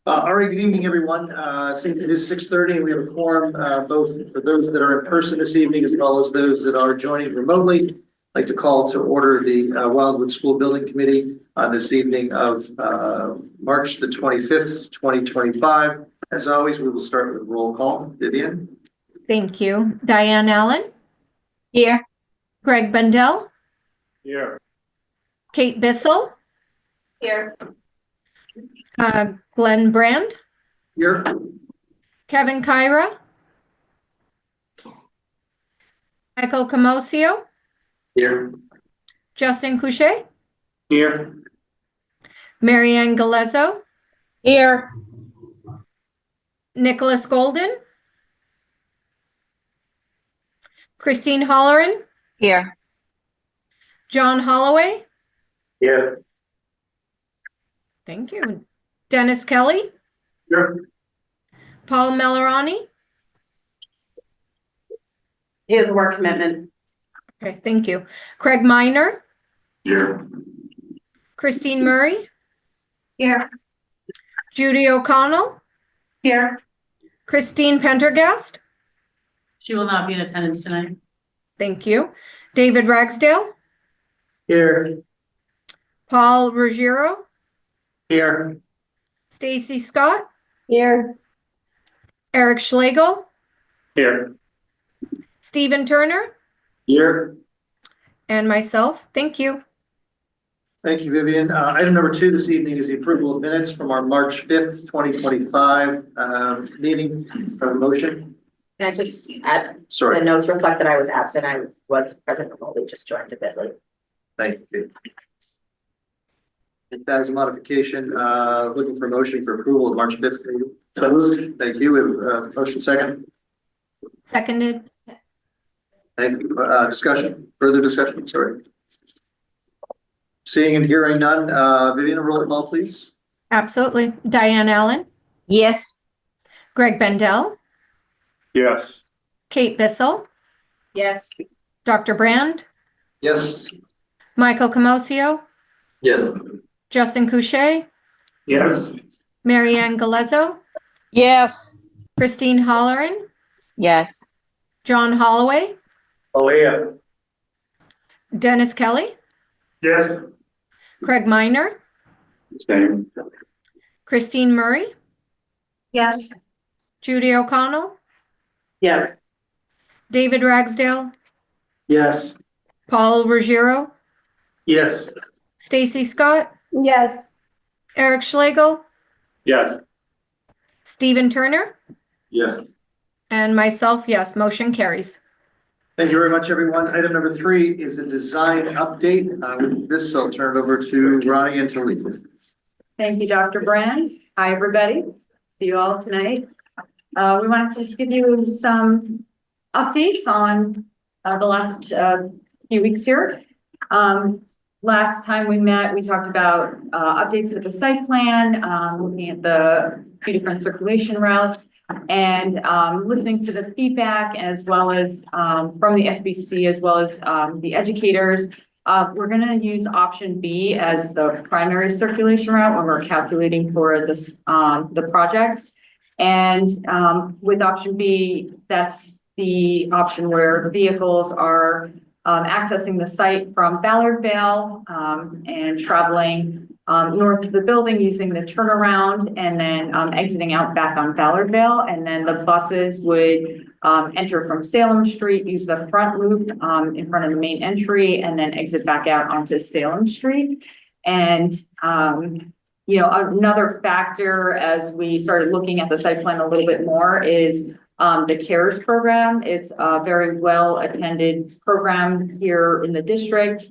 All right, good evening, everyone. It is 6:30 and we have a quorum, both for those that are in person this evening as well as those that are joining remotely. I'd like to call to order the Wildwood School Building Committee on this evening of March the 25th, 2025. As always, we will start with roll call. Vivian? Thank you. Diane Allen? Here. Greg Bendel? Here. Kate Bissell? Here. Glenn Brand? Here. Kevin Kyra? Michael Camosio? Here. Justin Couchet? Here. Marianne Galezzo? Here. Nicholas Golden? Christine Holleran? Here. John Holloway? Here. Thank you. Dennis Kelly? Here. Paul Melorani? He has a work commitment. Okay, thank you. Craig Miner? Here. Christine Murray? Here. Judy O'Connell? Here. Christine Pendergast? She will not be in attendance tonight. Thank you. David Ragsdale? Here. Paul Ruggiero? Here. Stacy Scott? Here. Eric Schlegel? Here. Stephen Turner? Here. And myself. Thank you. Thank you, Vivian. Item number 2 this evening is the approval of minutes from our March 5th, 2025 meeting. Have a motion? Can I just add, Sorry. the notes reflect that I was absent. I was present remotely, just joined a bit late. Thank you. That is a modification, looking for a motion for approval of March 5th. So moved. Thank you. We have a motion second. Seconded. Thank you. Discussion, further discussion, sorry. Seeing and hearing none, Vivian, roll call, please. Absolutely. Diane Allen? Yes. Greg Bendel? Yes. Kate Bissell? Yes. Dr. Brand? Yes. Michael Camosio? Yes. Justin Couchet? Yes. Marianne Galezzo? Yes. Christine Holleran? Yes. John Holloway? Oh, yeah. Dennis Kelly? Yes. Craig Miner? Same. Christine Murray? Yes. Judy O'Connell? Yes. David Ragsdale? Yes. Paul Ruggiero? Yes. Stacy Scott? Yes. Eric Schlegel? Yes. Stephen Turner? Yes. And myself, yes. Motion carries. Thank you very much, everyone. Item number 3 is a design update. With this, I'll turn it over to Ronnie and Talib. Thank you, Dr. Brand. Hi, everybody. See you all tonight. We wanted to just give you some updates on the last few weeks here. Last time we met, we talked about updates to the site plan, looking at the few different circulation routes, and listening to the feedback as well as from the SBC as well as the educators. We're going to use option B as the primary circulation route when we're calculating for this the project. And with option B, that's the option where vehicles are accessing the site from Ballard Vale and traveling north of the building using the turnaround and then exiting out back on Ballard Vale. And then the buses would enter from Salem Street, use the front loop in front of the main entry, and then exit back out onto Salem Street. And you know, another factor as we started looking at the site plan a little bit more is the CARES program. It's a very well attended program here in the district.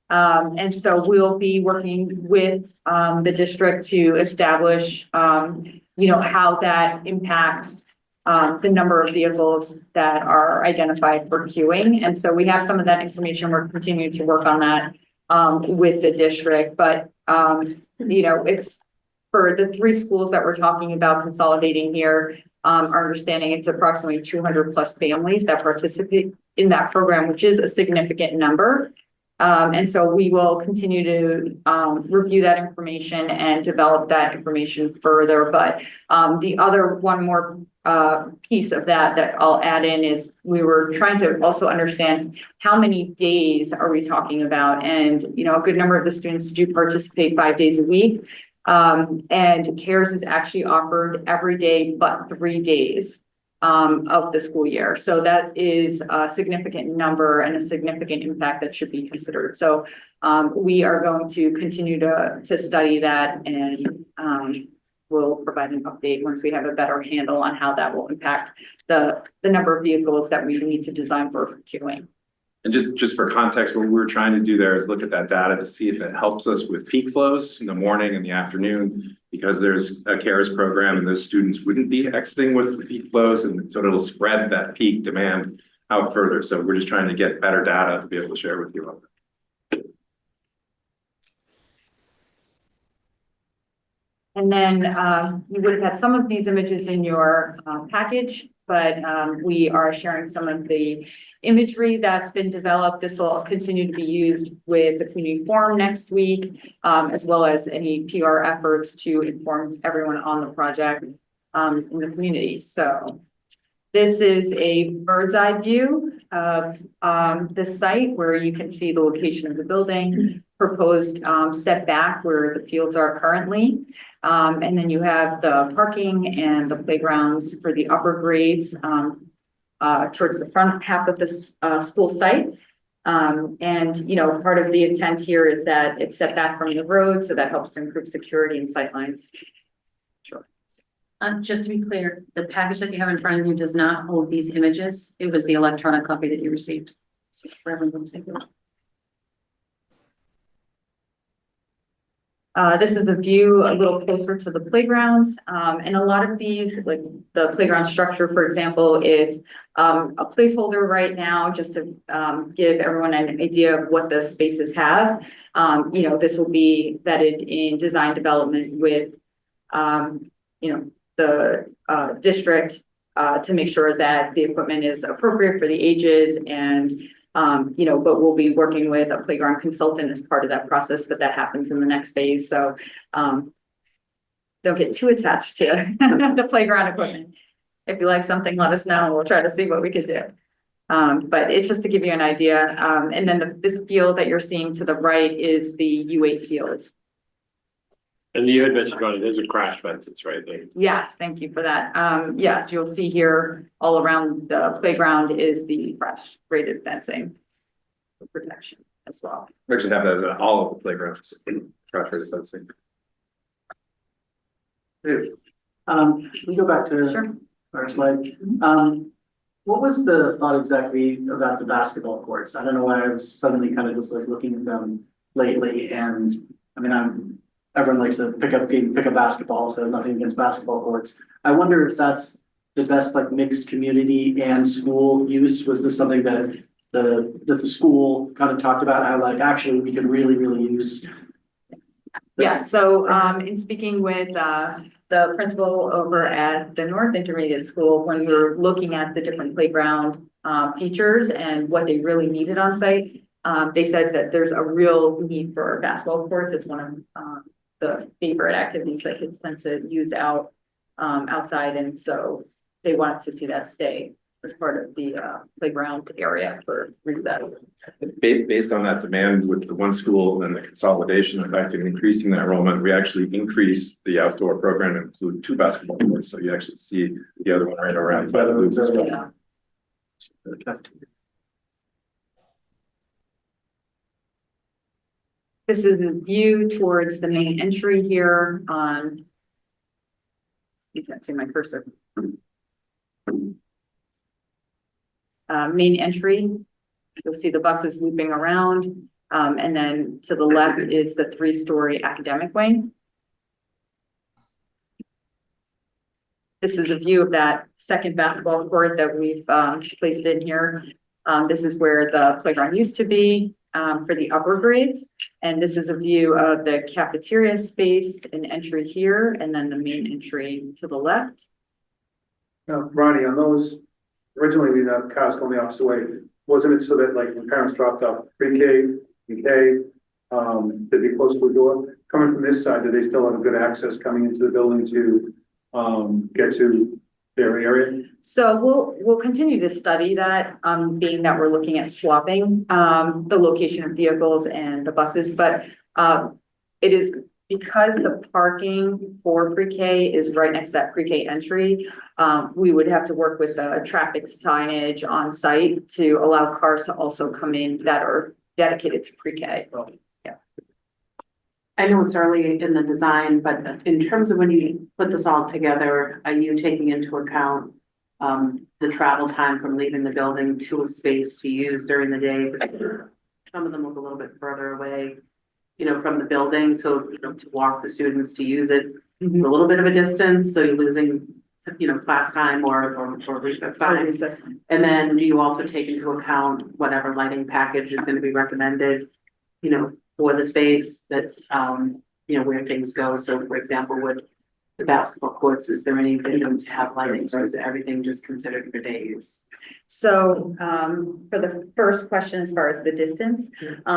And so we'll be working with the district to establish, you know, how that impacts the number of vehicles that are identified for queuing. And so we have some of that information. We're continuing to work on that with the district. But, you know, it's for the 3 schools that we're talking about consolidating here. Our understanding it's approximately 200 plus families that participate in that program, which is a significant number. And so we will continue to review that information and develop that information further. But the other one more piece of that I'll add in is we were trying to also understand how many days are we talking about? And, you know, a good number of the students do participate 5 days a week. And CARES is actually offered every day but 3 days of the school year. So that is a significant number and a significant impact that should be considered. So we are going to continue to study that, and we'll provide an update once we have a better handle on how that will impact the number of vehicles that we need to design for queuing. And just for context, what we're trying to do there is look at that data to see if it helps us with peak flows in the morning and the afternoon, because there's a CARES program and those students wouldn't be exiting with the peak flows, and so it'll spread that peak demand out further. So we're just trying to get better data to be able to share with you all. And then you would have had some of these images in your package, but we are sharing some of the imagery that's been developed. This will continue to be used with the community forum next week, as well as any PR efforts to inform everyone on the project in the community. So this is a bird's eye view of the site where you can see the location of the building, proposed setback where the fields are currently. And then you have the parking and the playgrounds for the upper grades towards the front half of this school site. And, you know, part of the intent here is that it's set back from the road, so that helps to improve security and sightlines. Sure. Just to be clear, the package that you have in front of you does not hold these images. It was the electronic copy that you received. So for everyone's sake. This is a view a little closer to the playgrounds, and a lot of these, like the playground structure, for example, is a placeholder right now, just to give everyone an idea of what the spaces have. You know, this will be vetted in design development with, you know, the district to make sure that the equipment is appropriate for the ages, and you know, but we'll be working with a playground consultant as part of that process, but that happens in the next phase. So don't get too attached to the playground equipment. If you like something, let us know and we'll try to see what we could do. But it's just to give you an idea. And then this field that you're seeing to the right is the U8 field. And you had mentioned, Ronnie, those are crash fences, right? Yes, thank you for that. Yes, you'll see here all around the playground is the crash rated fencing for protection as well. We actually have that at all of the playgrounds, crash rated fencing. We go back to Sure. our slide. What was the thought exactly about the basketball courts? I don't know why I was suddenly kind of just like looking at them lately, and I mean, everyone likes to pick up basketball, so nothing against basketball courts. I wonder if that's the best like mixed community and school use. Was this something that the school kind of talked about, how like actually we could really use? Yes, so in speaking with the principal over at the North Intermediate School, when we were looking at the different playground features and what they really needed on site, they said that there's a real need for basketball courts. It's one of the favorite activities that kids tend to use outside, and so they wanted to see that stay as part of the playground area for recess. Based on that demand with the one school and the consolidation effect and increasing the enrollment, we actually increased the outdoor program to include 2 basketball courts. So you actually see the other one right around by the loops as well. Yeah. This is a view towards the main entry here on. You can't see my cursor. Main entry, you'll see the buses looping around, and then to the left is the 3-story academic wing. This is a view of that second basketball court that we've placed in here. This is where the playground used to be for the upper grades. And this is a view of the cafeteria space, an entry here, and then the main entry to the left. Now, Ronnie, on those, originally we had cars going the opposite way. Wasn't it so that like when parents dropped off pre-K, Okay, to be close to the door. Coming from this side, do they still have good access coming into the building to, get to their area? So we'll continue to study that, being that we're looking at swapping, the location of vehicles and the buses, but, it is because the parking for pre-K is right next to that pre-K entry. We would have to work with the traffic signage on site to allow cars to also come in that are dedicated to pre-K. I know it's early in the design, but in terms of when you put this all together, are you taking into account the travel time from leaving the building to a space to use during the day? Some of them look a little bit further away, you know, from the building, so you know, to walk the students to use it, it's a little bit of a distance, so you're losing, you know, class time or recess time. And then do you also take into account whatever lighting package is going to be recommended, you know, for the space that, you know, where things go? So for example, with the basketball courts, is there any vision to have lighting, or is everything just considered for day use? So, for the first question, as far as the distance,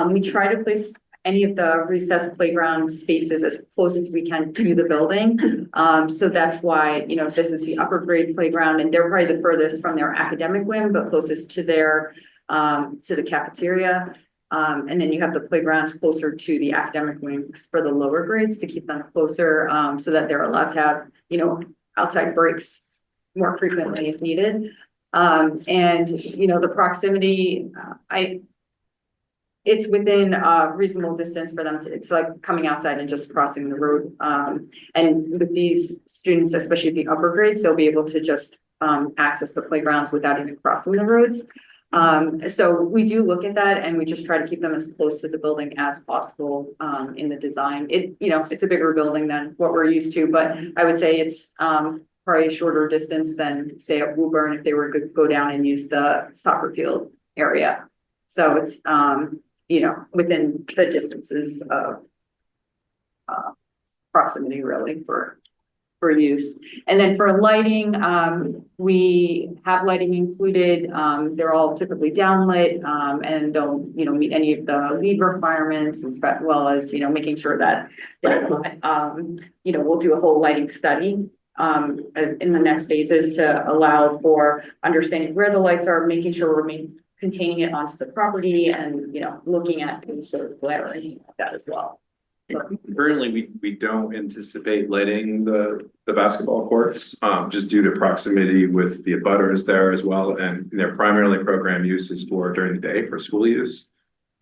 we try to place any of the recess playground spaces as close as we can to the building. So that's why, you know, this is the upper grade playground, and they're probably the furthest from their academic wing, but closest to their, to the cafeteria. And then you have the playgrounds closer to the academic wings for the lower grades to keep them closer, so that they're allowed to have, you know, outside breaks more frequently if needed. And, you know, the proximity, it's within a reasonable distance for them to, it's like coming outside and just crossing the road. And with these students, especially at the upper grades, they'll be able to just access the playgrounds without even crossing the roads. So we do look at that, and we just try to keep them as close to the building as possible in the design. You know, it's a bigger building than what we're used to, but I would say it's probably a shorter distance than, say, at Woburn if they were to go down and use the soccer field area. So it's you know, within the distances of proximity really for use. And then for lighting, we have lighting included. They're all typically downlit, and they'll, you know, meet any of the LEED requirements, as well as, you know, making sure that, you know, we'll do a whole lighting study in the next phases to allow for understanding where the lights are, making sure we're containing it onto the property, and, you know, looking at any sort of glare or anything like that as well. So, Currently, we don't anticipate lighting the basketball courts, just due to proximity with the abutters there as well, and their primarily program use is for during the day for school use.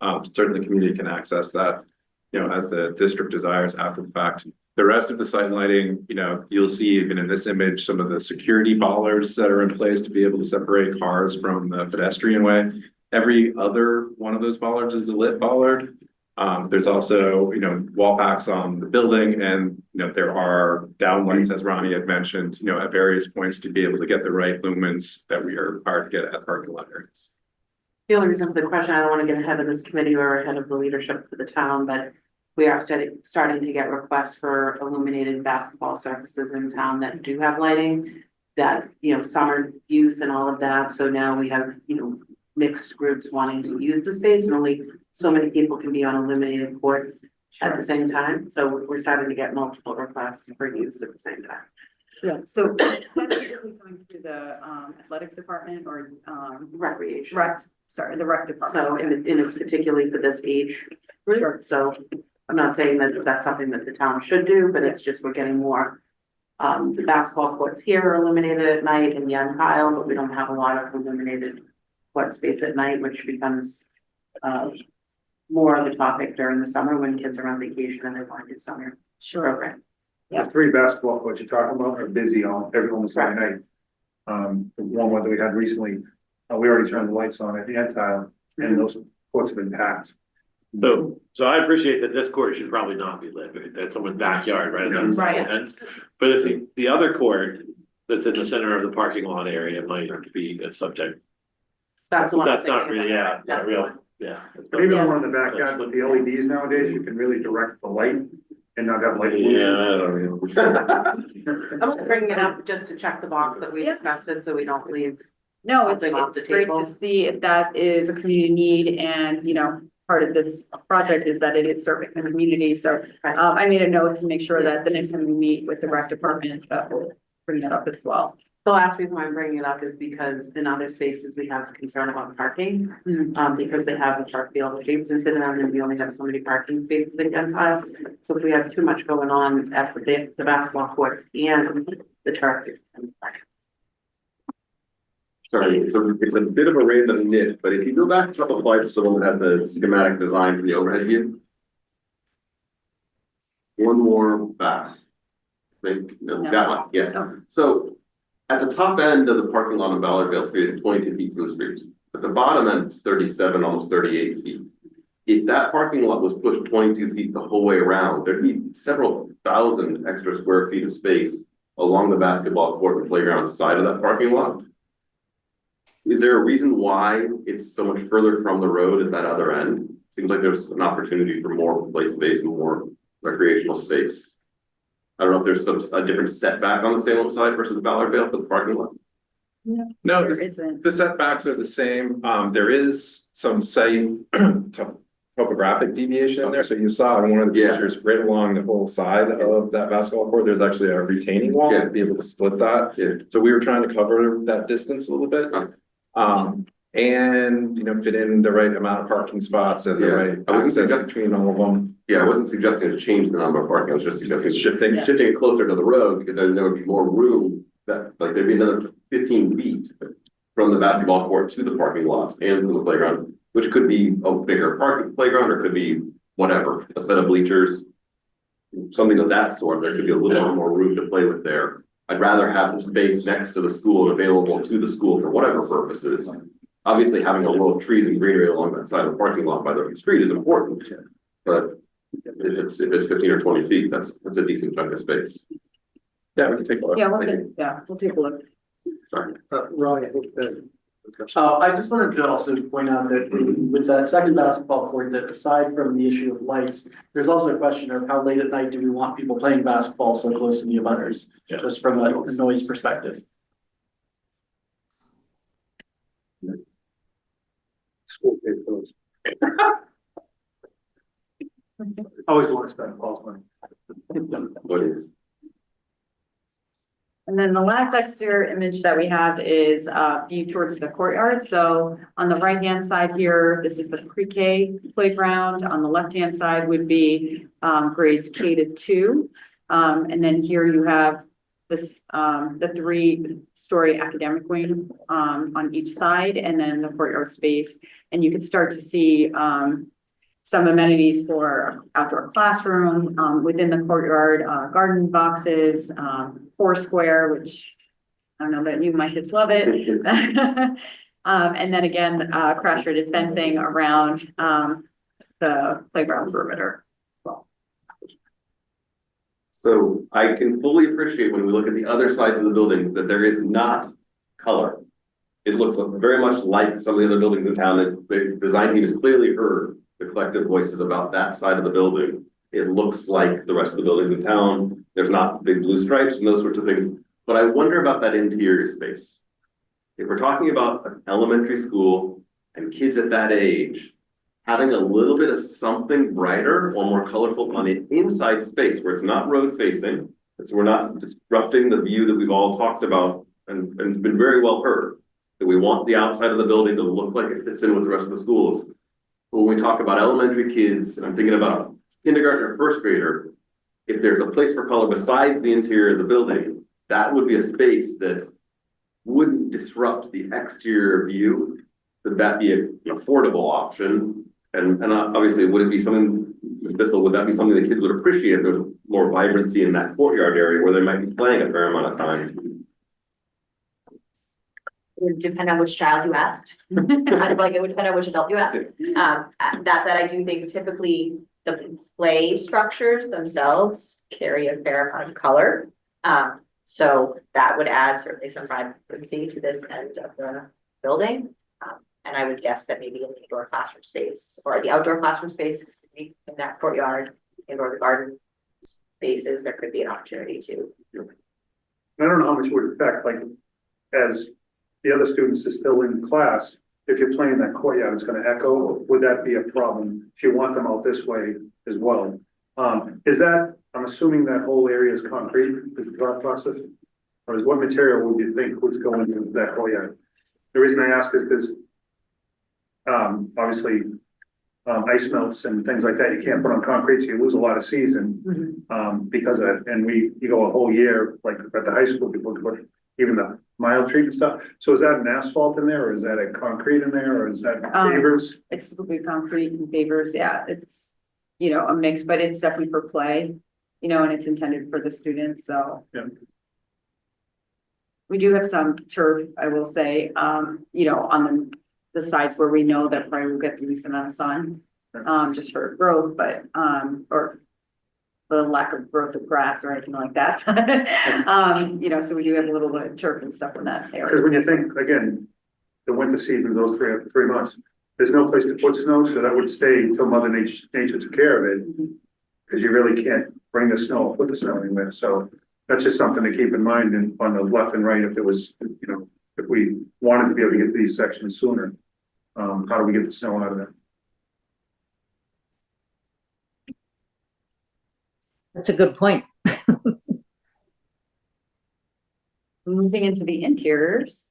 Certainly the community can access that, you know, as the district desires after the fact. The rest of the site lighting, you know, you'll see even in this image, some of the security bollards that are in place to be able to separate cars from the pedestrian way. Every other one of those bollards is a lit bollard. There's also, you know, wall packs on the building, and, you know, there are downlights, as Ronnie had mentioned, you know, at various points to be able to get the right lumens that we are required to get at parking lot areas. The only reason for the question, I don't want to get ahead of this committee or ahead of the leadership for the town, but we are starting to get requests for illuminated basketball surfaces in town that do have lighting, that, you know, summer use and all of that. So now we have, you know, mixed groups wanting to use the space, and only so many people can be on illuminated courts at the same time. So we're starting to get multiple requests for use at the same time. yeah, so that's typically going to the athletics department or Recreation. the rec department. So, and it's particularly for this age group. Sure. So I'm not saying that that's something that the town should do, but it's just we're getting more. The basketball courts here are illuminated at night in young tile, but we don't have a lot of illuminated court space at night, which becomes more of a topic during the summer when kids are on vacation and they want to do summer program. The 3 basketball courts you're talking about are busy on every almost every night. The one that we had recently, we already turned the lights on at the end tile, and those courts have been packed. So I appreciate that this court should probably not be lit, that's someone's backyard, right? That's Right. fence. But if the other court that's in the center of the parking lot area might be a subject. That's what I'm That's not thinking really, about. not real, yeah. Even the one in the backyard with the LEDs nowadays, you can really direct the light and not have light pollution. Yeah, I don't know. I'm bringing it up just to check the box that we discussed it, so we don't leave. No, it's Something off the great table. to see if that is a community need, and, you know, part of this project is that it is serving the community. So I made a note to make sure that the next time we meet with the rec department, we'll bring that up as well. The last reason why I'm bringing it up is because in other spaces, we have concern about parking. Because they have a park field shapes into them and we only have so many parking spaces in Gentile. So if we have too much going on at the basketball courts and the turf. Sorry, it's a bit of a random nit, but if you go back a couple of slides, so one that has the schematic design for the overhead view. One more back. No, that one, yes. So at the top end of the parking lot on Ballardvale Street, it's 22 feet from the street. At the bottom end, it's 37, almost 38 feet. If that parking lot was pushed 22 feet the whole way around, there'd be several thousand extra square feet of space along the basketball court and playground side of that parking lot. Is there a reason why it's so much further from the road at that other end? Seems like there's an opportunity for more play space and more recreational space. I don't know if there's a different setback on the Salem side versus Ballardvale for the parking lot. No, There isn't. the setbacks are the same. There is some site topographic deviation in there. So you saw in one of the pictures right along the whole side of that basketball court, there's actually a retaining wall to be able to split that. Yeah. So we were trying to cover that distance a little bit. And fit in the right amount of parking spots and the right access between all of them. Yeah, I wasn't suggesting to change the number of parking. I was just suggesting Shifting. shifting it closer to the road because then there would be more room that like there'd be another 15 feet from the basketball court to the parking lot and from the playground, which could be a bigger parking playground or could be whatever, a set of bleachers, something of that sort. There could be a little bit more room to play with there. I'd rather have the space next to the school and available to the school for whatever purposes. Obviously, having a row of trees and greenery along that side of the parking lot by the street is important, but if it's 15 or 20 feet, that's a decent chunk of space. Yeah, we can take a look. Yeah, we'll take a look. Sorry. Ronnie, I think that. I just wanted to also point out that with that second basketball court, that aside from the issue of lights, there's also a question of how late at night do we want people playing basketball so close to the abutters, just from a noise perspective. School paid for those. Always want to spend Paul's money. And then the last exterior image that we have is view towards the courtyard. So on the right-hand side here, this is the pre-K playground. On the left-hand side would be grades K to 2. And then here you have this the 3-story academic wing on each side, and then the courtyard space. And you can start to see some amenities for outdoor classroom within the courtyard, garden boxes, Foursquare, which I don't know that my kids love it. And then again, crash-rated fencing around the playground perimeter. So I can fully appreciate when we look at the other sides of the building that there is not color. It looks very much like some of the other buildings in town that the design team has clearly heard the collective voices about that side of the building. It looks like the rest of the buildings in town. There's not big blue stripes and those sorts of things. But I wonder about that interior space. If we're talking about an elementary school and kids at that age, having a little bit of something brighter or more colorful on the inside space where it's not road facing, so we're not disrupting the view that we've all talked about and it's been very well heard, that we want the outside of the building to look like it fits in with the rest of the schools. But when we talk about elementary kids, and I'm thinking about a kindergarten or first grader, if there's a place for color besides the interior of the building, that would be a space that wouldn't disrupt the exterior view. Would that be an affordable option? And obviously, would it be something, Ms. Bissell, would that be something the kids would appreciate if there's more vibrancy in that courtyard area where they might be playing a fair amount of time? It would depend on which child you asked. It would depend on which adult you asked. That said, I do think typically the play structures themselves carry a fair amount of color. So that would add certainly some vibrancy to this end of the building. And I would guess that maybe in the indoor classroom space or the outdoor classroom space, in that courtyard, indoor the garden spaces, there could be an opportunity to. I don't know how much it would affect, like, as the other students are still in class, if you're playing that courtyard, it's gonna echo, would that be a problem? If you want them out this way as well? Is that, I'm assuming that whole area is concrete, is the thought process? Or is what material would you think would go into that courtyard? The reason I ask is because obviously, ice melts and things like that, you can't put on concrete, so you lose a lot of season. Because of that, and you go a whole year, like at the high school, people put even the mild treatment stuff. So is that an asphalt in there, or is that a concrete in there, or is that pavers? It's typically concrete and pavers, yeah, it's, you know, a mix, but it's definitely for play, you know, and it's intended for the students, so. Yeah. We do have some turf, I will say, you know, on the sides where we know that probably will get the least amount of sun, just for growth, but, or the lack of growth of grass or anything like that. You know, so we do have a little bit of turf and stuff in that area. Because when you think, again, the winter season, those 3 months, there's no place to put snow, so that would stay until Mother Nature took care of it. Because you really can't bring the snow, or put the snow anywhere, so that's just something to keep in mind, and on the left and right, if there was, you know, if we wanted to be able to get to these sections sooner, how do we get the snow out of there? That's a good point. Moving into the interiors.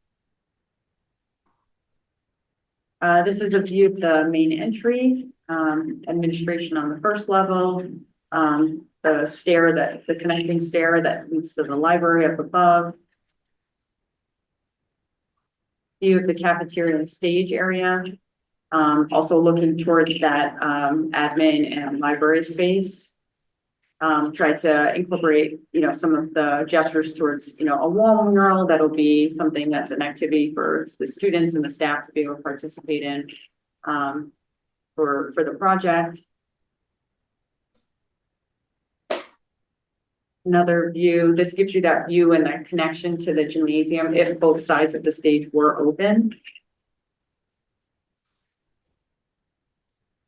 This is a view of the main entry, administration on the first level, the connecting stair that leads to the library up above. View of the cafeteria and stage area. Also looking towards that admin and library space. Try to incorporate, you know, some of the gestures towards, you know, a wall mural. That'll be something that's an activity for the students and the staff to be able to participate in for the project. Another view, this gives you that view and that connection to the gymnasium if both sides of the stage were open.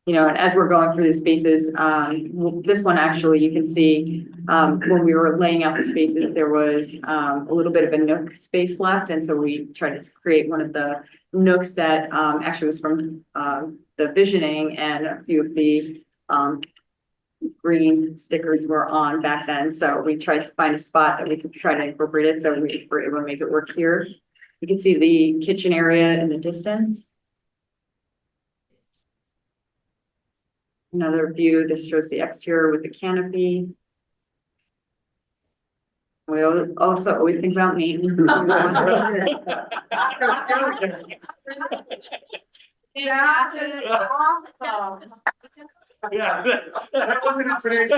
You know, and as we're going through the spaces, this one actually, you can see when we were laying out the spaces, there was a little bit of a nook space left. And so we tried to create one of the nooks that actually was from the visioning, and a few of the green stickers were on back then. So we tried to find a spot that we could try to incorporate it. So we were able to make it work here. You can see the kitchen area in the distance. Another view, this shows the exterior with the canopy. We also always think about maintenance. Yeah. Yeah, that wasn't in today's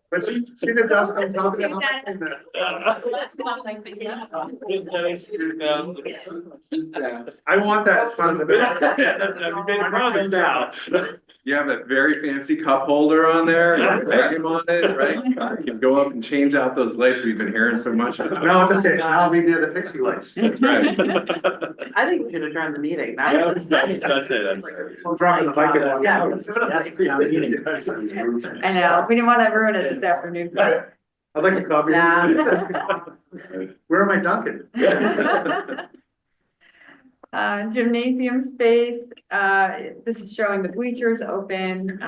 But see the dust on top of it. I want that as part of the best. You have that very fancy cup holder on there, you hang him on it, right? You can go up and change out those lights we've been hearing so much about. No, I'll just say, I'll be near the pixie lights. That's right. I think we should adjourn the meeting. That's it. We're dropping the mic. I know, we didn't want to ruin it this afternoon. I'd like a copy. Where am I dunking? Gymnasium space, this is showing the bleachers open,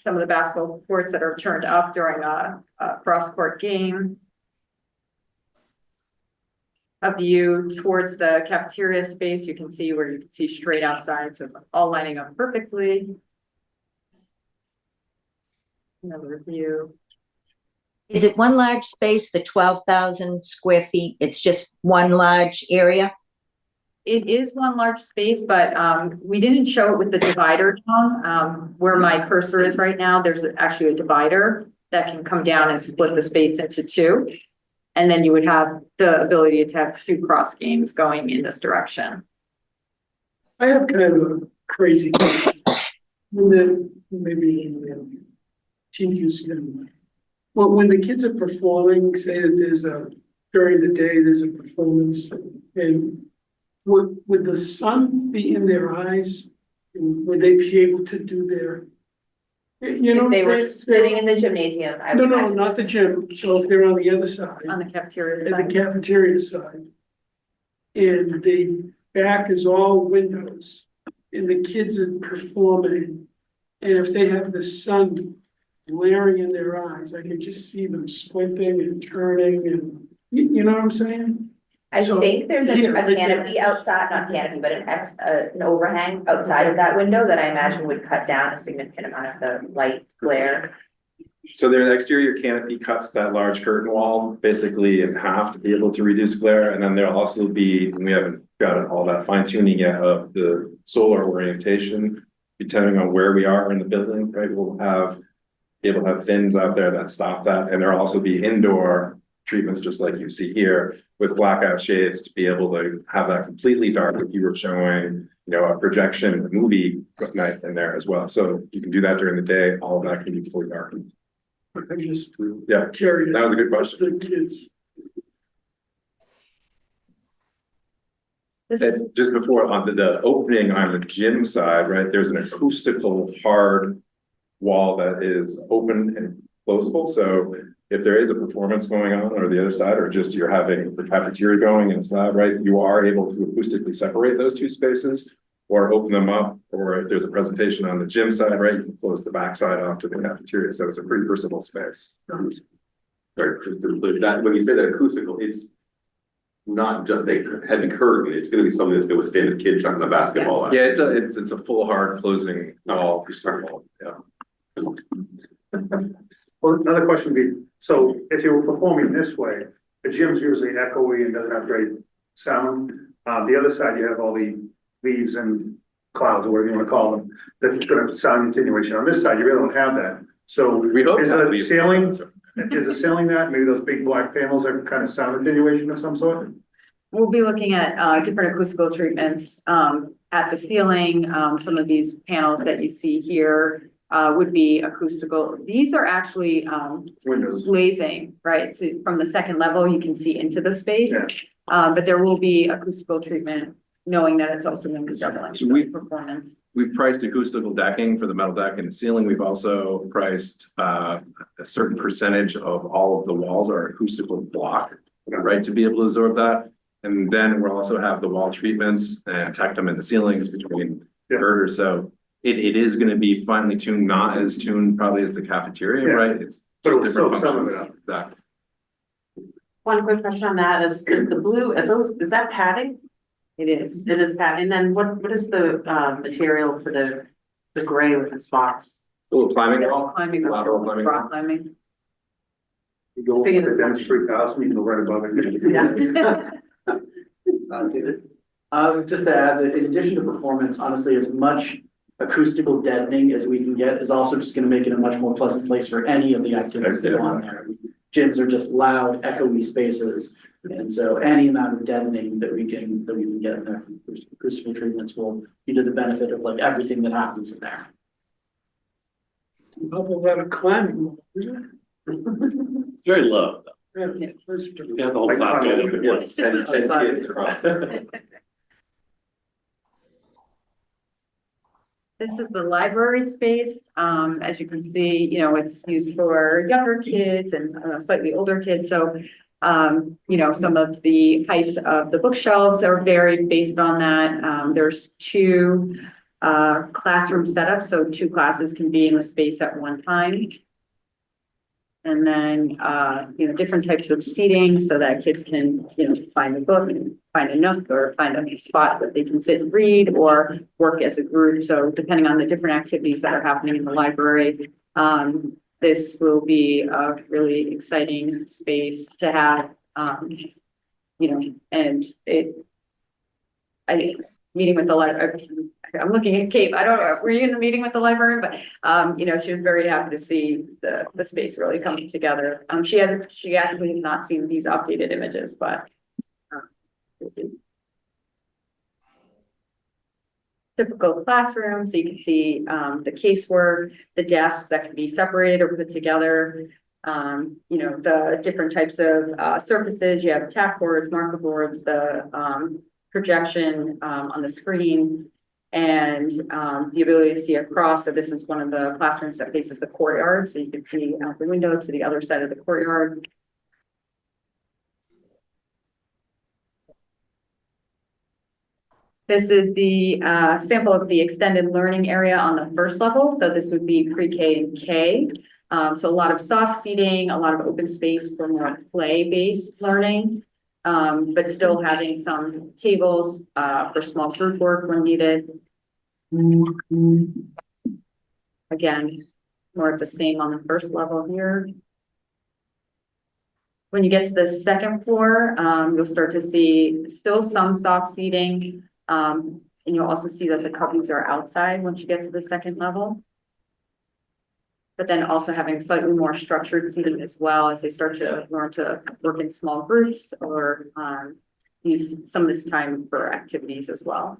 some of the basketball courts that are turned up during a cross-court game. A view towards the cafeteria space, you can see where you can see straight outside, so all lining up perfectly. Another view. Is it one large space, the 12,000 square feet? It's just one large area? It is one large space, but we didn't show it with the divider down. Where my cursor is right now, there's actually a divider that can come down and split the space into two. And then you would have the ability to have two cross games going in this direction. I have kind of a crazy question. Maybe teachers can. Well, when the kids are performing, say that during the day, there's a performance, and would the sun be in their eyes? And would they be able to do You know If they what were I'm saying? sitting in the gymnasium, I No, would. no, not the gym, so if they're on the other side, On the cafeteria at the side. cafeteria side. And the back is all windows, and the kids are performing. And if they have the sun glaring in their eyes, I can just see them squinting and turning and, you know what I'm saying? I So, think there's a here, right there. canopy outside, not canopy, but an overhang outside of that window that I imagine would cut down a significant amount of the light glare. So their exterior canopy cuts that large curtain wall basically in half to be able to reduce glare. And then there'll also be, and we haven't got all that fine tuning yet of the solar orientation, depending on where we are in the building, right? We'll be able to have fins out there that stop that. And there'll also be indoor treatments, just like you see here, with blackout shades to be able to have that completely dark if you were showing, a projection movie night in there as well. So you can do that during the day. All of that can be fully darkened. I'm just Yeah, curious. that was a good question. The kids. This is, And just before on the opening on the gym side, right, there's an acoustical hard wall that is open and closable. So if there is a performance going on or the other side, or just you're having the cafeteria going and it's loud, right, you are able to acoustically separate those two spaces or open them up. Or if there's a presentation on the gym side, right, you can close the back side off to the cafeteria. So it's a pretty versatile space. Sorry, just to include that, when you say that acoustical, it's not just a heavy curtain, it's gonna be something that's gonna withstand a kid chucking a basketball at. Yeah, it's a full hard closing wall. Yeah. Well, another question would be, so if you were performing this way, the gym's usually echoey and doesn't have great sound. The other side, you have all the leaves and clouds, or whatever you wanna call them, that's gonna have sound attenuation. On this side, you really don't have that. So We hope is that the ceiling, that, maybe those big black panels are kind of sound attenuation of some sort? We'll be looking at different acoustical treatments at the ceiling. Some of these panels that you see here would be acoustical. These are actually Windows. glazing, right? So from the second level, you can see into the space. Yeah. But there will be acoustical treatment, knowing that it's also going to be doubling So we- performance. We've priced acoustical decking for the metal deck and the ceiling. We've also priced a certain percentage of all of the walls are acoustical block, right, to be able to absorb that. And then we'll also have the wall treatments and tack them in the ceilings between the girders. So it is going to be finely tuned, not as tuned probably as the cafeteria, Yeah. right? It's But just it'll different soak some of functions. it up. Exactly. One quick question on that is the blue, is that padding? It is. It is padding, and then what is the material for the gray with the spots? A little climbing wall. Climbing, Lateral climbing. rock climbing. You go up Big to as the much. dense 3,000, you can go right above it. Just to add that in addition to performance, honestly, as much acoustical deadening as we can get is also just gonna make it a much more pleasant place for any of the activities that go on there. Gyms are just loud, echoey spaces. And so any amount of deadening that we can get in there from acoustical treatments will be to the benefit of like everything that happens in there. Awful lot of climbing. Isn't It's very low. it? Yeah, that's You true. have the whole class get up at once. 10 kids across. This is the library space. As you can see, it's used for younger kids and slightly older kids. So, some of the heights of the bookshelves are varied based on that. There's two classroom setups, so two classes can be in the space at one time. And then, different types of seating so that kids can, find a book and find a nook or find a spot that they can sit and read or work as a group. So depending on the different activities that are happening in the library, this will be a really exciting space to have, and meeting with the library. I'm looking at Kate. I don't know, were you in the meeting with the librarian? But, she was very happy to see the space really coming together. She actually has not seen these updated images, but. Typical classroom, so you can see the casework, the desks that can be separated or put together. The different types of surfaces. You have tack boards, marker boards, the projection on the screen. and the ability to see across. So this is one of the classrooms that faces the courtyard, so you can see out the window to the other side of the courtyard. This is the sample of the extended learning area on the first level. So this would be pre-K and K. So a lot of soft seating, a lot of open space for more play-based learning, but still having some tables for small group work when needed. Again, more of the same on the first level here. When you get to the second floor, you'll start to see still some soft seating. And you'll also see that the cubbies are outside once you get to the second level. But then also having slightly more structured seating as well as they start to learn to work in small groups or use some of this time for activities as well.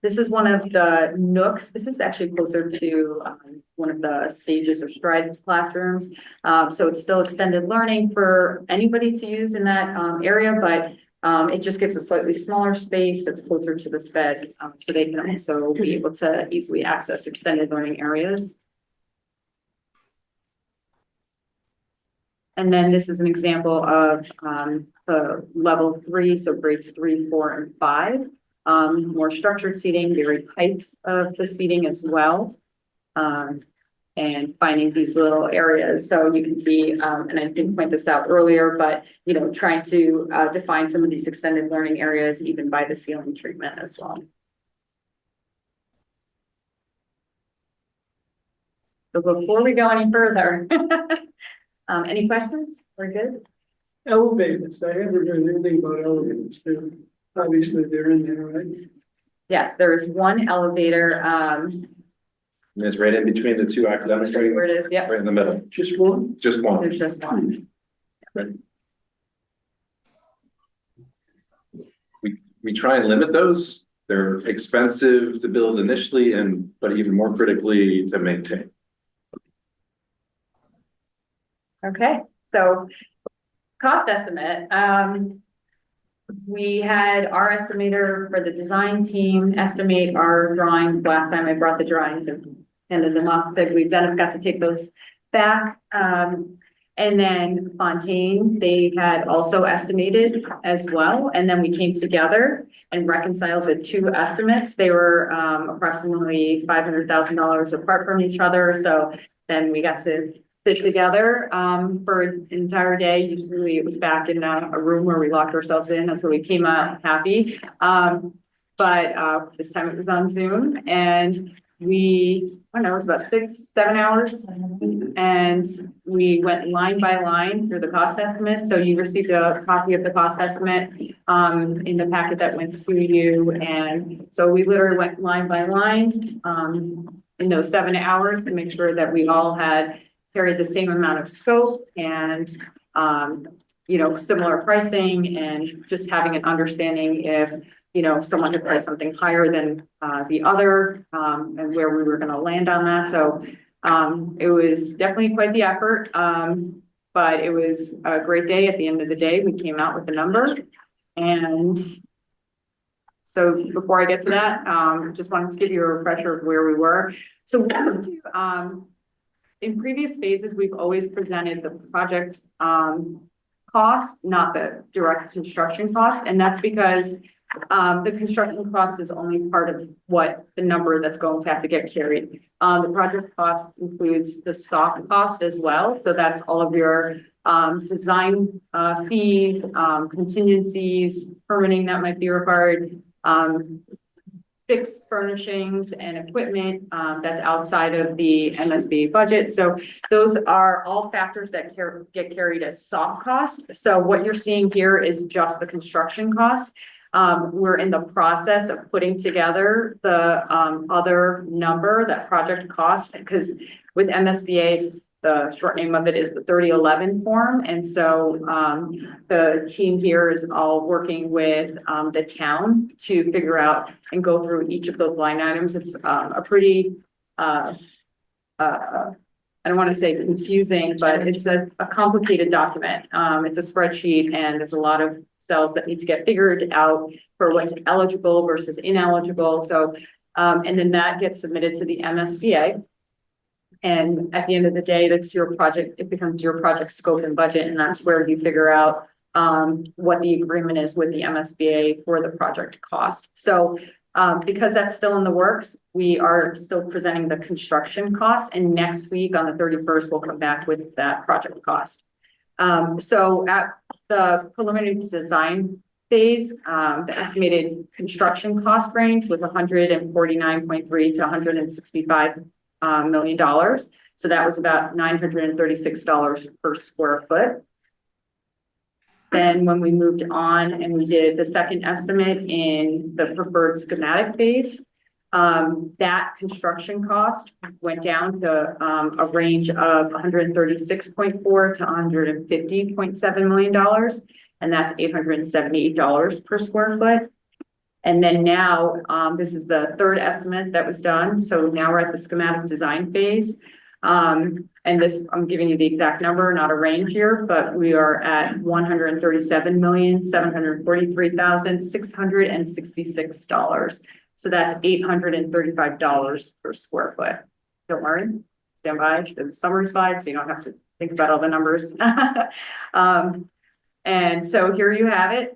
This is one of the nooks. This is actually closer to one of the stages or stride classrooms. So it's still extended learning for anybody to use in that area, but it just gives a slightly smaller space that's closer to the SPED, so they can also be able to easily access extended learning areas. And then this is an example of the level 3, so grades 3, 4, and 5. More structured seating, varied heights of the seating as well. And finding these little areas. So you can see, and I didn't point this out earlier, but, you know, trying to define some of these extended learning areas, even by the ceiling treatment as well. So before we go any further, any questions? We're good? Elevators, I haven't heard anything about elevators. Obviously, they're in there, right? Yes, there is one elevator. And it's right in between the two academic Where it buildings, is, yeah, right in the middle, Just one? just one. there's just one. We try and limit those. They're expensive to build initially but even more critically to maintain. Okay, so cost estimate. We had our estimator for the design team estimate our drawings. Last time I brought the drawings and handed them off, so Dennis got to take those back. And then Fontaine, they had also estimated as well. And then we came together and reconciled the two estimates. They were approximately $500,000 apart from each other. So then we got to sit together for an entire day. Usually it was back in a room where we locked ourselves in until we came out happy. But this time it was on Zoom, and I don't know, it was about 6-7 hours. And we went line by line through the cost estimate. So you received a copy of the cost estimate in the packet that went to you. And so we literally went line by line in those 7 hours to make sure that we all had carried the same amount of scope and, you know, similar pricing, and just having an understanding if, you know, someone had priced something higher than the other, and where we were going to land on that. So it was definitely quite the effort, but it was a great day. At the end of the day, we came out with the number. And so before I get to that, just wanted to give you a refresher of where we were. So in previous phases, we've always presented the project cost, not the direct construction cost. And that's because the construction cost is only part of what the number that's going to have to get carried. The project cost includes the soft cost as well. So that's all of your design fees, contingencies, permitting that might be required, fixed furnishings and equipment that's outside of the MSBA budget. So those are all factors that get carried as soft cost. So what you're seeing here is just the construction cost. We're in the process of putting together the other number, that project cost, because with MSBA, the short name of it is the 3011 form. And so the team here is all working with the town to figure out and go through each of those line items. It's a pretty I don't want to say confusing, but it's a complicated document. It's a spreadsheet and there's a lot of cells that need to get figured out for what's eligible versus ineligible. So, and then that gets submitted to the MSBA. And at the end of the day, that's your project. It becomes your project scope and budget. And that's where you figure out what the agreement is with the MSBA for the project cost. So because that's still in the works, we are still presenting the construction cost, and next week on the 31st, we'll come back with that project cost. So at the preliminary design phase, the estimated construction cost range was $149.3 to $165 million. So that was about $936 per square foot. Then when we moved on and we did the second estimate in the preferred schematic phase, that construction cost went down to a range of $136.4 to $150.7 million. And that's $878 per square foot. And then now, this is the third estimate that was done. So now we're at the schematic design phase. And this, I'm giving you the exact number, not a range here, but we are at $137,743,666. So that's $835 per square foot. Don't worry, stand by the summary slide, so you don't have to think about all the numbers. And so here you have it.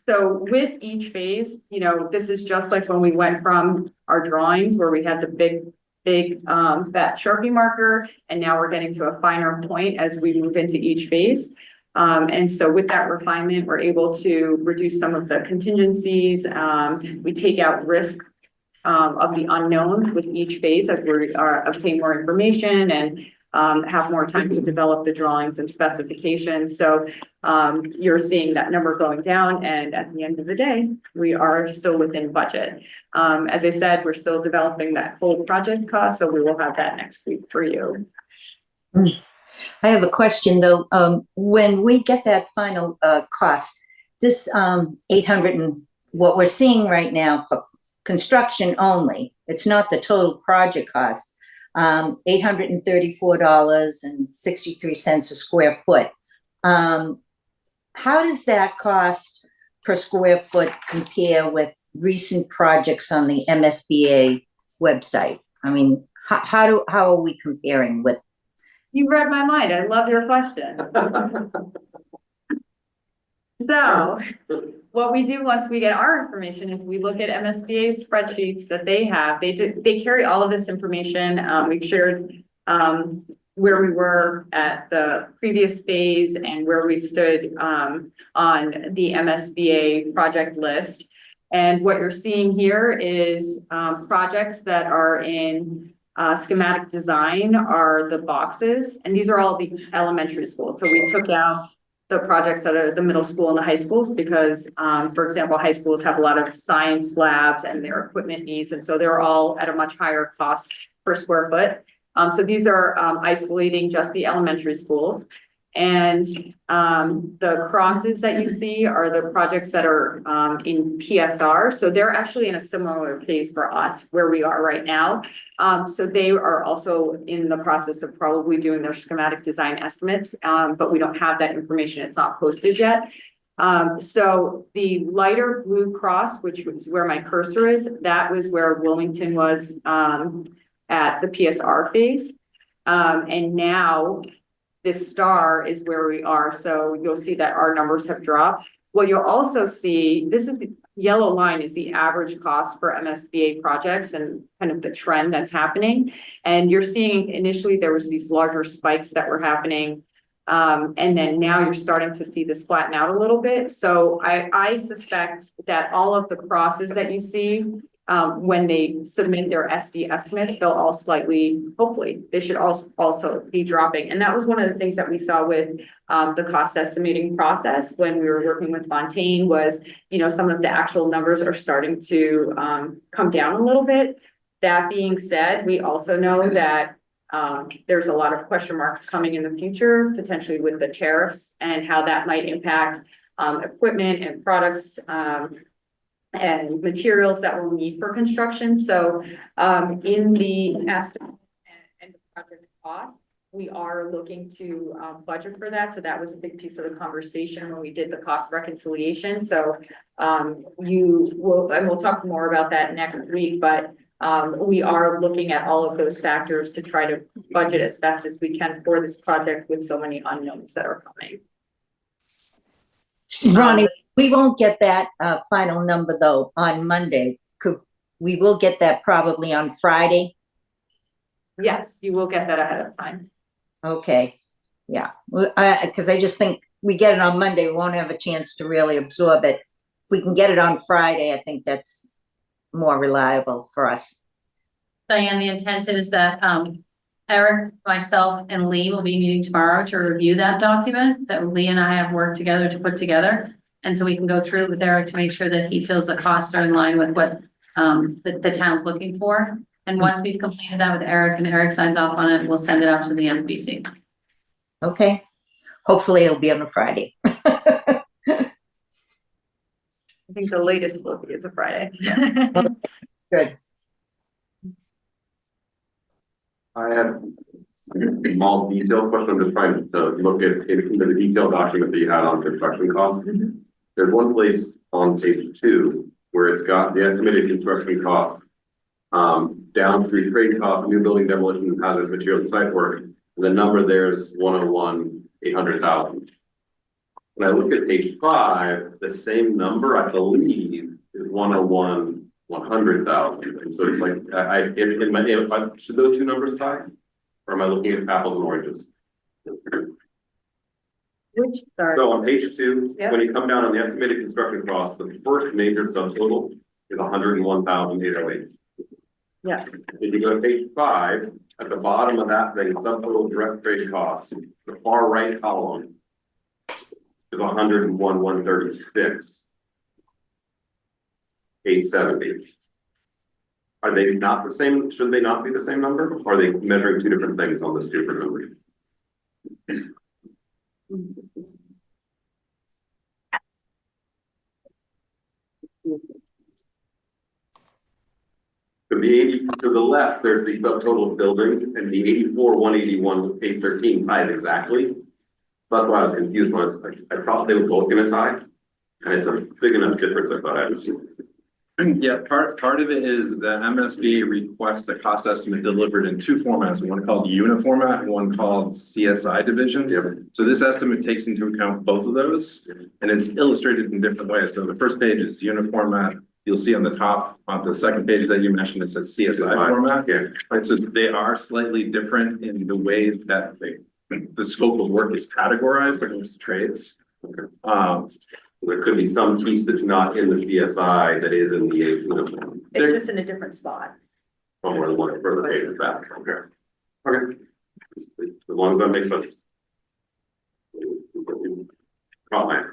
So with each phase, you know, this is just like when we went from our drawings where we had the big fat Sharpie marker, and now we're getting to a finer point as we move into each phase. And so with that refinement, we're able to reduce some of the contingencies. We take out risk of the unknowns with each phase as we obtain more information and have more time to develop the drawings and specifications. So you're seeing that number going down, and at the end of the day, we are still within budget. As I said, we're still developing that full project cost, so we will have that next week for you. I have a question though. When we get that final cost, this 800 and what we're seeing right now for construction only, it's not the total project cost, $834.63 a square foot. How does that cost per square foot compare with recent projects on the MSBA website? I mean, how are we comparing with? You read my mind. I love your question. So what we do once we get our information is we look at MSBA spreadsheets that they have. They carry all of this information. We've shared where we were at the previous phase and where we stood on the MSBA project list. And what you're seeing here is projects that are in schematic design are the boxes, and these are all the elementary schools. So we took out the projects that are the middle school and the high schools because, for example, high schools have a lot of science labs and their equipment needs, and so they're all at a much higher cost per square foot. So these are isolating just the elementary schools. And the crosses that you see are the projects that are in PSR. So they're actually in a similar phase for us where we are right now. So they are also in the process of probably doing their schematic design estimates, but we don't have that information. It's not posted yet. So the lighter blue cross, which was where my cursor is, that was where Wilmington was at the PSR phase. And now this star is where we are. So you'll see that our numbers have dropped. What you'll also see, this is the yellow line is the average cost for MSBA projects and kind of the trend that's happening. And you're seeing initially there was these larger spikes that were happening. And then now you're starting to see this flatten out a little bit. So I suspect that all of the crosses that you see when they submit their SD estimates, they'll all slightly, hopefully, they should also be dropping. And that was one of the things that we saw with the cost estimating process when we were working with Fontaine was, you know, some of the actual numbers are starting to come down a little bit. That being said, we also know that there's a lot of question marks coming in the future, potentially with the tariffs and how that might impact equipment and products and materials that we'll need for construction. So in the estimate and the project cost. We are looking to budget for that, so that was a big piece of the conversation when we did the cost reconciliation. So you will, and we'll talk more about that next week, but we are looking at all of those factors to try to budget as best as we can for this project with so many unknowns that are coming. Ronnie, we won't get that final number though on Monday. We will get that probably on Friday. Yes, you will get that ahead of time. Okay, yeah, because I just think we get it on Monday, we won't have a chance to really absorb it. If we can get it on Friday, I think that's more reliable for us. Diane, the intent is that Eric, myself, and Lee will be meeting tomorrow to review that document that Lee and I have worked together to put together. And so we can go through it with Eric to make sure that he feels the costs are in line with what the town's looking for. And once we've completed that with Eric and Eric signs off on it, we'll send it out to the SBC. Okay, hopefully it'll be on a Friday. I think the latest will be it's a Friday. Good. I have a small detail question. I'm just trying to look at the detailed document that you had on construction costs. There's one place on page 2 where it's got the estimated construction costs down through trade costs, new building demolition, hazardous materials, and site work. And the number there is 101,800,000. When I look at page 5, the same number, I believe, is 101,100,000. And so it's like, should those two numbers tie? Or am I looking at apples and oranges? Which, sorry. So on page 2, Yep. when you come down on the estimated construction cost, the first major subtotal is 101,808. Yeah. If you go to page 5, at the bottom of that thing, subtotal direct trade costs, the far right column is 101,136. 870. Are they not the same? Should they not be the same number? Or are they measuring two different things on this different number? To the 80 to the left, there's the subtotal of building, and the 84,181,813 tied exactly. That's why I was confused when I thought they were both gonna tie. And it's a big enough difference I thought I would see. Yeah, part of it is the MSB requests the cost estimate delivered in two formats, one called unit format and one called CSI divisions. Yep. So this estimate takes into account both of those, and it's illustrated in different ways. So the first page is unit format. You'll see on the top, on the second page that you mentioned, it says CSI format. Yeah. Right, so they are slightly different in the way that the scope of work is categorized against the trades. There could be some piece that's not in the CSI that is in the It's just in a different spot. somewhere the one further pages back. Okay. Okay. As long as that makes sense. Oh, man.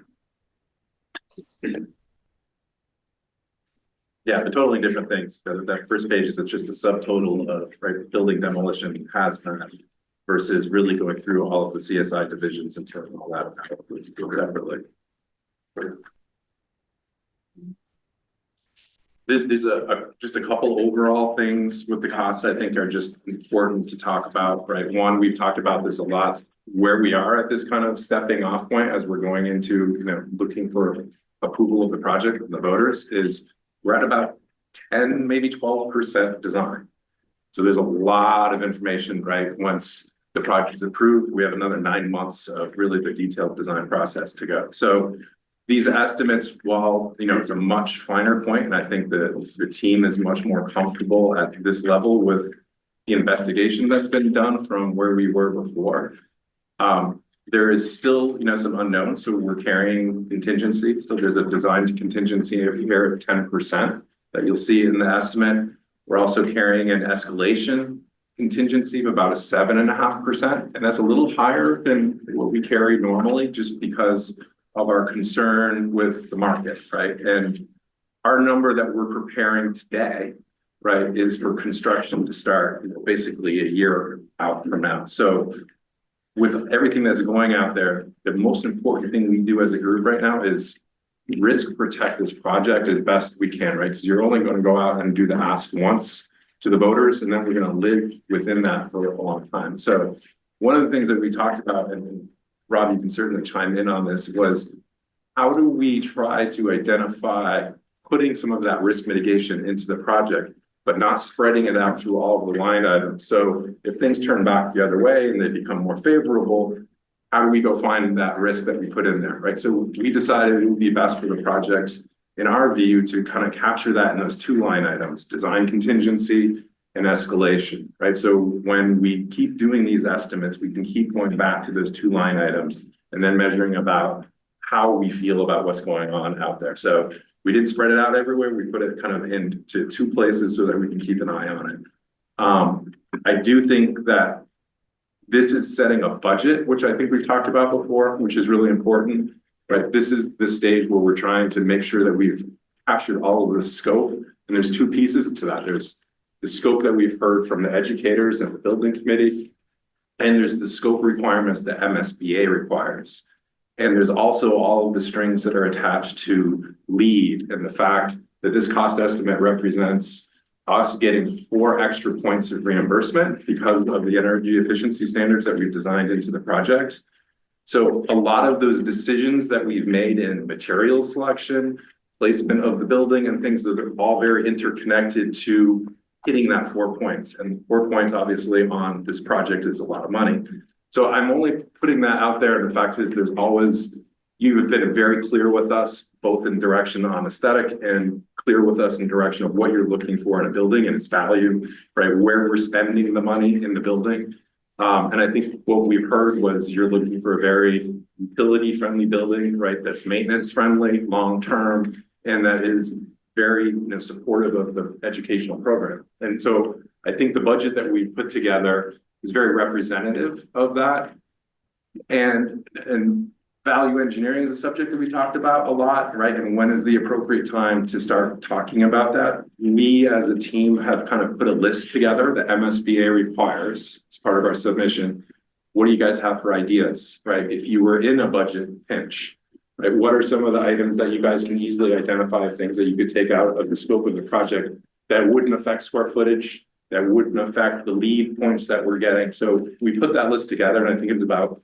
Yeah, but totally different things. That first page is it's just a subtotal of building demolition hazmat versus really going through all of the CSI divisions and turning all that separately. There's just a couple overall things with the cost I think are just important to talk about, right? One, we've talked about this a lot, where we are at this kind of stepping off point as we're going into, looking for approval of the project from the voters is we're at about 10, maybe 12% design. So there's a lot of information, right? Once the project is approved, we have another 9 months of really the detailed design process to go. So these estimates, while, it's a much finer point, and I think the team is much more comfortable at this level with the investigation that's been done from where we were before. There is still, some unknowns, so we're carrying contingency. So there's a designed contingency here of 10% that you'll see in the estimate. We're also carrying an escalation contingency of about a 7.5%, and that's a little higher than what we carry normally, just because of our concern with the market, right? And our number that we're preparing today, right, is for construction to start basically a year out from now. So with everything that's going out there, the most important thing we do as a group right now is risk protect this project as best we can, right? Because you're only going to go out and do the ask once. to the voters, and then we're gonna live within that for a long time. So one of the things that we talked about, and Rob, you can certainly chime in on this, was how do we try to identify putting some of that risk mitigation into the project, but not spreading it out through all of the line items. So if things turn back the other way and they become more favorable, how do we go find that risk that we put in there, right? So we decided it would be best for the project, in our view, to kind of capture that in those two line items, design contingency and escalation, right? So when we keep doing these estimates, we can keep going back to those two line items and then measuring about how we feel about what's going on out there. So we did spread it out everywhere. We put it kind of into two places so that we can keep an eye on it. I do think that this is setting a budget, which I think we've talked about before, which is really important, right? This is the stage where we're trying to make sure that we've captured all of the scope. And there's two pieces to that. There's the scope that we've heard from the educators and the building committee, and there's the scope requirements that MSBA requires. And there's also all of the strings that are attached to LEED and the fact that this cost estimate represents us getting 4 extra points of reimbursement because of the energy efficiency standards that we've designed into the project. So a lot of those decisions that we've made in material selection, placement of the building and things, those are all very interconnected to hitting that 4 points. And 4 points obviously on this project is a lot of money. So I'm only putting that out there. And the fact is there's always, you have been very clear with us, both in direction on aesthetic and clear with us in direction of what you're looking for in a building and its value, right? Where we're spending the money in the building. And I think what we've heard was you're looking for a very utility friendly building, right? That's maintenance friendly, long-term, and that is very supportive of the educational program. And so I think the budget that we put together is very representative of that. And value engineering is a subject that we talked about a lot, right? And when is the appropriate time to start talking about that? We as a team have kind of put a list together that MSBA requires as part of our submission. What do you guys have for ideas, right? If you were in a budget pinch, right? What are some of the items that you guys can easily identify, things that you could take out of the scope of the project that wouldn't affect square footage, that wouldn't affect the LEED points that we're getting? So we put that list together, and I think it's about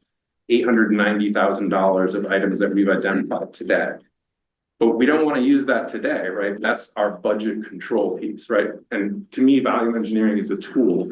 $890,000 of items that we've identified today. But we don't want to use that today, right? That's our budget control piece, right? And to me, value engineering is a tool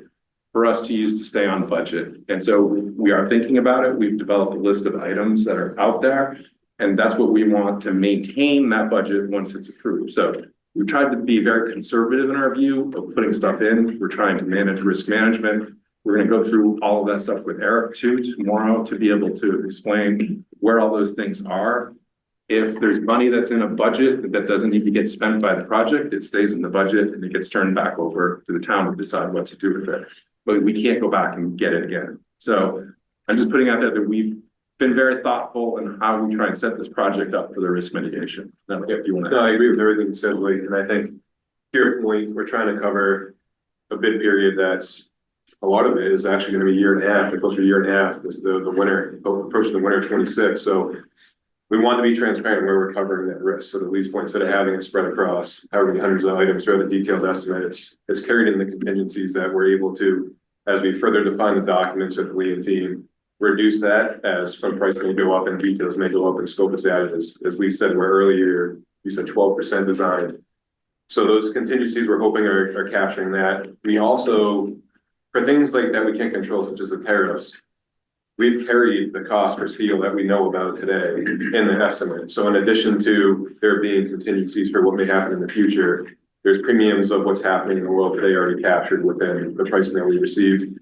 for us to use to stay on budget. And so we are thinking about it. We've developed a list of items that are out there, and that's what we want to maintain that budget once it's approved. So we tried to be very conservative in our view of putting stuff in. We're trying to manage risk management. We're going to go through all of that stuff with Eric too tomorrow to be able to explain where all those things are. If there's money that's in a budget that doesn't need to get spent by the project, it stays in the budget and it gets turned back over to the town to decide what to do with it. But we can't go back and get it again. So I'm just putting out there that we've been very thoughtful in how we try and set this project up for the risk mitigation. Now, if you want to. No, I agree with everything you said, Lee. And I think to your point, we're trying to cover a bid period that's, a lot of it is actually going to be a year and a half, closer to a year and a half is the winter, approaching the winter 26. So we want to be transparent where we're covering that risk. So at Lee's point, instead of having it spread across however many hundreds of items or the detailed estimate, it's carried in the contingencies that we're able to, as we further define the documents with Lee and team, reduce that as from price may go up and details may go up and scope is added. As Lee said, where earlier you said 12% designed. So those contingencies we're hoping are capturing that. We also, for things like that we can't control, such as the tariffs, we've carried the cost for steel that we know about today in the estimate. So in addition to there being contingencies for what may happen in the future, there's premiums of what's happening in the world today already captured within the pricing that we received.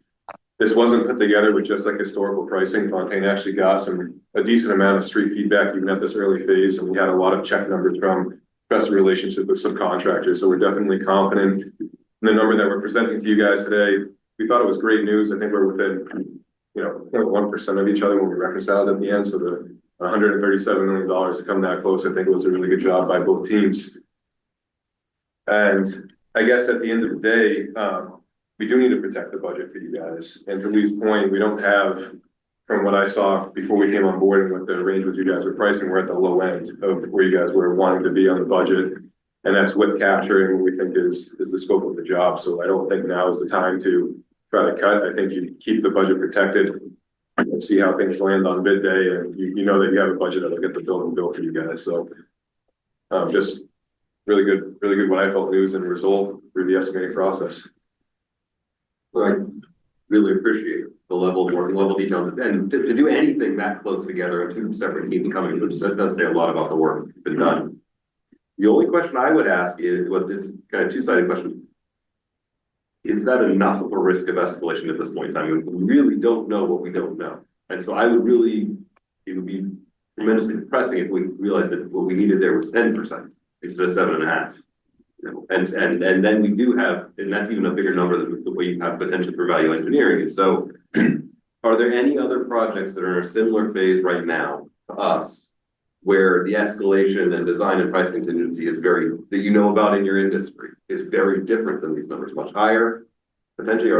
This wasn't put together with just like historical pricing. Fontaine actually got a decent amount of street feedback even at this early phase, and we had a lot of check numbers from customer relationship with subcontractors. So we're definitely confident in the number that we're presenting to you guys today. We thought it was great news. I think we're within, 0.1% of each other when we reconciled at the end. So the $137 million to come that close, I think was a really good job by both teams. And I guess at the end of the day, we do need to protect the budget for you guys. And to Lee's point, we don't have, from what I saw before we came on board and what the range with you guys were pricing, we're at the low end of where you guys were wanting to be on the budget. And that's with capturing what we think is the scope of the job. So I don't think now is the time to try to cut. I think you keep the budget protected and see how things land on bid day, and you know that you have a budget that'll get the building built for you guys. So just really good what I felt news and result through the estimating process. I really appreciate the level of work, the level of detail, and to do anything that close together and two separate teams coming, which does say a lot about the work that's been done. The only question I would ask is, well, it's kind of two-sided question. Is that enough of a risk of escalation at this point in time? We really don't know what we don't know. And so it would be tremendously depressing if we realized that what we needed there was 10% instead of 7.5%. And then we do have, and that's even a bigger number than the way you have potential for value engineering. And so are there any other projects that are in a similar phase right now to us where the escalation and design and price contingency is that you know about in your industry is very different than these numbers, much higher? Potentially,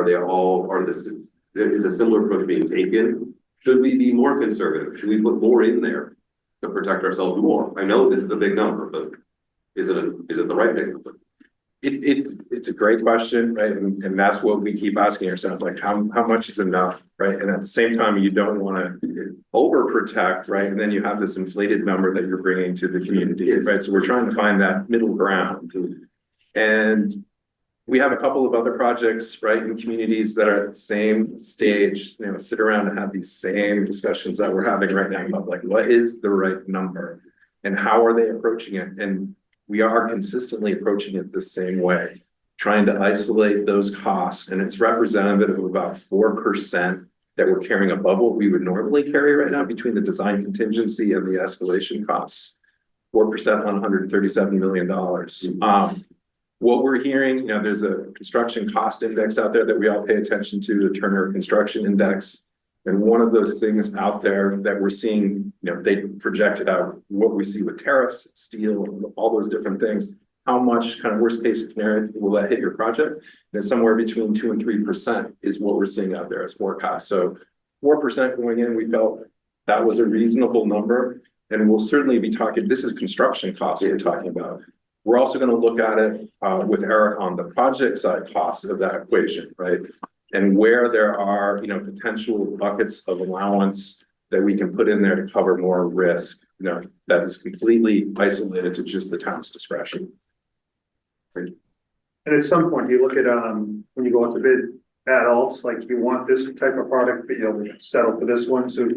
is a similar approach being taken? Should we be more conservative? Should we put more in there to protect ourselves more? I know this is a big number, but is it the right big number? It's a great question, right? And that's what we keep asking ourselves, like how much is enough, right? And at the same time, you don't want to overprotect, right? And then you have this inflated number that you're bringing to the community, right? So we're trying to find that middle ground. And we have a couple of other projects, right, in communities that are at the same stage, sit around and have these same discussions that we're having right now about like, what is the right number and how are they approaching it? And we are consistently approaching it the same way, trying to isolate those costs. And it's representative of about 4% that we're carrying above what we would normally carry right now between the design contingency and the escalation costs. 4% on $137 million. What we're hearing, there's a construction cost index out there that we all pay attention to, the Turner Construction Index. And one of those things out there that we're seeing, they projected out what we see with tariffs, steel, all those different things. How much kind of worst case scenario will that hit your project? And somewhere between 2 and 3% is what we're seeing out there as forecast. So 4% going in, we felt that was a reasonable number. And we'll certainly be talking, this is construction costs we're talking about. We're also going to look at it with Eric on the project side costs of that equation, right? And where there are, potential buckets of allowance that we can put in there to cover more risk, that is completely isolated to just the town's discretion. And at some point, you look at, when you go out to bid adults, like you want this type of product, but you'll settle for this one. So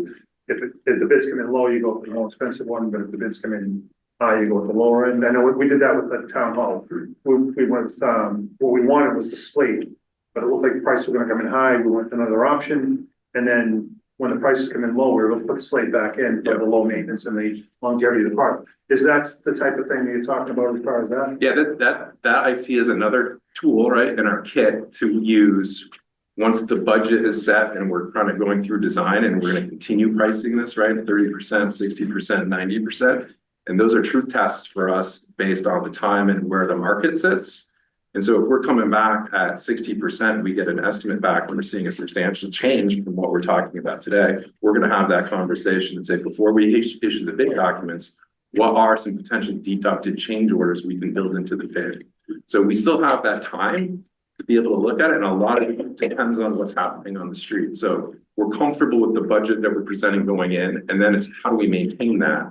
if the bids come in low, you go for the more expensive one, but if the bids come in high, you go with the lower end. I know we did that with the town hall. We went, what we wanted was the slate. But it looked like the prices were going to come in high. We went to another option. And then when the prices come in low, we were able to put the slate back in for the low maintenance and the longevity of the product. Is that the type of thing that you're talking about as far as that? Yeah, that I see as another tool, right, in our kit to use once the budget is set and we're kind of going through design and we're going to continue pricing this, right, 30%, 60%, 90%. And those are truth tests for us based on the time and where the market sits. And so if we're coming back at 60%, we get an estimate back when we're seeing a substantial change from what we're talking about today. We're going to have that conversation and say, before we issue the bid documents, what are some potential deducted change orders we can build into the bid? So we still have that time to be able to look at it. And a lot of it depends on what's happening on the street. So we're comfortable with the budget that we're presenting going in. And then it's how do we maintain that,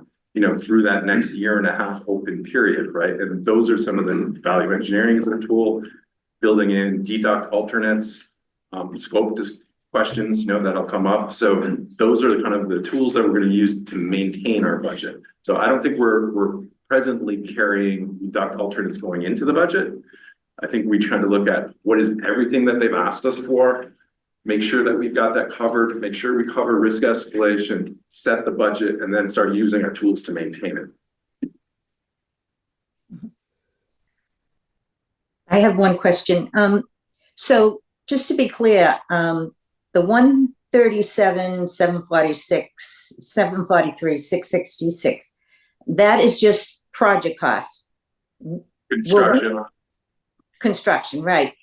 through that next year and a half open period, right? And those are some of the value engineering as a tool, building in deduct alternates, scope questions, that'll come up. So those are kind of the tools that we're going to use to maintain our budget. So I don't think we're presently carrying deduct alternates going into the budget. I think we try to look at what is everything that they've asked us for, make sure that we've got that covered, make sure we cover risk escalation, set the budget, and then start using our tools to maintain it. I have one question. So just to be clear, the 137, 746, 743, 666, that is just project costs. Construction, right.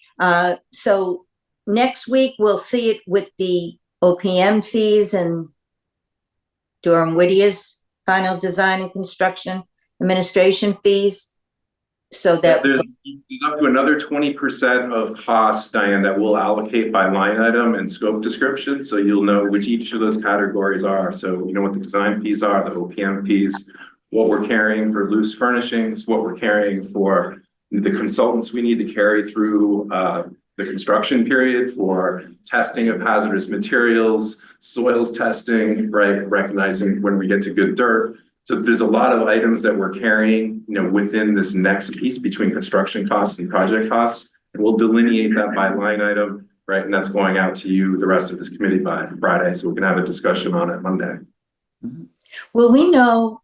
So next week, we'll see it with the OPM fees and Durham Whittier's final design and construction administration fees. So that, There's up to another 20% of costs, Diane, that we'll allocate by line item and scope description. So you'll know which each of those categories are. So you know what the design fees are, the OPM fees, what we're carrying for loose furnishings, what we're carrying for the consultants we need to carry through the construction period for testing of hazardous materials, soils testing, right? Recognizing when we get to good dirt. So there's a lot of items that we're carrying, you know, within this next piece between construction costs and project costs. And we'll delineate that by line item, right? And that's going out to you, the rest of this committee by Friday. So we can have a discussion on it Monday. will we know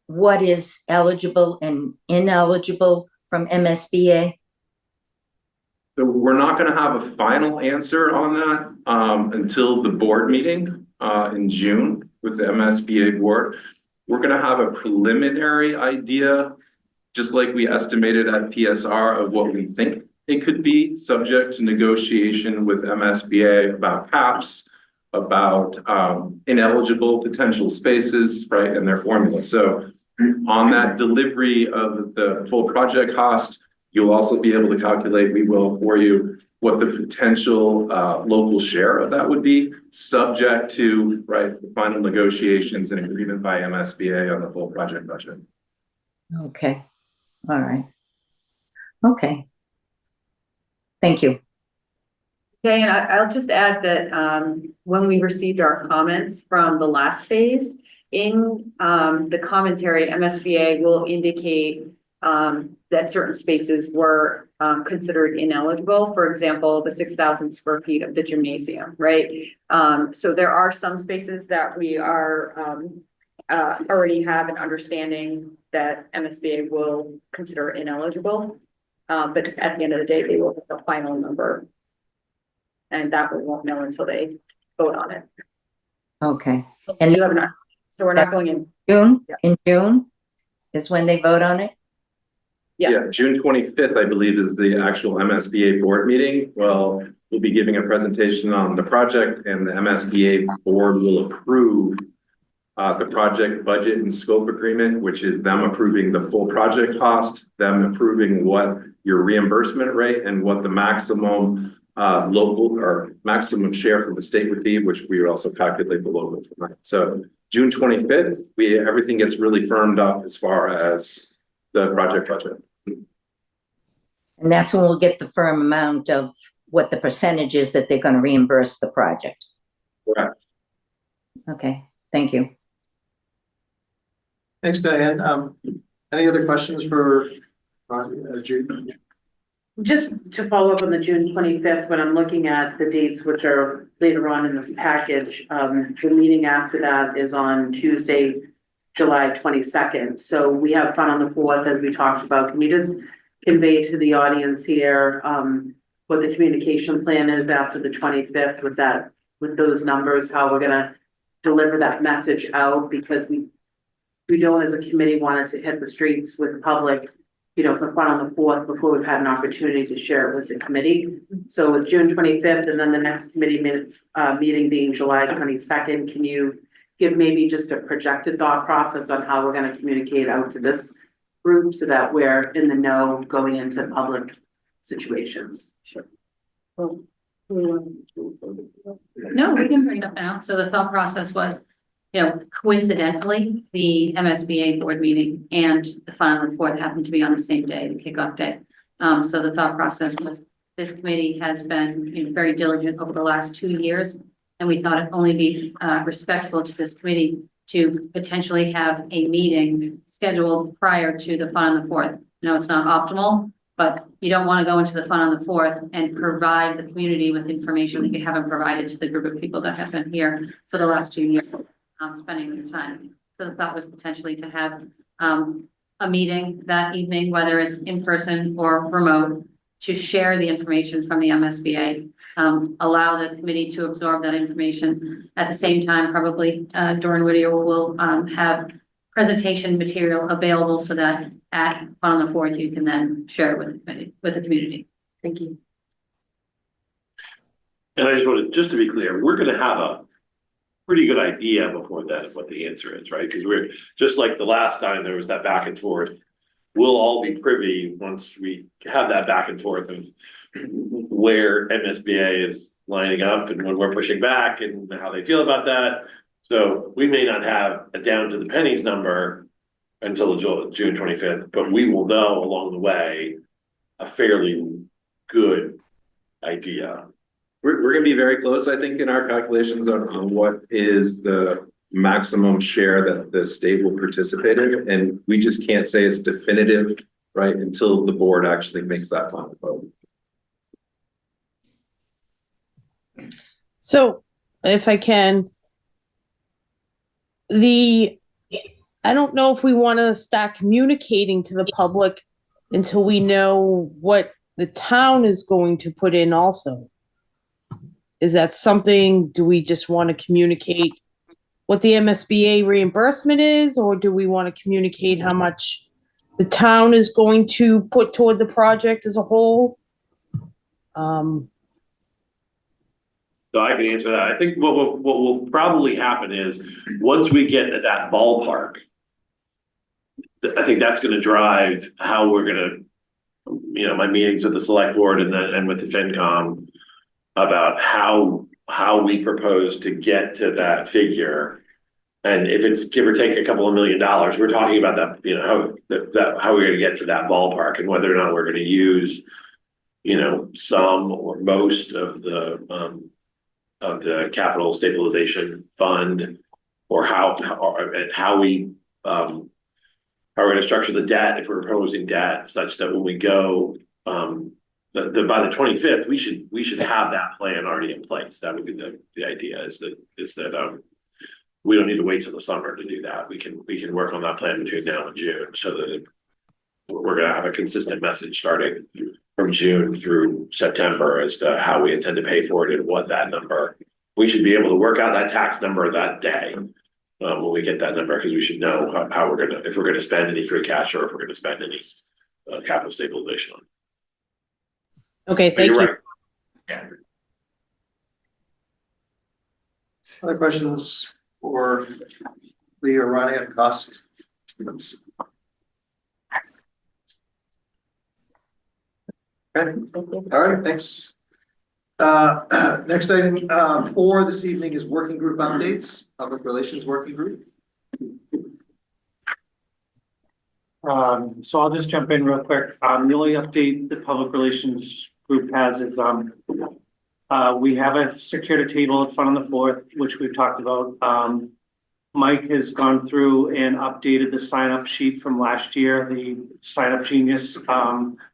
what is eligible and ineligible from MSBA? So we're not going to have a final answer on that until the board meeting in June with the MSBA board. We're going to have a preliminary idea, just like we estimated at PSR, of what we think it could be, subject to negotiation with MSBA about caps, about ineligible potential spaces, right, and their formula. So on that delivery of the full project cost, you'll also be able to calculate, we will for you, what the potential local share of that would be, subject to, right, the final negotiations and agreement by MSBA on the full project budget. Okay, all right. Okay. Thank you. Okay, and I'll just add that when we received our comments from the last phase, in the commentary, MSBA will indicate that certain spaces were considered ineligible. For example, the 6,000 square feet of the gymnasium, right? So there are some spaces that we are already have an understanding that MSBA will consider ineligible. But at the end of the day, they will have the final number. And that we won't know until they vote on it. Okay. And you have not, so we're not going in. June, Yeah. in June is when they vote on it? Yeah, June 25th, I believe, is the actual MSBA board meeting. Well, we'll be giving a presentation on the project, and the MSBA board will approve the project budget and scope agreement, which is them approving the full project cost, them approving what your reimbursement rate and what the maximum local or maximum share from the state would be, which we would also calculate the local from that. So June 25th, everything gets really firmed up as far as the project budget. And that's when we'll get the firm amount of what the percentage is that they're going to reimburse the project. Correct. Okay, thank you. Thanks, Diane. Any other questions for Jude? Just to follow up on the June 25th, when I'm looking at the dates, which are later on in this package, the meeting after that is on Tuesday, July 22nd. So we have fun on the 4th, as we talked about. Can we just convey to the audience here what the communication plan is after the 25th with those numbers, how we're gonna deliver that message out, because we don't as a committee wanted to hit the streets with the public, you know, for fun on the 4th before we've had an opportunity to share it with the committee. So with June 25th and then the next committee meeting being July 22nd, can you give maybe just a projected thought process on how we're going to communicate out to this group so that we're in the know going into public situations? Sure. No, we can bring it up now. So the thought process was, you know, coincidentally, the MSBA board meeting and the final report happened to be on the same day, the kickoff day. So the thought process was this committee has been, you know, very diligent over the last 2 years. And we thought it'd only be respectful to this committee to potentially have a meeting scheduled prior to the fun on the 4th. No, it's not optimal, but you don't want to go into the fun on the 4th and provide the community with information that you haven't provided to the group of people that have been here for the last 2 years, spending their time. So the thought was potentially to have a meeting that evening, whether it's in person or remote, to share the information from the MSBA, allow the committee to absorb that information. At the same time, probably Dorn Whittier will have presentation material available so that at Fun on the 4th, you can then share it with the community. Thank you. And I just wanted, just to be clear, we're gonna have a pretty good idea before that of what the answer is, right? Because we're, just like the last time there was that back and forth we'll all be privy once we have that back and forth of where MSBA is lining up and when we're pushing back and how they feel about that. So we may not have a down to the pennies number until June 25th, but we will know along the way a fairly good idea. We're gonna be very close, I think, in our calculations on what is the maximum share that the state will participate in, and we just can't say it's definitive, right, until the board actually makes that final vote. So if I can, I don't know if we want to start communicating to the public until we know what the town is going to put in also. Is that something, do we just want to communicate what the MSBA reimbursement is, or do we want to communicate how much the town is going to put toward the project as a whole? So I can answer that. I think what will probably happen is, once we get to that ballpark, I think that's gonna drive how we're gonna, my meetings with the select board and with the FinCom about how we propose to get to that figure. And if it's give or take a couple of $1 million, we're talking about that, how we're gonna get to that ballpark and whether or not we're gonna use, some or most of the capital stabilization fund, or how we're gonna structure the debt if we're proposing debt such that when we go, by the 25th, we should have that plan already in place. That would be the idea, is that we don't need to wait till the summer to do that. We can work on that plan between now and June, so that we're gonna have a consistent message starting from June through September as to how we intend to pay for it and what that number. We should be able to work out that tax number that day. When we get that number, because we should know how if we're gonna spend any free cash, or if we're gonna spend any capital stabilization on. Okay, thank you. Right. Other questions for Lee or Ronnie on cost estimates? Okay, all right, thanks. Next item, 4 this evening is working group updates, public relations working group. So I'll just jump in real quick. The only update the public relations group has is, we have secured a table at front on the 4th, which we've talked about. Mike has gone through and updated the sign-up sheet from last year, the sign-up genius.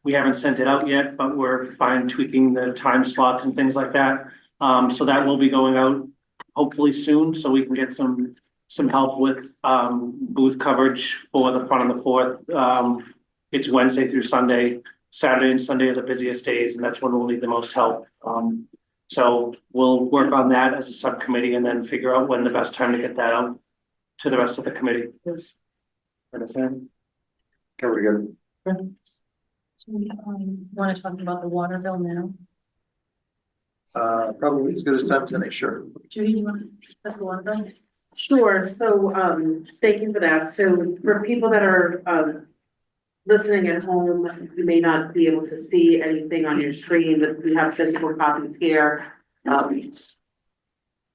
We haven't sent it out yet, but we're fine tweaking the time slots and things like that. So that will be going out hopefully soon, so we can get some help with booth coverage for the front on the 4th. It's Wednesday through Sunday. Saturday and Sunday are the busiest days, and that's when we'll need the most help. So we'll work on that as a subcommittee and then figure out when the best time to get that out to the rest of the committee is. Understand? Covered good. Do we want to talk about the water bill now? Probably as good as time to make sure. Judy, do you want to discuss the water bill? Sure, so thank you for that. So for people that are listening at home, you may not be able to see anything on your screen, but we have physical copies here.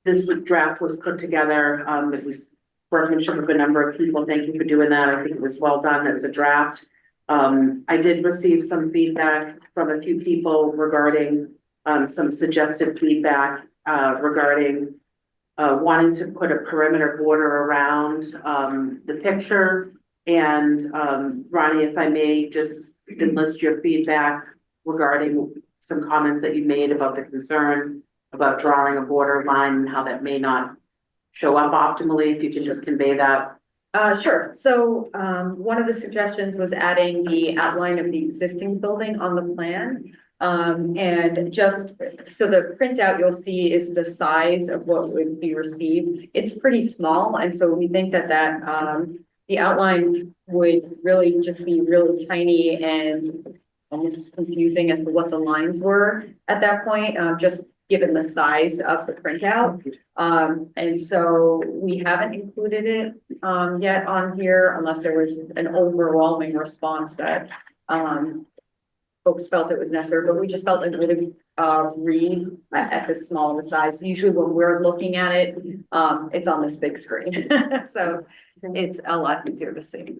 This draft was put together, it was workmanship of a number of people. Thank you for doing that. I think it was well done as a draft. I did receive some feedback from a few people regarding some suggested feedback regarding wanting to put a perimeter border around the picture. And Ronnie, if I may just enlist your feedback regarding some comments that you made about the concern about drawing a border line and how that may not show up optimally, if you can just convey that. Sure. So one of the suggestions was adding the outline of the existing building on the plan. And just so the printout you'll see is the size of what would be received. It's pretty small. And so we think that the outline would really just be really tiny and almost confusing as to what the lines were at that point, just given the size of the printout. And so we haven't included it, yet on here unless there was an overwhelming response that, folks felt it was necessary, but we just felt it would, read at this small of a size. Usually when we're looking at it, it's on this big screen. So it's a lot easier to see.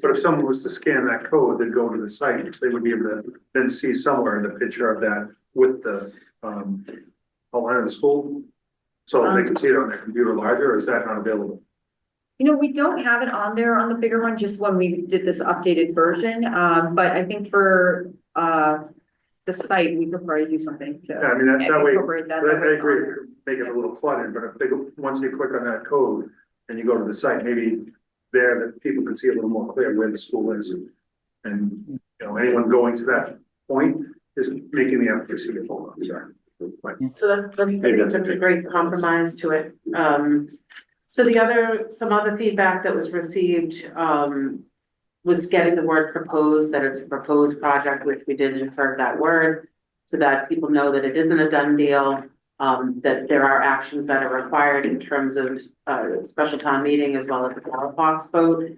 But if someone was to scan that code, they'd go to the site, which they would be able to then see somewhere in the picture of that with the, outline of the school. So they can see it on their computer larger, or is that not available? You know, we don't have it on there on the bigger one, just when we did this updated version. But I think for, the site, we could probably do something to. Yeah, I mean, that way, incorporate that. I agree, make it a little cluttered, but if they go, once they click on that code and you go to the site, maybe there that people can see a little more clear where the school is. And, you know, anyone going to that point is making the effort to see the whole, sorry. So that's a great compromise to it. So some other feedback that was received, was getting the word proposed, that it's a proposed project, which we did insert that word, so that people know that it isn't a done deal, that there are actions that are required in terms of special town meeting as well as the ballot box vote.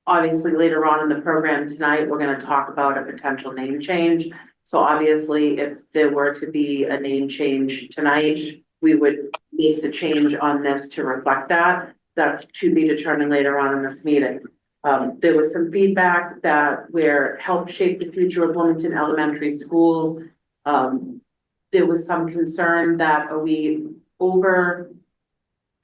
Obviously, later on in the program tonight, we're going to talk about a potential name change. So obviously, if there were to be a name change tonight, we would make the change on this to reflect that. That's to be determined later on in this meeting. There was some feedback that where help shape the future of Wilmington Elementary Schools. There was some concern that are we over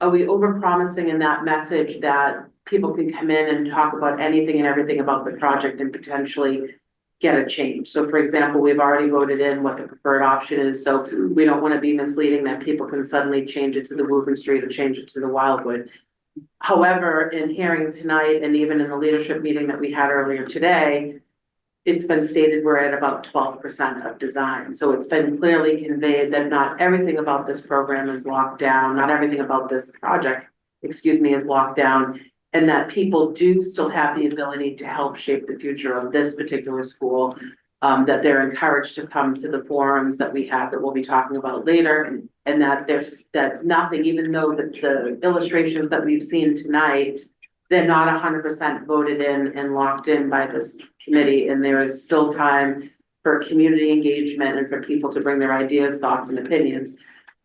promising in that message that people can come in and talk about anything and everything about the project and potentially get a change. So for example, we've already voted in what the preferred option is. So we don't want to be misleading that people can suddenly change it to the Woburn Street or change it to the Wildwood. However, in hearing tonight and even in the leadership meeting that we had earlier today, it's been stated we're at about 12% of design. So it's been clearly conveyed that not everything about this program is locked down, not everything about this project, is locked down, and that people do still have the ability to help shape the future of this particular school, that they're encouraged to come to the forums that we have that we'll be talking about later. And that that's nothing, even though the illustrations that we've seen tonight, they're not 100% voted in and locked in by this committee. And there is still time for community engagement and for people to bring their ideas, thoughts, and opinions.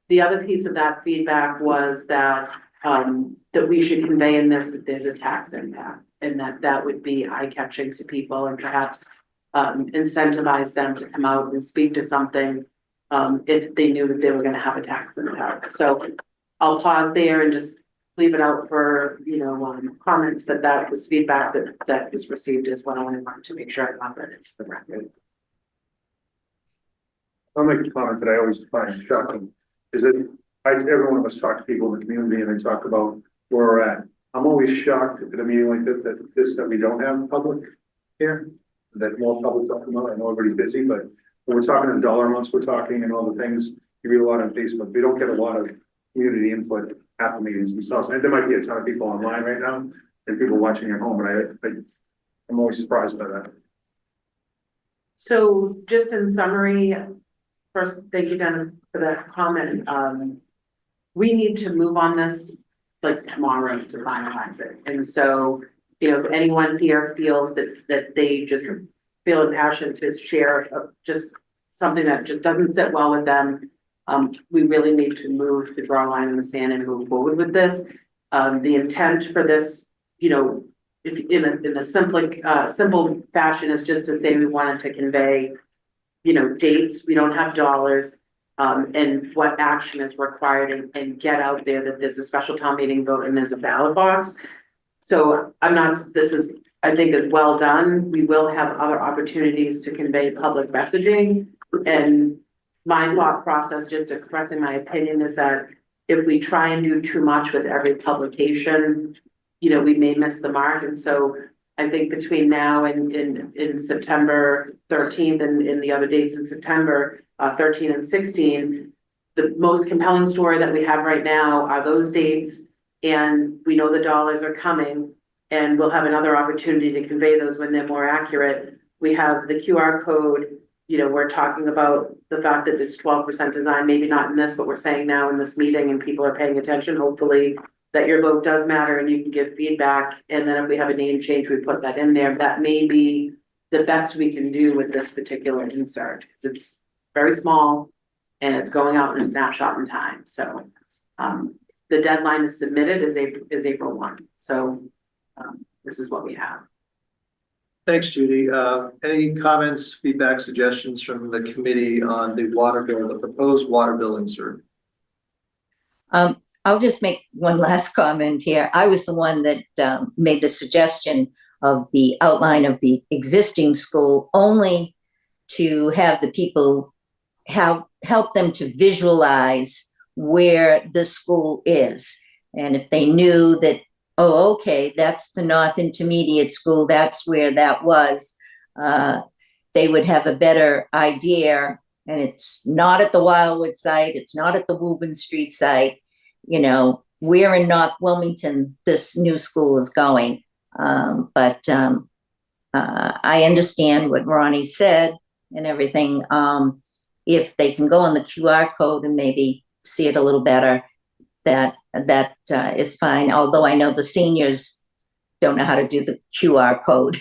The other piece of that feedback was that that we should convey in this that there's a tax impact, and that would be eye-catching to people and perhaps incentivize them to come out and speak to something if they knew that they were going to have a tax impact. So I'll pause there and just leave it out for, comments, but that was feedback that was received as well. And I wanted to make sure I got that into the record. I'll make a comment that I always find shocking, is that every one of us talk to people in the community and they talk about where we're at. I'm always shocked at a meeting like this, that we don't have public here, that more public don't come out. I know everybody's busy, but when we're talking in dollar amounts, we're talking and all the things, you read a lot on Facebook. We don't get a lot of community input at the meetings themselves. And there might be a ton of people online right now and people watching at home, but I'm always surprised by that. So just in summary, first, thank you, Dennis, for that comment. We need to move on this like tomorrow to finalize it. And so, if anyone here feels that they just feel impassioned to share of just something that just doesn't sit well with them, we really need to move to draw a line in the sand and move forward with this. The intent for this, if in a simple fashion is just to say we wanted to convey, dates, we don't have dollars, and what action is required and get out there that there's a special town meeting vote and there's a ballot box. So I think is well done. We will have other opportunities to convey public messaging. And my thought process, just expressing my opinion, is that if we try and do too much with every publication, we may miss the mark. And so I think between now and in September 13th and in the other dates in September 13 and 16, the most compelling story that we have right now are those dates. And we know the dollars are coming, and we'll have another opportunity to convey those when they're more accurate. We have the QR code we're talking about the fact that it's 12% design, maybe not in this, but we're saying now in this meeting and people are paying attention, hopefully that your vote does matter and you can give feedback. And then if we have a name change, we put that in there. That may be the best we can do with this particular insert, because it's very small and it's going out in a snapshot in time. So the deadline is submitted is April 1. So this is what we have. Thanks, Judy. Any comments, feedback, suggestions from the committee on the water bill, the proposed water bill insert? I'll just make one last comment here. I was the one that made the suggestion of the outline of the existing school only to have the people help them to visualize where the school is. And if they knew that, oh, okay, that's the North Intermediate School, that's where that was, they would have a better idea. And it's not at the Wildwood site, it's not at the Woburn Street site, where in North Wilmington this new school is going. But I understand what Ronnie said and everything. If they can go on the QR code and maybe see it a little better, that is fine. Although I know the seniors don't know how to do the QR code.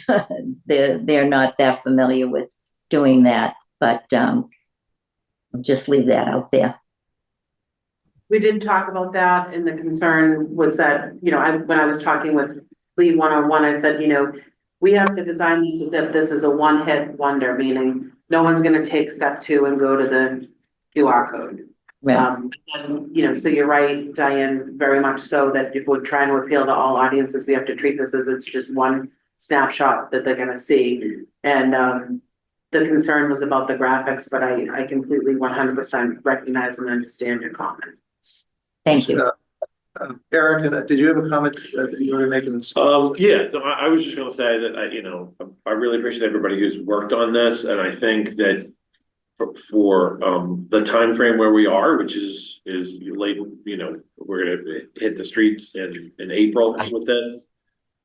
They're not that familiar with doing that, but just leave that out there. We did talk about that, and the concern was that, when I was talking with Lee one-on-one, I said, we have to design these as if this is a one-hit wonder, meaning no one's going to take step 2 and go to the QR code. Yeah. So you're right, Diane, very much so, that if we're trying to appeal to all audiences, we have to treat this as it's just one snapshot that they're going to see. And the concern was about the graphics, but I completely 100% recognize and understand your comment. Thank you. Eric, did you have a comment that you want to make in this? Yeah, so I was just gonna say that I really appreciate everybody who's worked on this, and I think that for the time frame where we are, which is late, we're gonna hit the streets in April with this.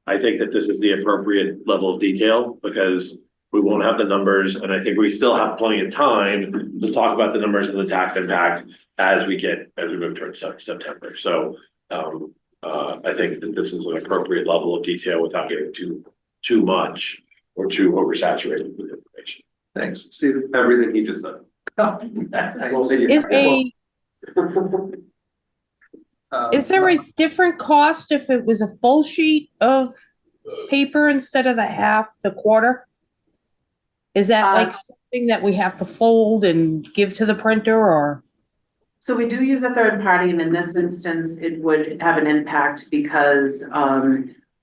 I think that this is the appropriate level of detail, because we won't have the numbers, and I think we still have plenty of time to talk about the numbers and the tax impact as we move towards September. So I think that this is an appropriate level of detail without getting too much or too oversaturated with information. Thanks, Stephen. Everything he just said. Is there a different cost if it was a full sheet of paper instead of the quarter? Is that like something that we have to fold and give to the printer, or? So we do use a third party, and in this instance, it would have an impact because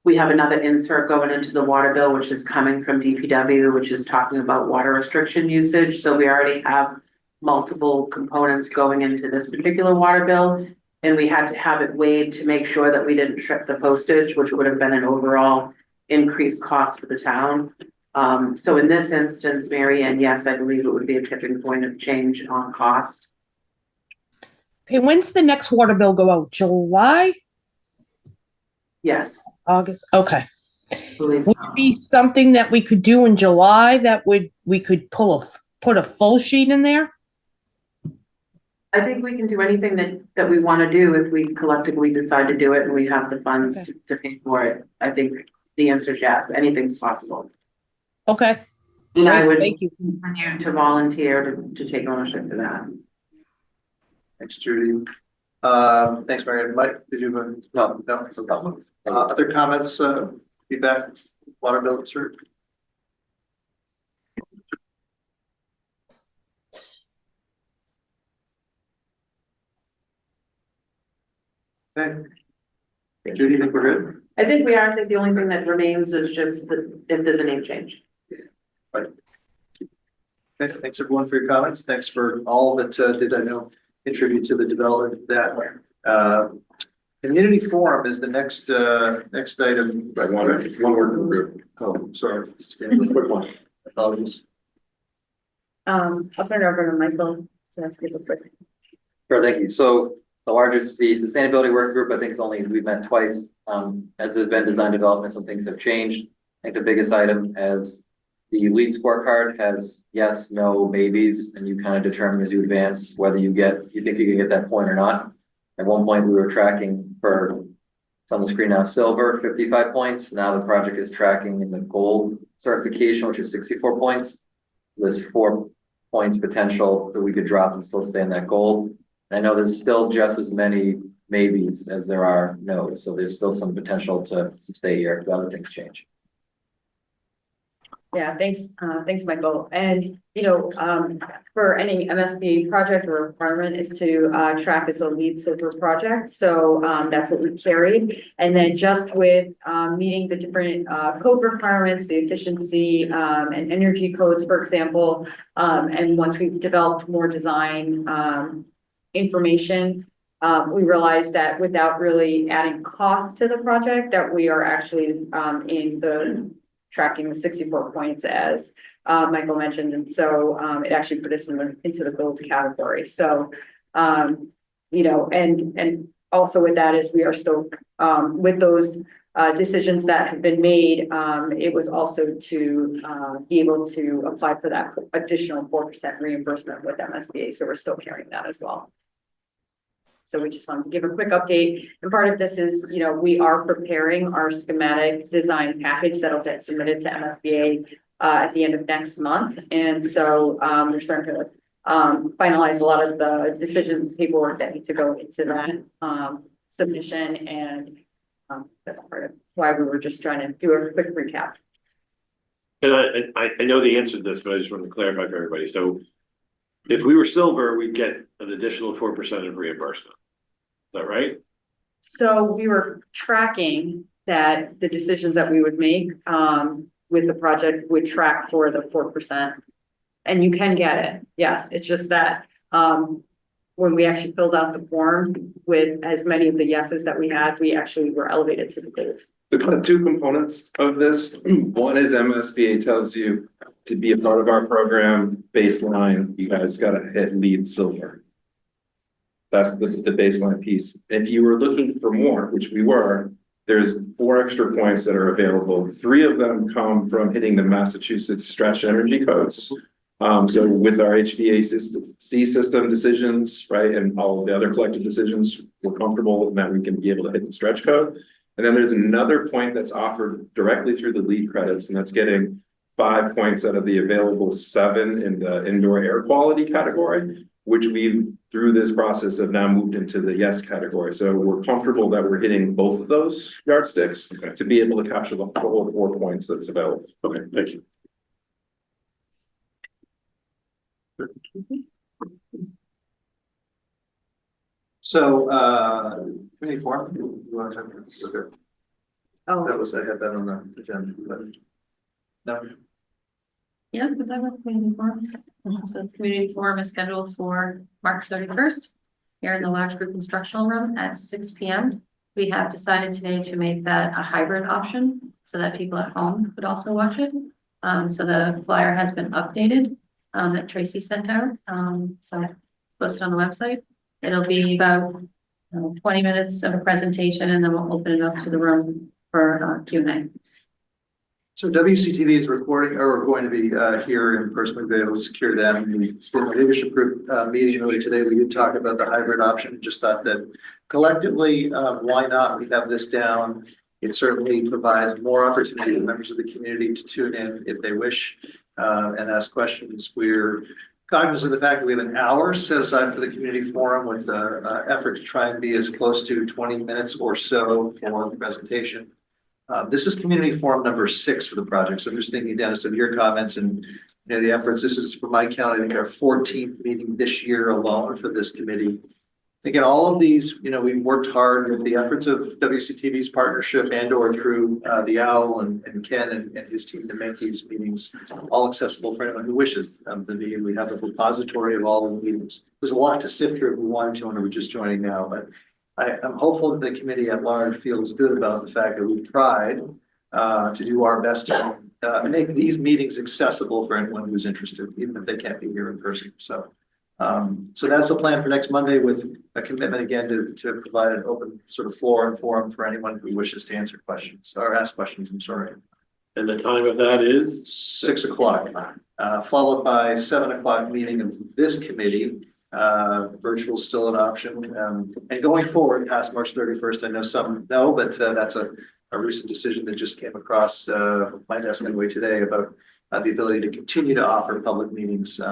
we have another insert going into the water bill, which is coming from DPW, which is talking about water restriction usage. So we already have multiple components going into this particular water bill, and we had to have it weighed to make sure that we didn't trip the postage, which would have been an overall increased cost for the town. So in this instance, Mary Ann, yes, I believe it would be a tipping point of change on cost. Okay, when's the next water bill go out? July? Yes. August? Okay. Would it be something that we could do in July that we could put a full sheet in there? I think we can do anything that we want to do if we collectively decide to do it and we have the funds to pay for it. I think the answer is yes, anything's possible. Okay. And I would thank you. continue to volunteer to take ownership for that. Thanks, Judy. Thanks, Mary. Mike, did you have no problem. Other comments, feedback, water bill insert? Okay. Judy, you think we're good? I think we are. I think the only thing that remains is just if there's a name change. Right. Okay, thanks everyone for your comments. Thanks for all that contribute to the development of that. Community forum is the next item. I want it's one word group. Oh, sorry. Just a Quick one. Apologies. I'll turn it over to Michael to ask you a quick. Sure, thank you. So the sustainability work group, I think we've met twice. As there's been design development, some things have changed. I think the biggest item, as The lead scorecard has yes, no, maybes, and you kind of determine as you advance whether you think you can get that point or not. At one point, we were tracking for, it's on the screen now, silver, 55 points. Now the project is tracking in the gold certification, which is 64 points. There's 4 points potential that we could drop and still stay in that gold. I know there's still just as many maybes as there are no's, so there's still some potential to stay here if other things change. Yeah, thanks, Michael. And, for any MSBA project or requirement is to track as a lead silver project. So that's what we carried. And then just with meeting the different code requirements, the efficiency and energy codes, for example. And once we've developed more design information, we realized that without really adding cost to the project, that we are actually in the tracking the 64 points as Michael mentioned. And so it actually put us into the gold category. So, and also with that is we are still with those decisions that have been made, it was also to be able to apply for that additional 4% reimbursement with MSBA. So we're still carrying that as well. So we just wanted to give a quick update. And part of this is, we are preparing our schematic design package that'll get submitted to MSBA at the end of next month. And so we're starting to finalize a lot of the decision paperwork that need to go into that submission. And that's part of why we were just trying to do a quick recap. And I know the answer to this, but I just want to clarify for everybody. So if we were silver, we'd get an additional 4% of reimbursement. Is that right? So we were tracking that the decisions that we would make with the project would track for the 4%. And you can get it. Yes, it's just that when we actually filled out the form with as many of the yeses that we had, we actually were elevated to the golds. There are kind of two components of this. One is MSBA tells you to be a part of our program baseline, you guys got to hit lead silver. That's the baseline piece. If you were looking for more, which we were, there's 4 extra points that are available. 3 of them come from hitting the Massachusetts stretch energy codes. So with our HVAC system decisions, right, and all of the other collective decisions, we're comfortable that we can be able to hit the stretch code. And then there's another point that's offered directly through the lead credits, and that's getting 5 points out of the available 7 in the indoor air quality category, which we've, through this process, have now moved into the yes category. So we're comfortable that we're hitting both of those yardsticks to be able to capture the full 4 points that's available. Okay, thank you. So, committee forum, you want to talk about it? Oh, I had that on the agenda, but no. Yeah, but that was community forum. So the community forum is scheduled for March 31st here in the large group instructional room at 6 p.m. We have decided today to make that a hybrid option so that people at home could also watch it. So the flyer has been updated that Tracy sent out. So it's posted on the website. It'll be about 20 minutes of a presentation, and then we'll open it up to the room for Q&A. So WCTV is recording, or going to be here in person. We'll be able to secure them. We did a leadership group meeting earlier today. We did talk about the hybrid option. Just thought that collectively, why not? We have this down. It certainly provides more opportunity for members of the community to tune in if they wish and ask questions. We're cognizant of the fact that we have an hour set aside for the community forum with the effort to try and be as close to 20 minutes or so for the presentation. This is community forum number 6 for the project. So I'm just thinking, Dennis, of your comments and the efforts. This is, for my count, I think our 14th meeting this year alone for this committee. Again, all of these, we've worked hard with the efforts of WCTV's partnership and or through the OWL and Ken and his team to make these meetings all accessible for anyone who wishes them to be. We have a repository of all the meetings. There's a lot to sift through if we wanted to, and we're just joining now. But I'm hopeful that the committee at large feels good about the fact that we've tried to do our best to make these meetings accessible for anyone who's interested, even if they can't be here in person. So that's the plan for next Monday, with a commitment again to provide an open sort of floor and forum for anyone who wishes to answer questions or ask questions. I'm sorry. And the time of that is? 6 o'clock, followed by 7 o'clock meeting of this committee. Virtual is still an option. And going forward past March 31st, I know some know, but that's a recent decision that just came across my desk anyway today about the ability to continue to offer public meetings in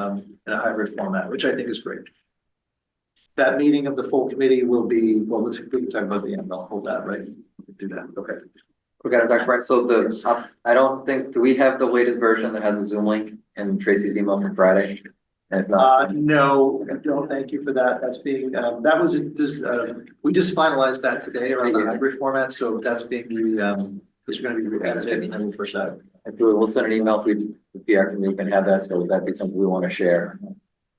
a hybrid format, which I think is great. That meeting of the full committee will be, well, we can talk about the end. I'll hold that, right? Do that. Okay. We got it, Dr. Brett. So I don't think, do we have the latest version that has a Zoom link in Tracy's email from Friday? And if not, No, thank you for that. That's being, that was, we just finalized that today around the hybrid format. So that's being, it's going to be edited and then we'll push that. we'll send an email if we can have that. So that'd be something we want to share.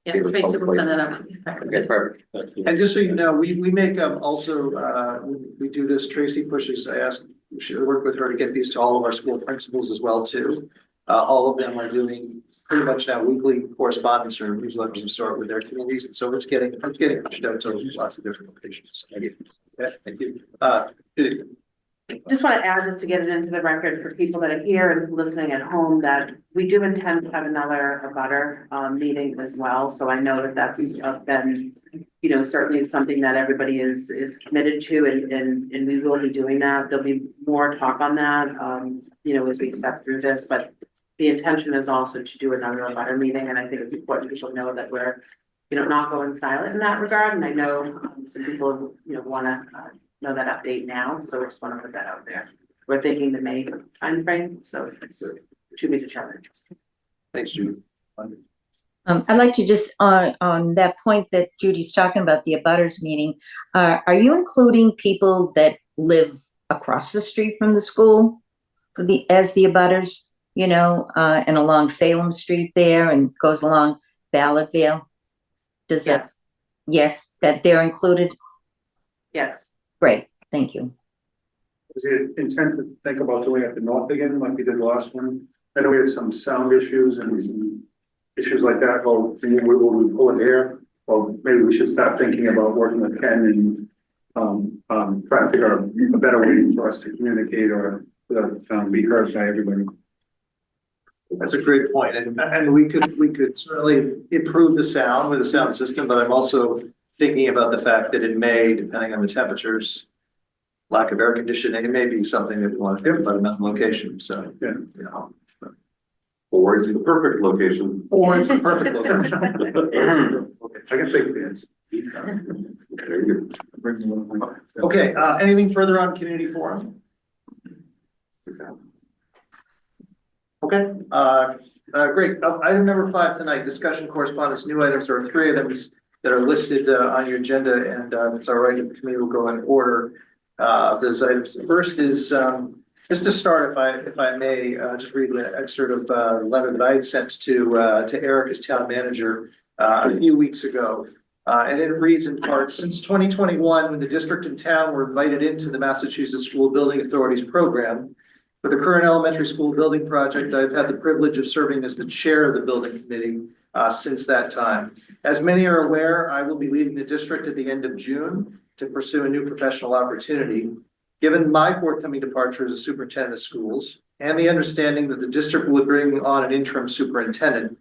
Yeah, Tracy will send that out. Okay, perfect. And just so you know, we make also, we do this, Tracy pushes, I asked, we should work with her to get these to all of our school principals as well too. All of them are doing pretty much now weekly correspondence or newsletters of sort with their communities. And so it's getting pushed out to lots of different locations. Thank you. Yeah, thank you. Just want to add, just to get it into the record for people that are here and listening at home, that we do intend to have another abutter meeting as well. So I know that that's been, you know, certainly something that everybody is committed to, and we will be doing that. There'll be more talk on that, you know, as we step through this. But the intention is also to do another abutter meeting, and I think it's important people know that we're, you know, not going silent in that regard. And I know some people, you know, want to know that update now, so I just want to put that out there. We're thinking the May timeframe, so it's to be determined. Thanks, Judy. I'd like to just, on that point that Judy's talking about, the abutters meeting, are you including people that live across the street from the school as the abutters, you know, and along Salem Street there and goes along Ballardvale? Does it? Yes, that they're included? Yes. Great, thank you. Is it intent to think about doing it at the north again, like we did the last one? I know we had some sound issues and some issues like that. Well, will we pull it here? Well, maybe we should start thinking about working with Ken and trying to figure out a better way for us to communicate or be heard by everybody. That's a great point. And we could certainly improve the sound with the sound system, but I'm also thinking about the fact that in May, depending on the temperatures, lack of air conditioning, it may be something that we want to think about another location. So, yeah, you know. Or it's the perfect location. Or it's the perfect location. I can take fans. Okay, anything further on community forum? Okay, great. Item number 5 tonight, discussion correspondence, new items. There are 3 items that are listed on your agenda, and it's all right if the committee will go in order those items. The first is just to start, if I may, just read an excerpt of a letter that I had sent to Eric as town manager a few weeks ago. And it reads in part, since 2021, when the district and town were invited into the Massachusetts School Building Authority's program, for the current elementary school building project, I've had the privilege of serving as the chair of the building committee since that time. As many are aware, I will be leaving the district at the end of June to pursue a new professional opportunity. Given my forthcoming departure as a superintendent of schools and the understanding that the district will bring on an interim superintendent,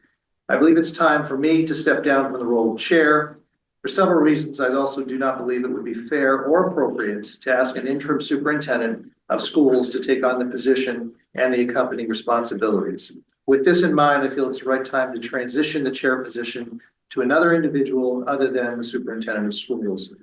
I believe it's time for me to step down from the role of chair. For several reasons, I also do not believe it would be fair or appropriate to ask an interim superintendent of schools to take on the position and the accompanying responsibilities. With this in mind, I feel it's the right time to transition the chair position to another individual other than the superintendent of schools.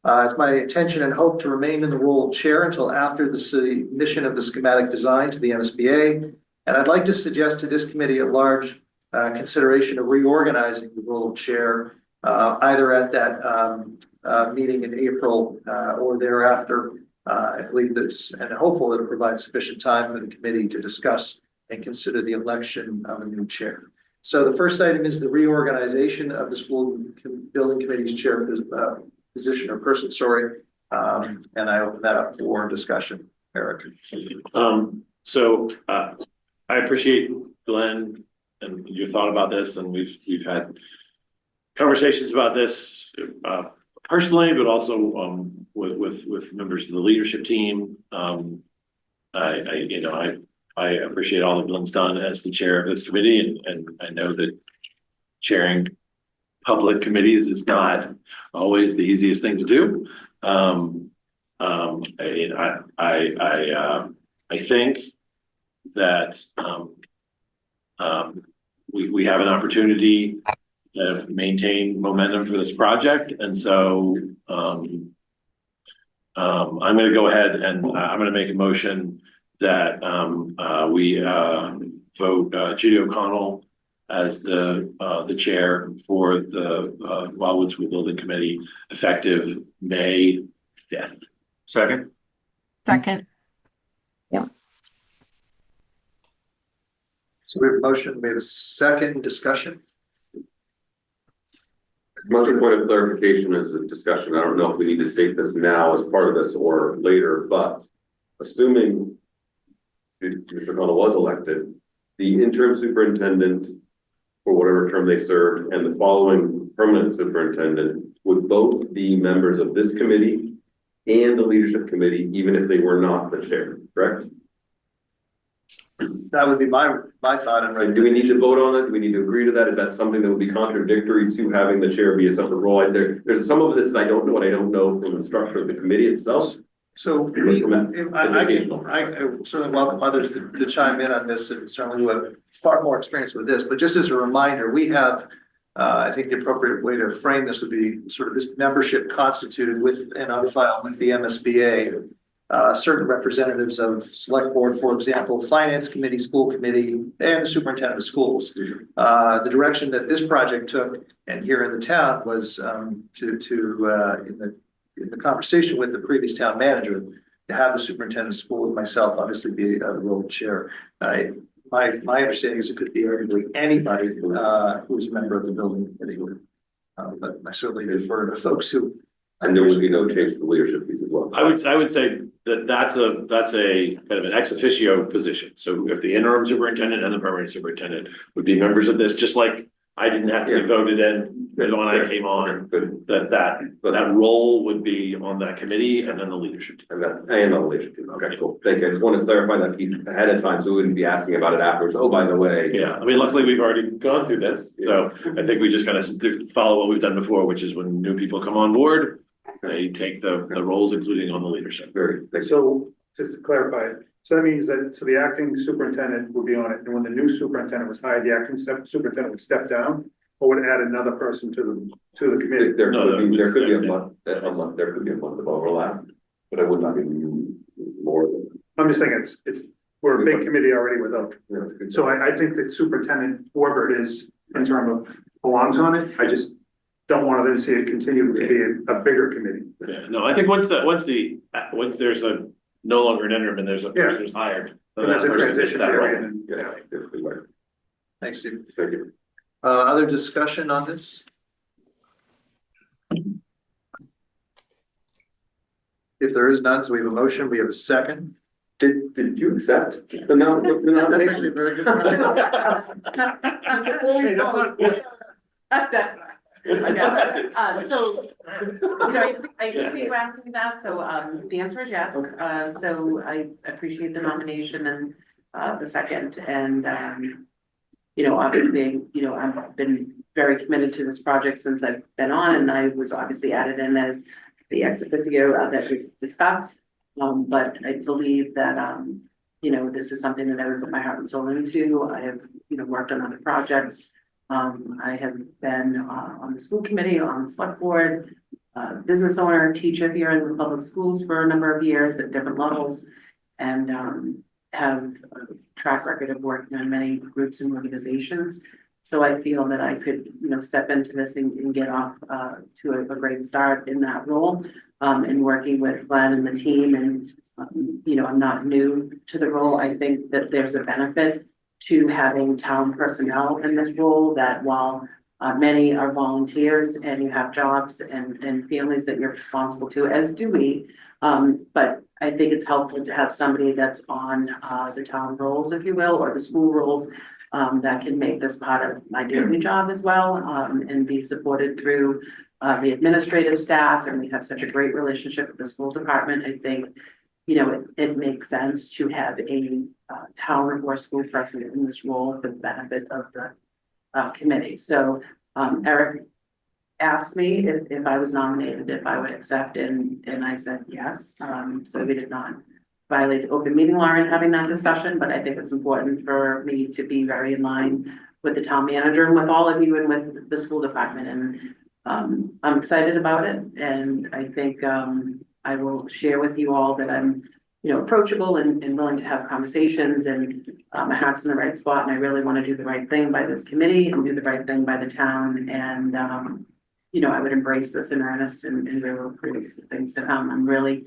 It's my intention and hope to remain in the role of chair until after the submission of the schematic design to the MSBA. And I'd like to suggest to this committee at large consideration of reorganizing the role of chair either at that meeting in April or thereafter. I believe this and hopeful that it provides sufficient time for the committee to discuss and consider the election of a new chair. So the first item is the reorganization of the school building committee's chair position or person, sorry. And I open that up for discussion. Eric. So I appreciate Glenn and your thought about this, and we've had conversations about this personally, but also with members of the leadership team. I I appreciate all that Glenn's done as the chair of this committee, and I know that chairing public committees is not always the easiest thing to do. I think that we have an opportunity to maintain momentum for this project, and so I'm going to go ahead and I'm going to make a motion that we vote Judy O'Connell as the chair for the Wildwood School Building Committee effective May 5th. Second? Second. So we have a motion, we have a second discussion. Much a point of clarification as a discussion. I don't know if we need to state this now as part of this or later, but assuming Mr. Connell was elected, the interim superintendent for whatever term they served and the following permanent superintendent would both be members of this committee and the leadership committee, even if they were not the chair, correct? That would be my thought. And do we need to vote on it? Do we need to agree to that? Is that something that would be contradictory to having the chair be a separate role? There's some of this that I don't know, and I don't know from the structure of the committee itself. So I certainly welcome others to chime in on this, and certainly who have far more experience with this. But just as a reminder, we have, I think the appropriate way to frame this would be sort of this membership constituted with and on file with the MSBA. Certain representatives of select board, for example, finance committee, school committee, and the superintendent of schools. The direction that this project took, and here in the town, was in the conversation with the previous town manager, to have the superintendent of school and myself obviously be the role of chair. My understanding is it could be arguably anybody who's a member of the building committee. But I certainly defer to folks who. And there would be no change to the leadership piece as well. I would say that that's a kind of an ex officio position. So if the interim superintendent and the permanent superintendent would be members of this, just like I didn't have to be voted in when I came on, that role would be on that committee and then the leadership team. And the leadership team. Okay, cool. Thank you. I just want to clarify that piece ahead of time, so we wouldn't be asking about it afterwards. Oh, by the way. Yeah, I mean, luckily we've already gone through this, so I think we just kind of follow what we've done before, which is when new people come on board, they take the roles, including on the leadership. So just to clarify, so that means that, so the acting superintendent would be on it, and when the new superintendent was hired, the acting superintendent would step down, or would add another person to the committee? There could be a month, there could be a month of overlap, but it would not be more than. I'm just thinking we're a big committee already without, so I think that superintendent, whoever it is, in terms of belongs on it. I just don't want to then see it continue to be a bigger committee. Yeah, no, I think once there's no longer an interim and there's a person who's hired. And that's a transition period. Thanks, Steve. Thank you. Other discussion on this? If there is none, so we have a motion, we have a second. Did you accept the nomination? That's actually a very good question. So, I appreciate you asking that, so, the answer is yes, so I appreciate the nomination and, the second, and, obviously, I've been very committed to this project since I've been on, and I was obviously added in as the ex officio that we discussed, but I believe that, this is something that I would put my heart and soul into. I have, worked on other projects. I have been on the school committee, on the select board, business owner, teacher here in the public schools for a number of years at different levels, and have a track record of working on many groups and organizations. So I feel that I could, step into this and get off to a great start in that role, and working with Glenn and the team. And, I'm not new to the role. I think that there's a benefit to having town personnel in this role, that while many are volunteers and you have jobs and families that you're responsible to, as do we, but I think it's helpful to have somebody that's on the town roles, if you will, or the school roles, that can make this part of my daily job as well, and be supported through the administrative staff. And we have such a great relationship with the school department. I think you know, it makes sense to have a town or school president in this role for the benefit of the committee. So Eric asked me if I was nominated, if I would accept, and I said yes. So we did not violate the open meeting law in having that discussion, but I think it's important for me to be very in line with the town manager and with all of you and with the school department. And I'm excited about it. And I think I will share with you all that I'm, you know, approachable and willing to have conversations, and my heart's in the right spot. And I really want to do the right thing by this committee and do the right thing by the town. And, you know, I would embrace this in earnest and really look for things to come. I'm really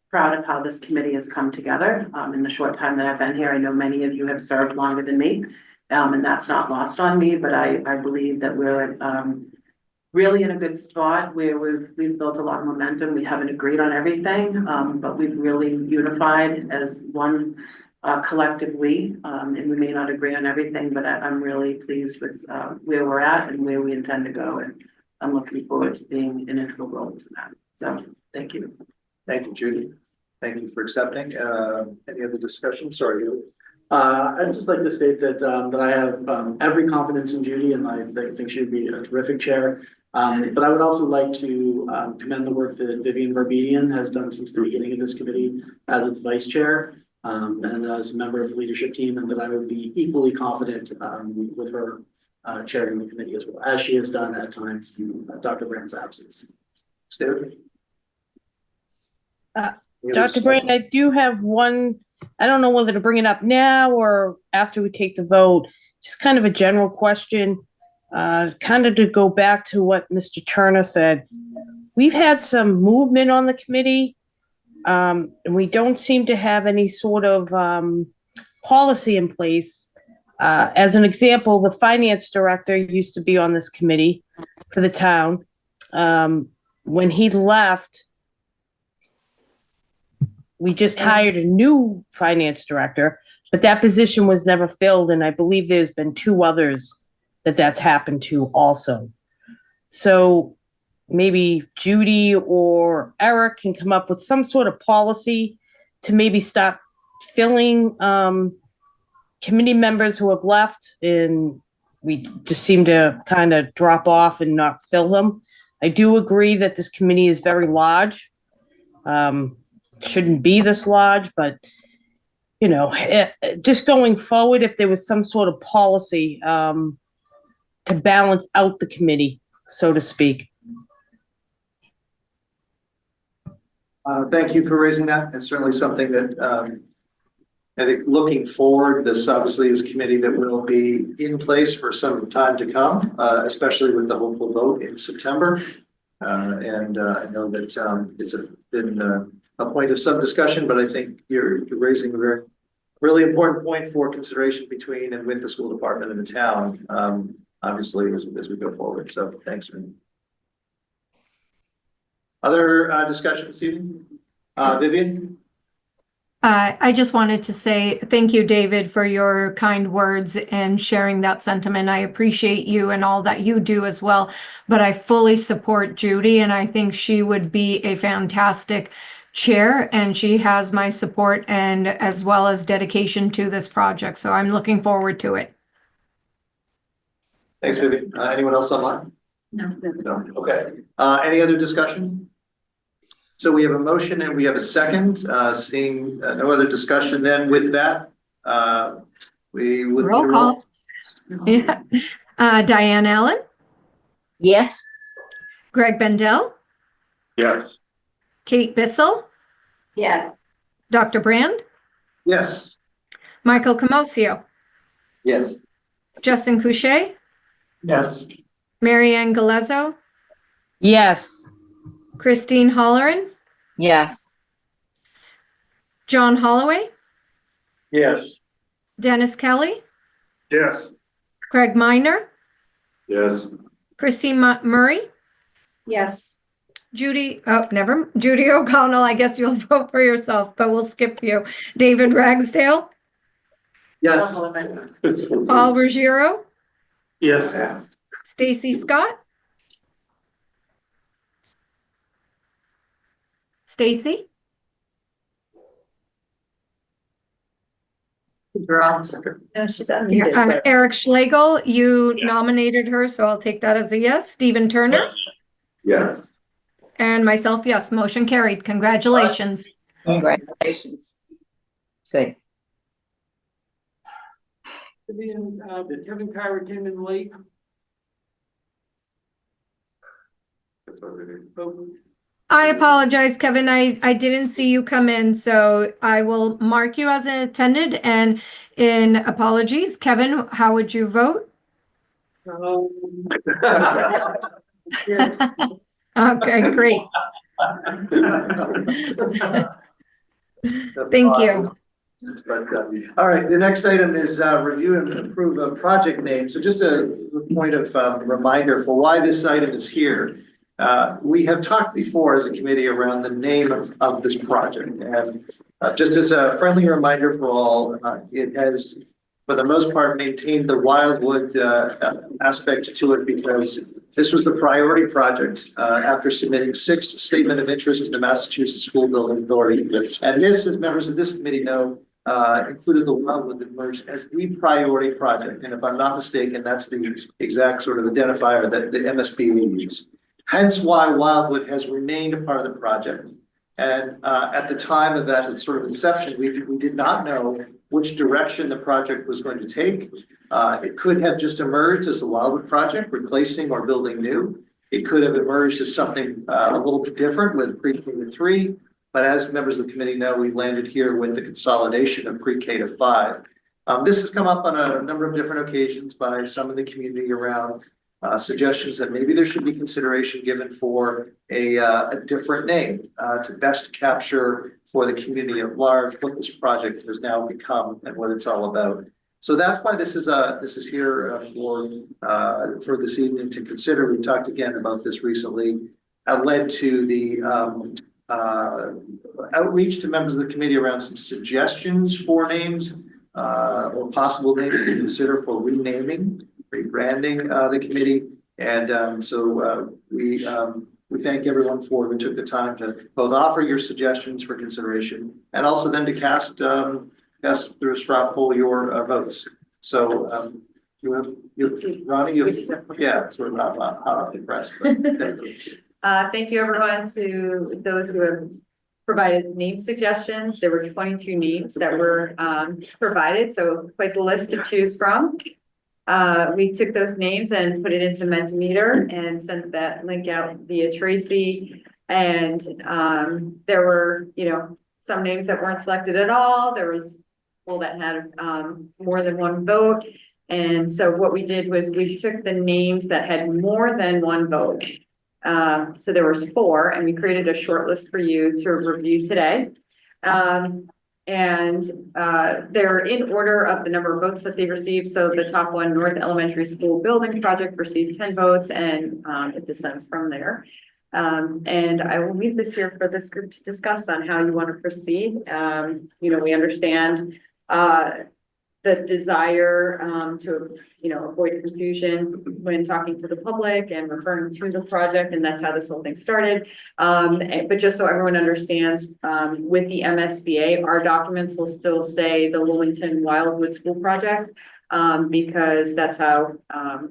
proud of how this committee has come together in the short time that I've been here. I know many of you have served longer than me, and that's not lost on me, but I believe that we're really in a good spot where we've built a lot of momentum. We haven't agreed on everything, but we've really unified as one collective we, and we may not agree on everything, but I'm really pleased with where we're at and where we intend to go. And I'm looking forward to being an integral role to that. So thank you. Thank you, Judy. Thank you for accepting. Any other discussion? Sorry. I'd just like to state that I have every confidence in Judy, and I think she would be a terrific chair. But I would also like to commend the work that Vivian Verbedian has done since the beginning of this committee as its vice chair, and as a member of the leadership team, and that I would be equally confident with her chairing the committee as well, as she has done at times in Dr. Brand's absence. Stay. Dr. Brand, I do have one, I don't know whether to bring it up now or after we take the vote, just kind of a general question, kind of to go back to what Mr. Turner said. We've had some movement on the committee, and we don't seem to have any sort of policy in place. As an example, the finance director used to be on this committee for the town. When he left, we just hired a new finance director, but that position was never filled. And I believe there's been 2 others that's happened to also. So maybe Judy or Eric can come up with some sort of policy to maybe stop filling committee members who have left, and we just seem to kind of drop off and not fill them. I do agree that this committee is very large. Shouldn't be this large, but you know, just going forward, if there was some sort of policy to balance out the committee, so to speak. Thank you for raising that. It's certainly something that I think looking forward, this obviously is a committee that will be in place for some time to come, especially with the hopeful vote in September. And I know that it's been a point of some discussion, but I think you're raising a very really important point for consideration between and with the school department and the town, obviously as we go forward. So thanks. Other discussion, Stephen? Vivian? I just wanted to say thank you, David, for your kind words and sharing that sentiment. I appreciate you and all that you do as well, but I fully support Judy, and I think she would be a fantastic chair, and she has my support and as well as dedication to this project. So I'm looking forward to it. Thanks, Vivian. Anyone else online? No. No. Okay. Any other discussion? So we have a motion and we have a second. Seeing no other discussion, then with that, we would Roll call. Yeah. Diane Allen, Yes. Greg Bendel, Yes. Kate Bissell, Yes. Dr. Brand, yes. Michael Comosio, Yes. Justin Couche, Yes. Marianne Galezzo, Yes. Christine Holleran, Yes. John Holloway, Yes. Dennis Kelly, Yes. Craig Minor, Yes. Christine Murray, Yes. Judy O'Connell, I guess you'll vote for yourself, but we'll skip you. David Ragsdale, Yes. Paul Ruggiero, Yes. Stacy Scott, Stacy, Dropped. No, she's unmuted. but- Eric Schlegel, you Yeah. nominated her, so I'll take that as a yes. Stephen Turner Yes. and myself, yes. Motion carried. Congratulations. Congratulations. Good. Kevin Kyra came in late. Oh, I apologize, Kevin. I didn't see you come in, so I will mark you as attended and in apologies. Kevin, how would you vote? yes. Okay, great. Thank you. All right, the next item is review and approve a project name. So just a point of reminder for why this item is here. We have talked before as a committee around the name of this project. And just as a friendly reminder for all, it has, for the most part, maintained the Wildwood aspect to it because this was the priority project after submitting 6 statement of interest to the Massachusetts School Building Authority. And this, as members of this committee know, included the Wildwood that emerged as the priority project. And if I'm not mistaken, that's the exact sort of identifier that the MSBA used. Hence why Wildwood has remained a part of the project. And at the time of that sort of inception, we did not know which direction the project was going to take. It could have just emerged as the Wildwood project, replacing or building new. It could have emerged as something a little bit different with pre-K to 3. But as members of the committee know, we landed here with the consolidation of pre-K to 5. This has come up on a number of different occasions by some in the community around suggestions that maybe there should be consideration given for a different name to best capture for the community at large what this project has now become and what it's all about. So that's why this is here for this evening to consider. We talked again about this recently. Led to the outreach to members of the committee around some suggestions for names or possible names to consider for renaming, rebranding the committee. And so we thank everyone who took the time to both offer your suggestions for consideration and also then to cast through a straw poll your votes. So Ronnie, yeah, sort of not impressed, but thank you. Thank you everyone to those who have provided name suggestions. There were 22 names that were provided, so quite the list to choose from. We took those names and put it into Mentimeter and sent that link out via Tracy. And there were, some names that weren't selected at all. There was people that had more than one vote. And so what we did was we took the names that had more than one vote. So there was 4, and we created a short list for you to review today. And they're in order of the number of votes that they received. So the top one, North Elementary School Building Project, received 10 votes, and it descends from there. And I will leave this here for this group to discuss on how you want to proceed. We understand the desire to avoid confusion when talking to the public and referring to the project, and that's how this whole thing started. But just so everyone understands, with the MSBA, our documents will still say the Wilmington Wildwood School Project, because that's how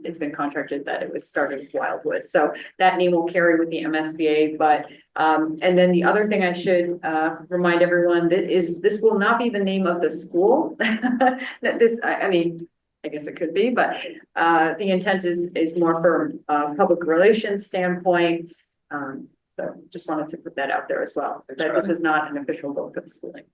it's been contracted that it was started with Wildwood. So that name will carry with the MSBA, but and then the other thing I should remind everyone that is this will not be the name of the school. That this, I mean, I guess it could be, but the intent is more from a public relations standpoint. So just wanted to put that out there as well, that this is not an official vote for the schooling.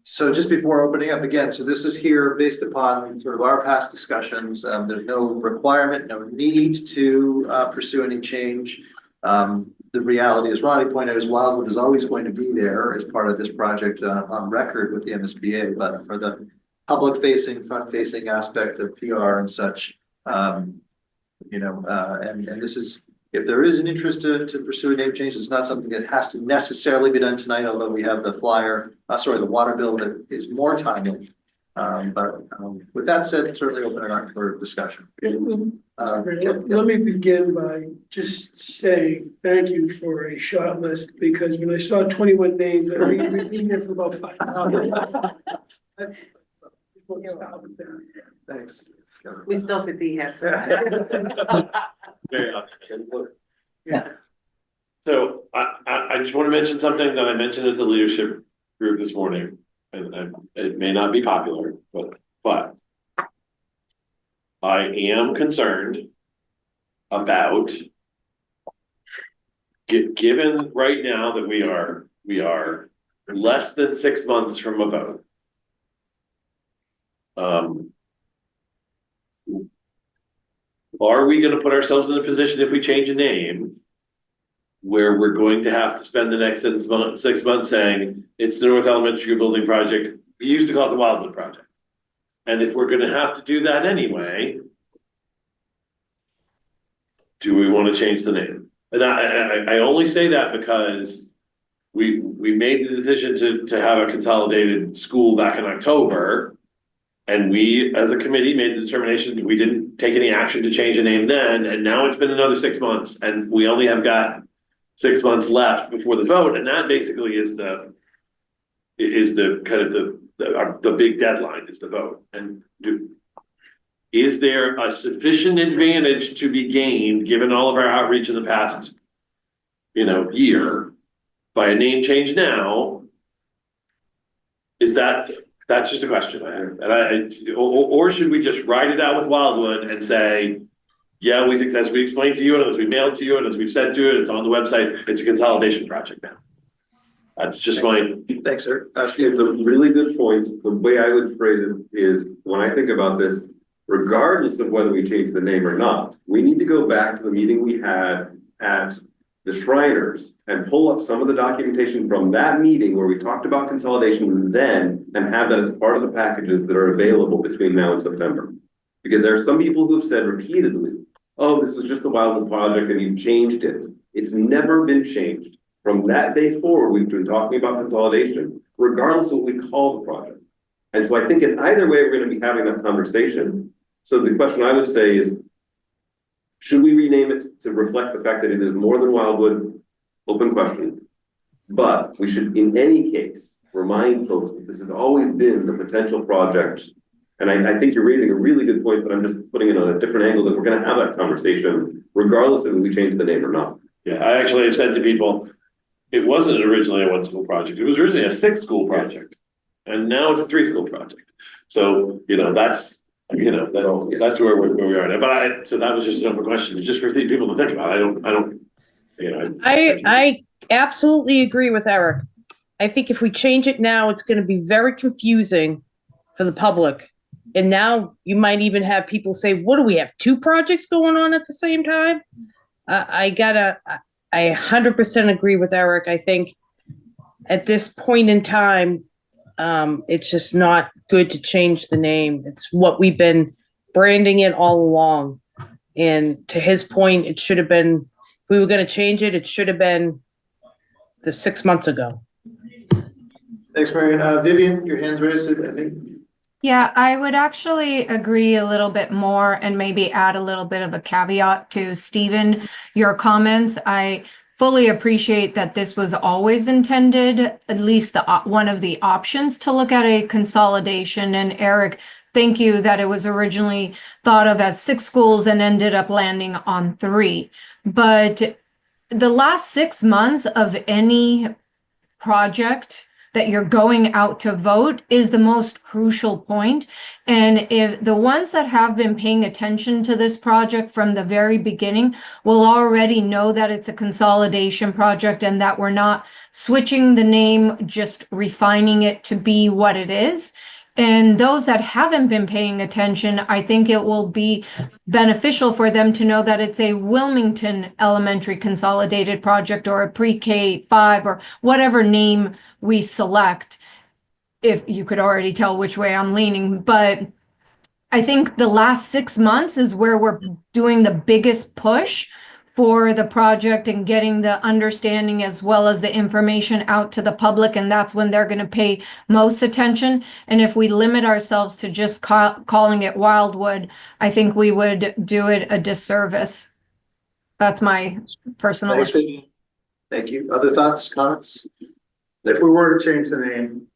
So just before opening up again, so this is here based upon sort of our past discussions. There's no requirement, no need to pursue any change. The reality, as Ronnie pointed out, is Wildwood is always going to be there as part of this project on record with the MSBA, but for the public facing, front facing aspect of PR and such, and this is, if there is an interest to pursue a name change, it's not something that has to necessarily be done tonight, although we have the flyer, the water bill that is more timely. But with that said, certainly open it up for discussion. Let me begin by just saying thank you for a short list, because when I saw 21 names, we've been here for about 5 hours. We'll stop it there. Thanks. We still could be here. Very much. Yeah. So I just want to mention something that I mentioned at the leadership group this morning, and it may not be popular, but I am concerned about given right now that we are less than 6 months from a vote. Are we gonna put ourselves in a position if we change a name where we're going to have to spend the next 6 months saying it's the North Elementary School Building Project? We used to call it the Wildwood Project. And if we're gonna have to do that anyway, do we want to change the name? And I only say that because we made the decision to have a consolidated school back in October. And we, as a committee, made the determination, we didn't take any action to change the name then, and now it's been another 6 months, and we only have got 6 months left before the vote, and that basically is the kind of the big deadline is the vote. And is there a sufficient advantage to be gained, given all of our outreach in the past, year, by a name change now? That's just a question I have. And or should we just write it out with Wildwood and say, yeah, as we explained to you, and as we mailed to you, and as we've said to it, it's on the website, it's a consolidation project now. That's just my. Thanks, sir. It's a really good point. The way I would phrase it is, when I think about this, regardless of whether we change the name or not, we need to go back to the meeting we had at the Shriners and pull up some of the documentation from that meeting where we talked about consolidation then, and have that as part of the packages that are available between now and September. Because there are some people who've said repeatedly, oh, this is just a Wildwood project and you've changed it. It's never been changed. From that day forward, we've been talking about consolidation, regardless of what we call the project. And so I think in either way, we're going to be having that conversation. So the question I would say is, should we rename it to reflect the fact that it is more than Wildwood? Open question. But we should, in any case, remind folks that this has always been the potential project. And I think you're raising a really good point, but I'm just putting it on a different angle, that we're going to have that conversation, regardless of if we change the name or not. Yeah, I actually have said to people, it wasn't originally a 1-school project. It was originally a 6-school project. And now it's a 3-school project. So, that's where we are now. But so that was just an open question. It's just for people to think about. I absolutely agree with Eric. I think if we change it now, it's going to be very confusing for the public. And now you might even have people say, what do we have, 2 projects going on at the same time? I 100% agree with Eric. I think at this point in time, it's just not good to change the name. It's what we've been branding it all along. And to his point, it should have been, if we were going to change it, it should have been the 6 months ago. Thanks, Marion. Vivian, your hand's raised, I think. Yeah, I would actually agree a little bit more and maybe add a little bit of a caveat to Stephen, your comments. I fully appreciate that this was always intended, at least one of the options, to look at a consolidation. And Eric, thank you that it was originally thought of as 6 schools and ended up landing on 3. But the last 6 months of any project that you're going out to vote is the most crucial point. And if the ones that have been paying attention to this project from the very beginning will already know that it's a consolidation project and that we're not switching the name, just refining it to be what it is. And those that haven't been paying attention, I think it will be beneficial for them to know that it's a Wilmington Elementary Consolidated Project, or a pre-K 5, or whatever name we select, if you could already tell which way I'm leaning. But I think the last 6 months is where we're doing the biggest push for the project and getting the understanding as well as the information out to the public. And that's when they're going to pay most attention. And if we limit ourselves to just calling it Wildwood, I think we would do it a disservice. That's my personal opinion. Thank you. Other thoughts, comments? If we were to change the name,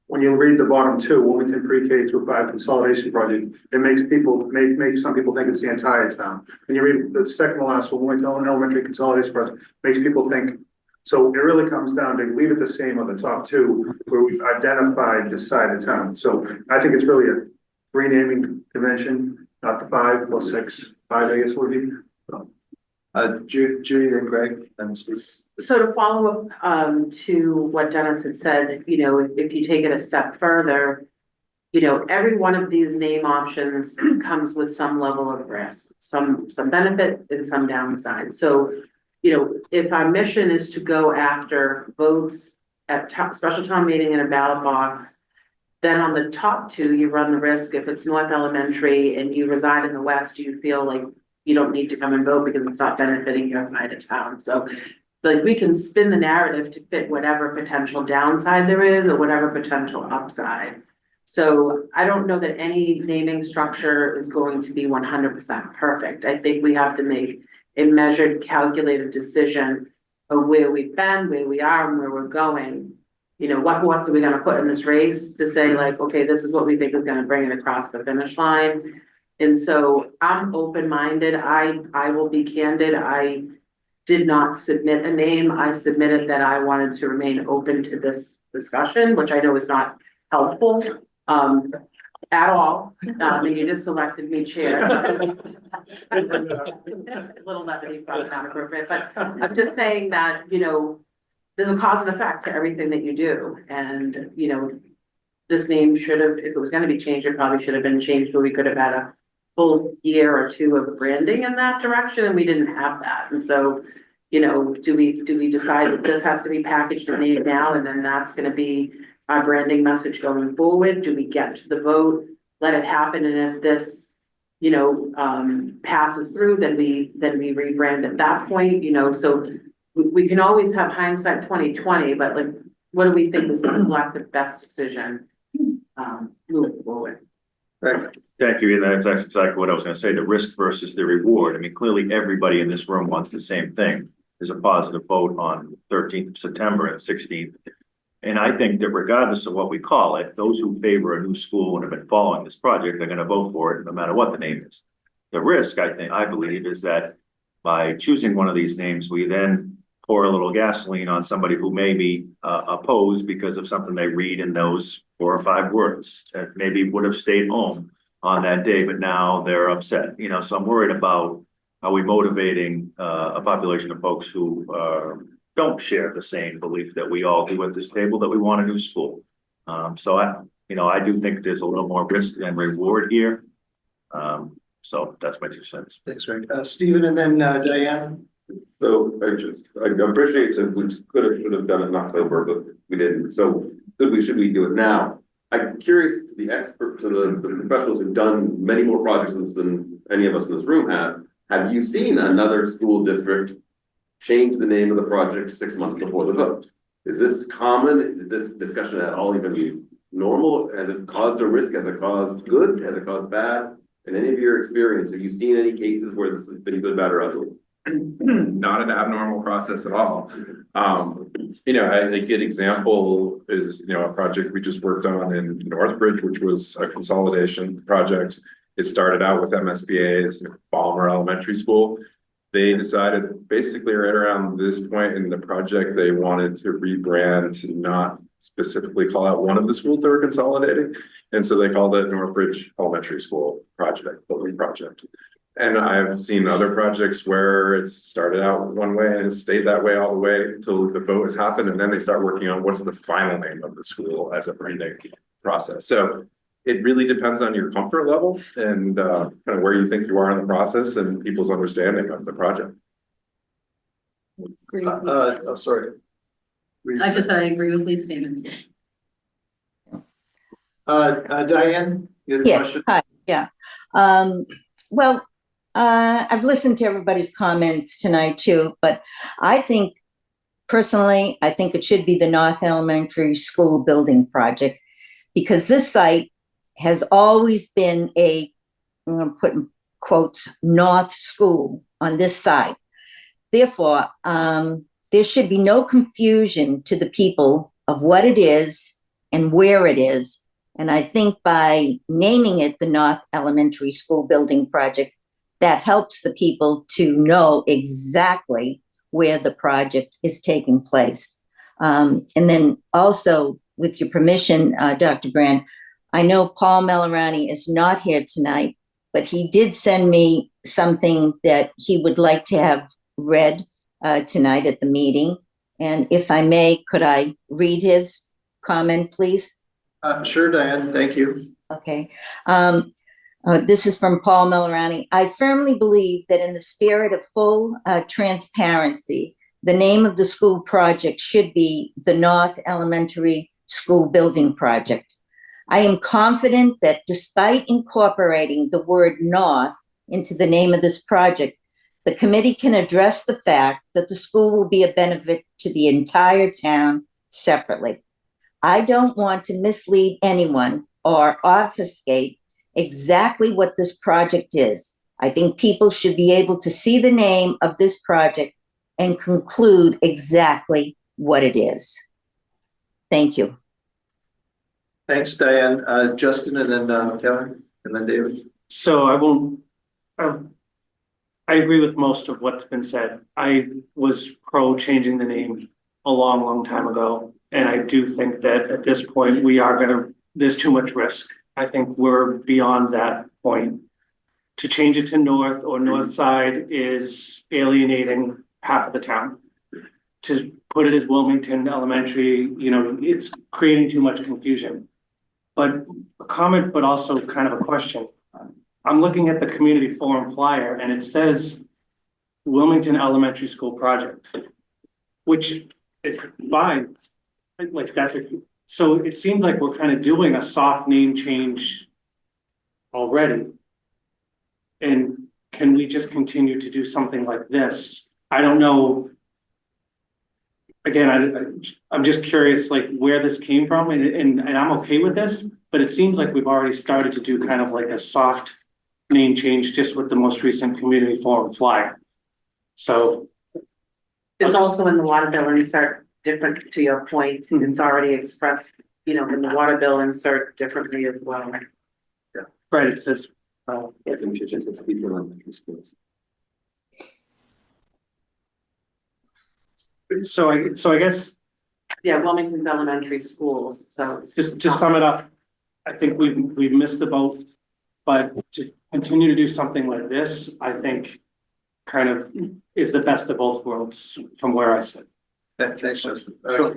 when you read the bottom two, Wilmington Pre-K through 5 consolidation project, it makes people, make some people think it's the entire town. When you read the second to last one, Wilmington Elementary Consolidation Project, makes people think. So it really comes down to leave it the same on the top two, where we've identified this side of town. So I think it's really a renaming convention, not the 5 plus 6, 5, I guess would be. Judy, then Greg, and Steve. So to follow up, to what Dennis had said, you know, if you take it a step further, you know, every one of these name options comes with some level of risk, some benefit and some downside. So, you know, if our mission is to go after votes at special town meeting in a ballot box, then on the top two, you run the risk, if it's North Elementary and you reside in the West, you feel like you don't need to come and vote because it's not benefiting your side of town. So like we can spin the narrative to fit whatever potential downside there is or whatever potential upside. So I don't know that any naming structure is going to be 100% perfect. I think we have to make a measured, calculated decision of where we've been, where we are, and where we're going. You know, what horse are we gonna put in this race to say like, okay, this is what we think is gonna bring it across the finish line. And so I'm open-minded. I will be candid. I did not submit a name. I submitted that I wanted to remain open to this discussion, which I know is not helpful at all. And you just elected me chair. A little levity, probably not appropriate, but I'm just saying that, you know, there's a cause and effect to everything that you do. And, you know, this name should have, if it was going to be changed, it probably should have been changed where we could have had a full year or two of branding in that direction, and we didn't have that. And so, you know, do we decide that this has to be packaged and named now, and then that's going to be our branding message going forward? Do we get to the vote, let it happen, and if this, you know, passes through, then we rebrand at that point, you know? So we can always have hindsight 2020, but like, what do we think is the collective best decision moving forward? Right. Thank you, and that's exactly what I was gonna say, the risk versus the reward. I mean, clearly, everybody in this room wants the same thing. There's a positive vote on 13th of September and 16th. And I think that regardless of what we call it, those who favor a new school and have been following this project are gonna vote for it, no matter what the name is. The risk, I believe, is that by choosing one of these names, we then pour a little gasoline on somebody who may be opposed because of something they read in those 4 or 5 words that maybe would have stayed home on that day, but now they're upset, you know. So I'm worried about, are we motivating a population of folks who don't share the same belief that we all do at this table, that we want a new school. So I do think there's a little more risk than reward here. So that's my 2 cents. Thanks, Rick. Stephen, and then Diane. So I appreciate that we should have done it in October, but we didn't. So should we do it now? I'm curious to the expert, to the professionals who've done many more projects than any of us in this room have. Have you seen another school district change the name of the project 6 months before the vote? Is this common? Is this discussion at all even normal? Has it caused a risk? Has it caused good? Has it caused bad? In any of your experience, have you seen any cases where this has been good, bad, or ugly? Not an abnormal process at all. You know, a good example is, you know, a project we just worked on in Northbridge, which was a consolidation project. It started out with MSBA's Balmer Elementary School. They decided basically right around this point in the project, they wanted to rebrand to not specifically call out one of the schools they were consolidating. And so they called it Northbridge Elementary School Building Project. And I've seen other projects where it started out one way and it stayed that way all the way until the vote has happened. And then they start working on what's the final name of the school as a branding process. So it really depends on your comfort level and kind of where you think you are in the process and people's understanding of the project. Sorry. I just said I agree with Lee's statements. Diane, you had a Yes, question? hi, yeah. Well, I've listened to everybody's comments tonight too, but I think personally, I think it should be the North Elementary School Building Project, because this site has always been I'm going to put in quotes, North School on this side. Therefore, there should be no confusion to the people of what it is and where it is. And I think by naming it the North Elementary School Building Project, that helps the people to know exactly where the project is taking place. And then also, with your permission, Dr. Brand, I know Paul Melorani is not here tonight, but he did send me something that he would like to have read tonight at the meeting. And if I may, could I read his comment, please? Sure, Diane, thank you. Okay. This is from Paul Melorani. I firmly believe that in the spirit of full transparency, the name of the school project should be the North Elementary School Building Project. I am confident that despite incorporating the word North into the name of this project, the committee can address the fact that the school will be a benefit to the entire town separately. I don't want to mislead anyone or obfuscate exactly what this project is. I think people should be able to see the name of this project and conclude exactly what it is. Thank you. Thanks, Diane. Justin, and then Kevin, and then David. So I won't, I agree with most of what's been said. I was pro changing the name a long time ago. And I do think that at this point, there's too much risk. I think we're beyond that point. To change it to North or North Side is alienating half of the town. To put it as Wilmington Elementary, it's creating too much confusion. But a comment, but also kind of a question. I'm looking at the community forum flyer and it says Wilmington Elementary School Project, which is fine. Like so it seems like we're kind of doing a soft name change already. And can we just continue to do something like this? I don't know. Again, I'm just curious, like where this came from, and I'm okay with this, but it seems like we've already started to do kind of like a soft name change just with the most recent community forum flyer. So it's also in the water bill insert different to your point. It's already expressed, in the water bill insert differently as well. Yeah. Right. It says, So I guess. Yeah, Wilmington's elementary schools. So just to sum it up, I think we've missed the boat, but to continue to do something like this, I think kind of is the best of both worlds from where I sit. Thanks, Justin.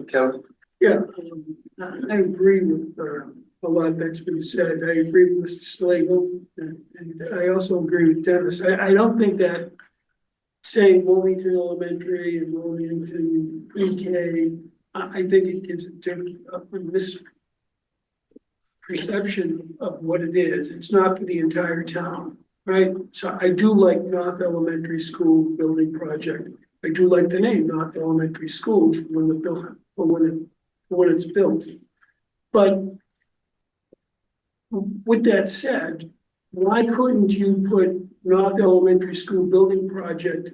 Kevin? Yeah, I agree with a lot that's been said. I agree with Mr. Slagle, and I also agree with Dennis. I don't think that saying Wilmington Elementary and Wilmington Pre-K, I think it gives a misperception of what it is. It's not for the entire town, right? So I do like North Elementary School Building Project. I do like the name North Elementary School when it's built. But with that said, why couldn't you put North Elementary School Building Project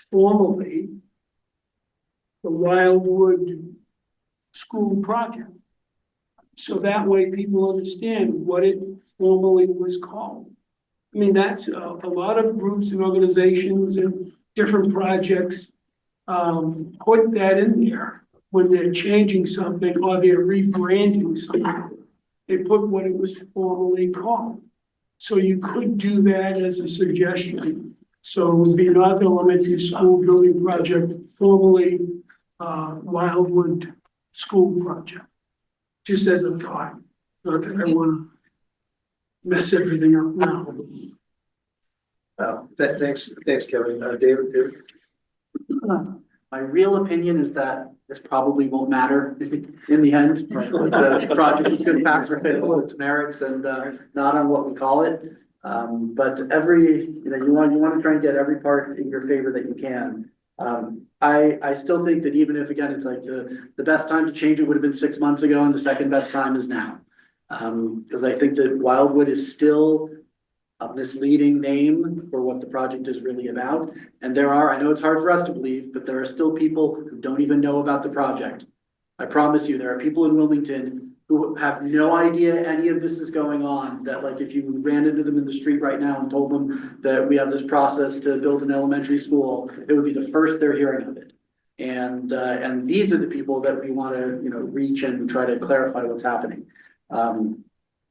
formally the Wildwood School Project? So that way people understand what it formally was called. I mean, that's a lot of groups and organizations and different projects put that in there when they're changing something or they're rebranding something. They put what it was formally called. So you could do that as a suggestion. So it would be North Elementary School Building Project, formerly Wildwood School Project. Just as a thought, not that I want to mess everything up now. Thanks, Kevin. David? My real opinion is that this probably won't matter in the end. The project is going to pass for its merits and not on what we call it. But you want to try and get every part in your favor that you can. I still think that even if, again, it's like the best time to change it would have been 6 months ago and the second best time is now. Because I think that Wildwood is still a misleading name for what the project is really about. And I know it's hard for us to believe, but there are still people who don't even know about the project. I promise you, there are people in Wilmington who have no idea any of this is going on, that like if you ran into them in the street right now and told them that we have this process to build an elementary school, it would be the first they're hearing of it. And these are the people that we want to, reach and try to clarify what's happening. And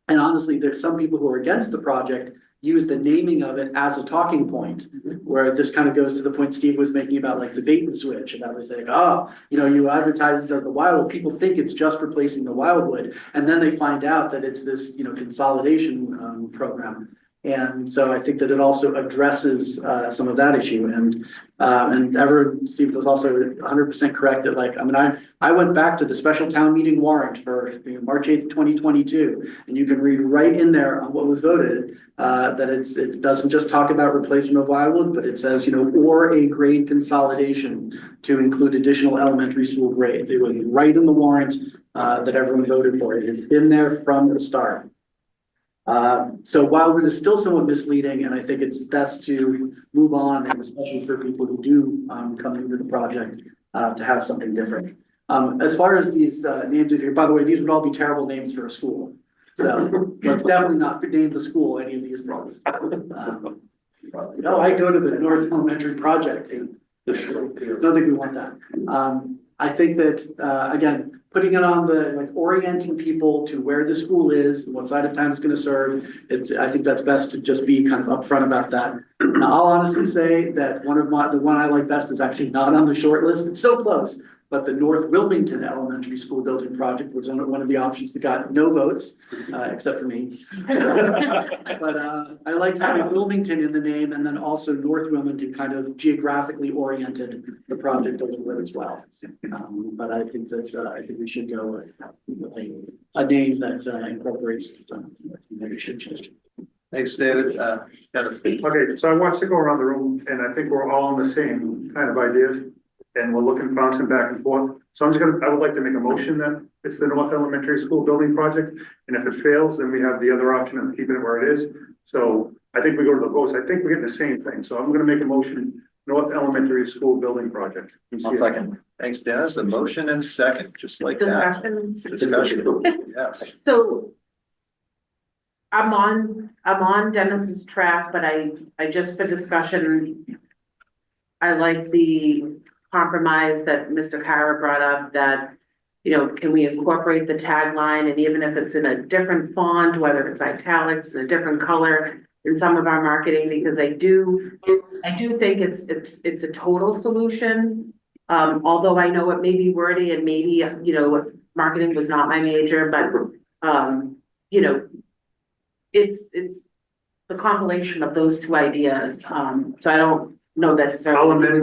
honestly, there's some people who are against the project use the naming of it as a talking point, where this kind of goes to the point Steve was making about like the bait and switch, and that was like, oh, you advertise this as the Wildwood, people think it's just replacing the Wildwood, and then they find out that it's this, consolidation program. And so I think that it also addresses some of that issue, and Steve was also 100% correct that I went back to the special town meeting warrant for March 8th, 2022, and you can read right in there on what was voted that it doesn't just talk about replacement of Wildwood, but it says or a grade consolidation to include additional elementary school grades. It was right in the warrant that everyone voted for. It has been there from the start. So Wildwood is still somewhat misleading, and I think it's best to move on, and especially for people who do come into the project to have something different. As far as these names, by the way, these would all be terrible names for a school. So let's definitely not name the school any of these things. I go to the North Elementary Project. I don't think we want that. I think that, again, putting it on the, orienting people to where the school is, what side of town it's going to serve. I think that's best to just be kind of upfront about that. Now, I'll honestly say that the one I like best is actually not on the short list. It's so close, but the North Wilmington Elementary School Building Project was one of the options that got no votes, except for me. But I liked having Wilmington in the name, and then also North Wilmington kind of geographically oriented the project a little bit as well. But I think that I think we should go with a name that incorporates. Maybe we should change. Thanks, David. Okay, so I watched it go around the room, and I think we're all on the same kind of idea. And we're looking, bouncing back and forth. So I would like to make a motion that it's the North Elementary School Building Project. And if it fails, then we have the other option of keeping it where it is. So I think we go to the votes. I think we're getting the same thing. So I'm gonna make a motion, North Elementary School Building Project. I'll second. Thanks, Dennis. A motion and second, just like that. Discussion. Yes. So I'm on Dennis's track, but I just for discussion, I like the compromise that Mr. Kara brought up, that, can we incorporate the tagline, and even if it's in a different font, whether it's italics, in a different color in some of our marketing, because I do think it's a total solution. Although I know it may be wordy, and maybe, marketing was not my major, but, it's the compilation of those two ideas. So I don't know necessarily. I'll amend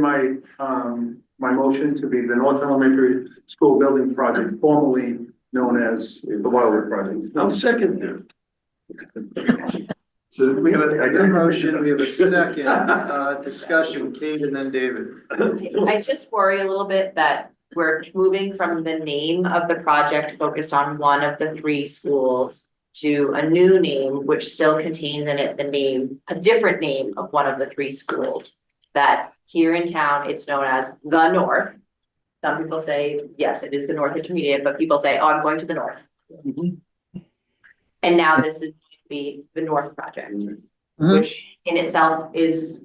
my motion to be the North Elementary School Building Project, formerly known as the Wildwood Project. I'll second that. So we have a good motion, we have a second discussion, Kate and then David. I just worry a little bit that we're moving from the name of the project focused on one of the three schools to a new name, which still contains in it a different name of one of the three schools. That here in town, it's known as the North. Some people say, yes, it is the North Intermediate, but people say, oh, I'm going to the North. And now this is going to be the North Project, which in itself is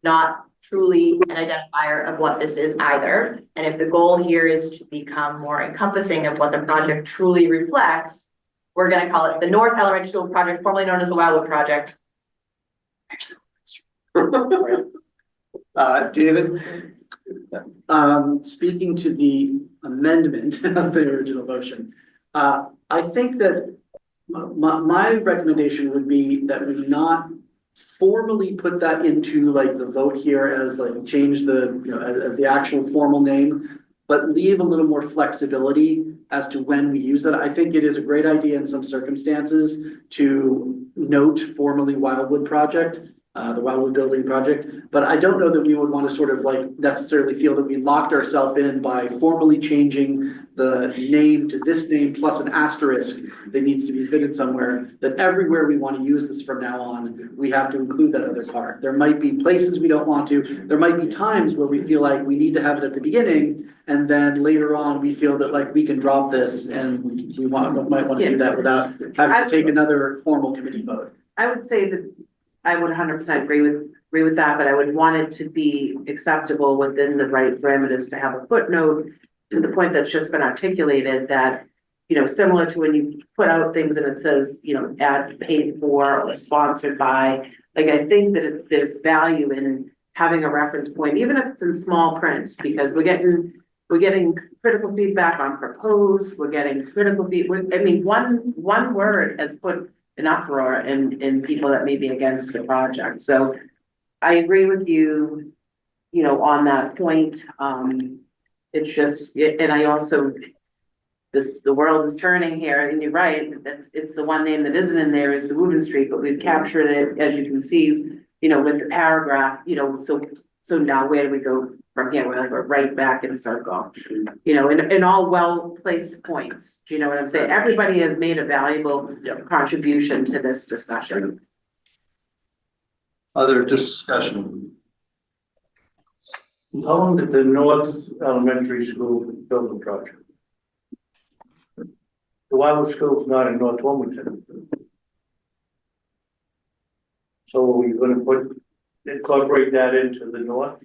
not truly an identifier of what this is either. And if the goal here is to become more encompassing of what the project truly reflects, we're going to call it the North Elementary School Project, formerly known as the Wildwood Project. David? Speaking to the amendment of the original motion, I think that my recommendation would be that we not formally put that into the vote here as change the, as the actual formal name, but leave a little more flexibility as to when we use it. I think it is a great idea in some circumstances to note formally Wildwood Project. the Wildwood Building project. But I don't know that we would want to sort of like necessarily feel that we locked ourselves in by formally changing the name to this name plus an asterisk that needs to be fitted somewhere, that everywhere we want to use this from now on, we have to include that other part. There might be places we don't want to, there might be times where we feel like we need to have it at the beginning, and then later on, we feel that like we can drop this and we might want to do that without having to take another formal committee vote. I would say that I would 100% agree with that, but I would want it to be acceptable within the right parameters to have a footnote to the point that's just been articulated that, you know, similar to when you put out things and it says, you know, ad paid for or sponsored by, like, I think that there's value in having a reference point, even if it's in small print, because we're getting critical feedback on proposed, we're getting critical feedback. I mean, one word has put an uproar in people that may be against the project. So I agree with you, you know, on that point. It's just, and I also, the world is turning here, and you're right, it's the one name that isn't in there is the Woburn Street, but we've captured it, as you can see, you know, with the paragraph, you know, so now where do we go from here? We're right back in a circle, you know, in all well-placed points. Do you know what I'm saying? Everybody has made a valuable contribution to this discussion. Other discussion? How long did the North Elementary School building project? The Wildwood School is not in North Wilmington. So are we gonna incorporate that into the north?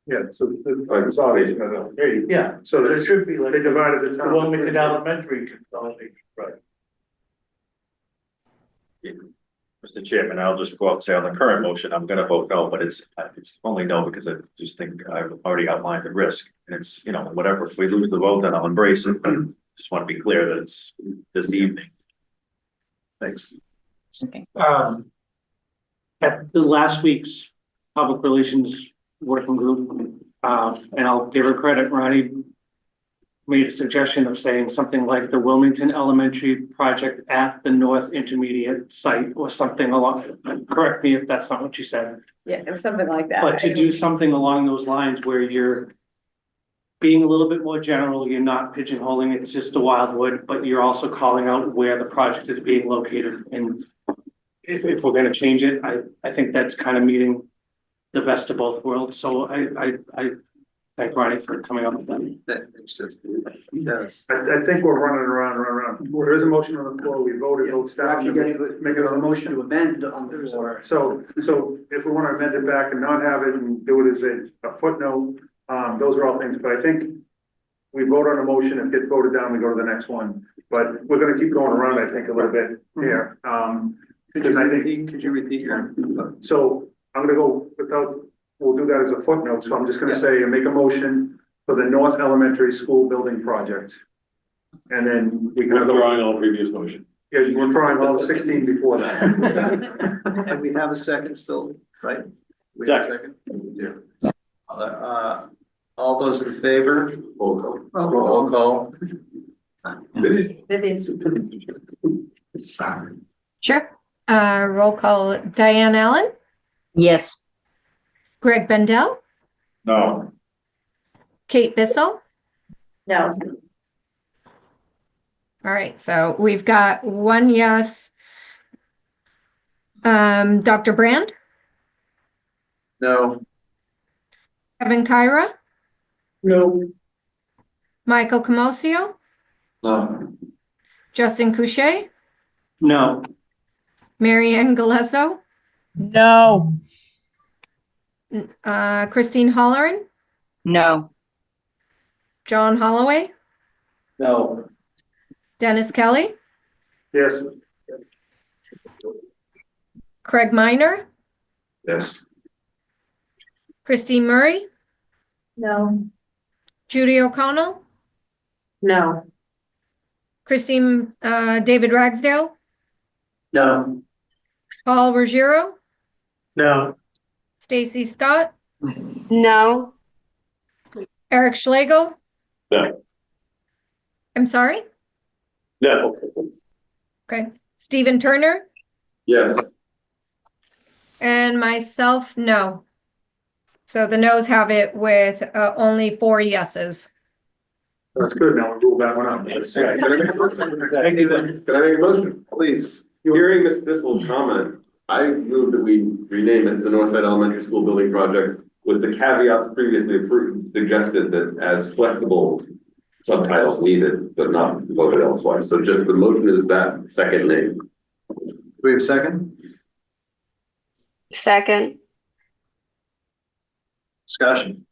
Yeah, so the Yeah, so there there should be like they divided the the town. Wilmington Elementary consolidation, right? Mr. Chairman, I'll just go out and say on the current motion, I'm gonna vote no, but it's only no because I just think I've already outlined the risk. And it's, you know, whatever, if we lose the vote, then I'll embrace it, but just want to be clear that it's this evening. Thanks. At the last week's public relations working group, and I'll give her credit, Ronnie made a suggestion of saying something like the Wilmington Elementary project at the North Intermediate site or something along, correct me if that's not what you said. Yeah, it was something like that. But to do something along those lines where you're being a little bit more general, you're not pigeonholing it's just a Wildwood, but you're also calling out where the project is being located. And if we're gonna change it, I think that's kind of meeting the best of both worlds. So I thank Ronnie for coming up with that. Yes. I think we're running around. There is a motion on the floor. We voted, votes We're down. actually Make it there's a a motion to amend on the floor. So if we want to amend it back and not have it and do it as a footnote, those are all things, but I think we vote on a motion, if it gets voted down, we go to the next one. But we're gonna keep going around, I think, a little bit here. Because I think. Could you repeat your? So I'm gonna go without, we'll do that as a footnote, so I'm just gonna say, make a motion for the North Elementary School Building Project. And then we can. Withdrawing all previous motion. Yeah, we're trying all the 16 before that. And we have a second still, right? We have a second? Yeah. All those in favor? Roll call. Sure. Roll call. Diane Allen, Yes. Greg Bendel, No. Kate Bissell. No. All right, so we've got one yes. Dr. Brand, No. Kevin Kyra, No. Michael Camosio, No. Justin Couche, No. Mary Ann Galesso, No. Christine Holleran, No. John Holloway, No. Dennis Kelly, Yes. Craig Minor, Yes. Christine Murray, No. Judy O'Connell, No. Christine, David Ragsdale, No. Paul Ruggiero, No. Stacy Scott, No. Eric Schlegel. No. I'm sorry. No. Okay. Stephen Turner, Yes. And myself, no. So the noes have it with only 4 yeses. That's good. Now we'll rule that one out. Yeah, can I make a motion? Can I make a motion? Please. Hearing Ms. Bissell's comment, I move that we rename it the Northside Elementary School Building Project with the caveats previously approved, suggested that as flexible subtitles needed, but not voted elsewhere. So just the motion is that second name. Do we have a second? Second. Discussion.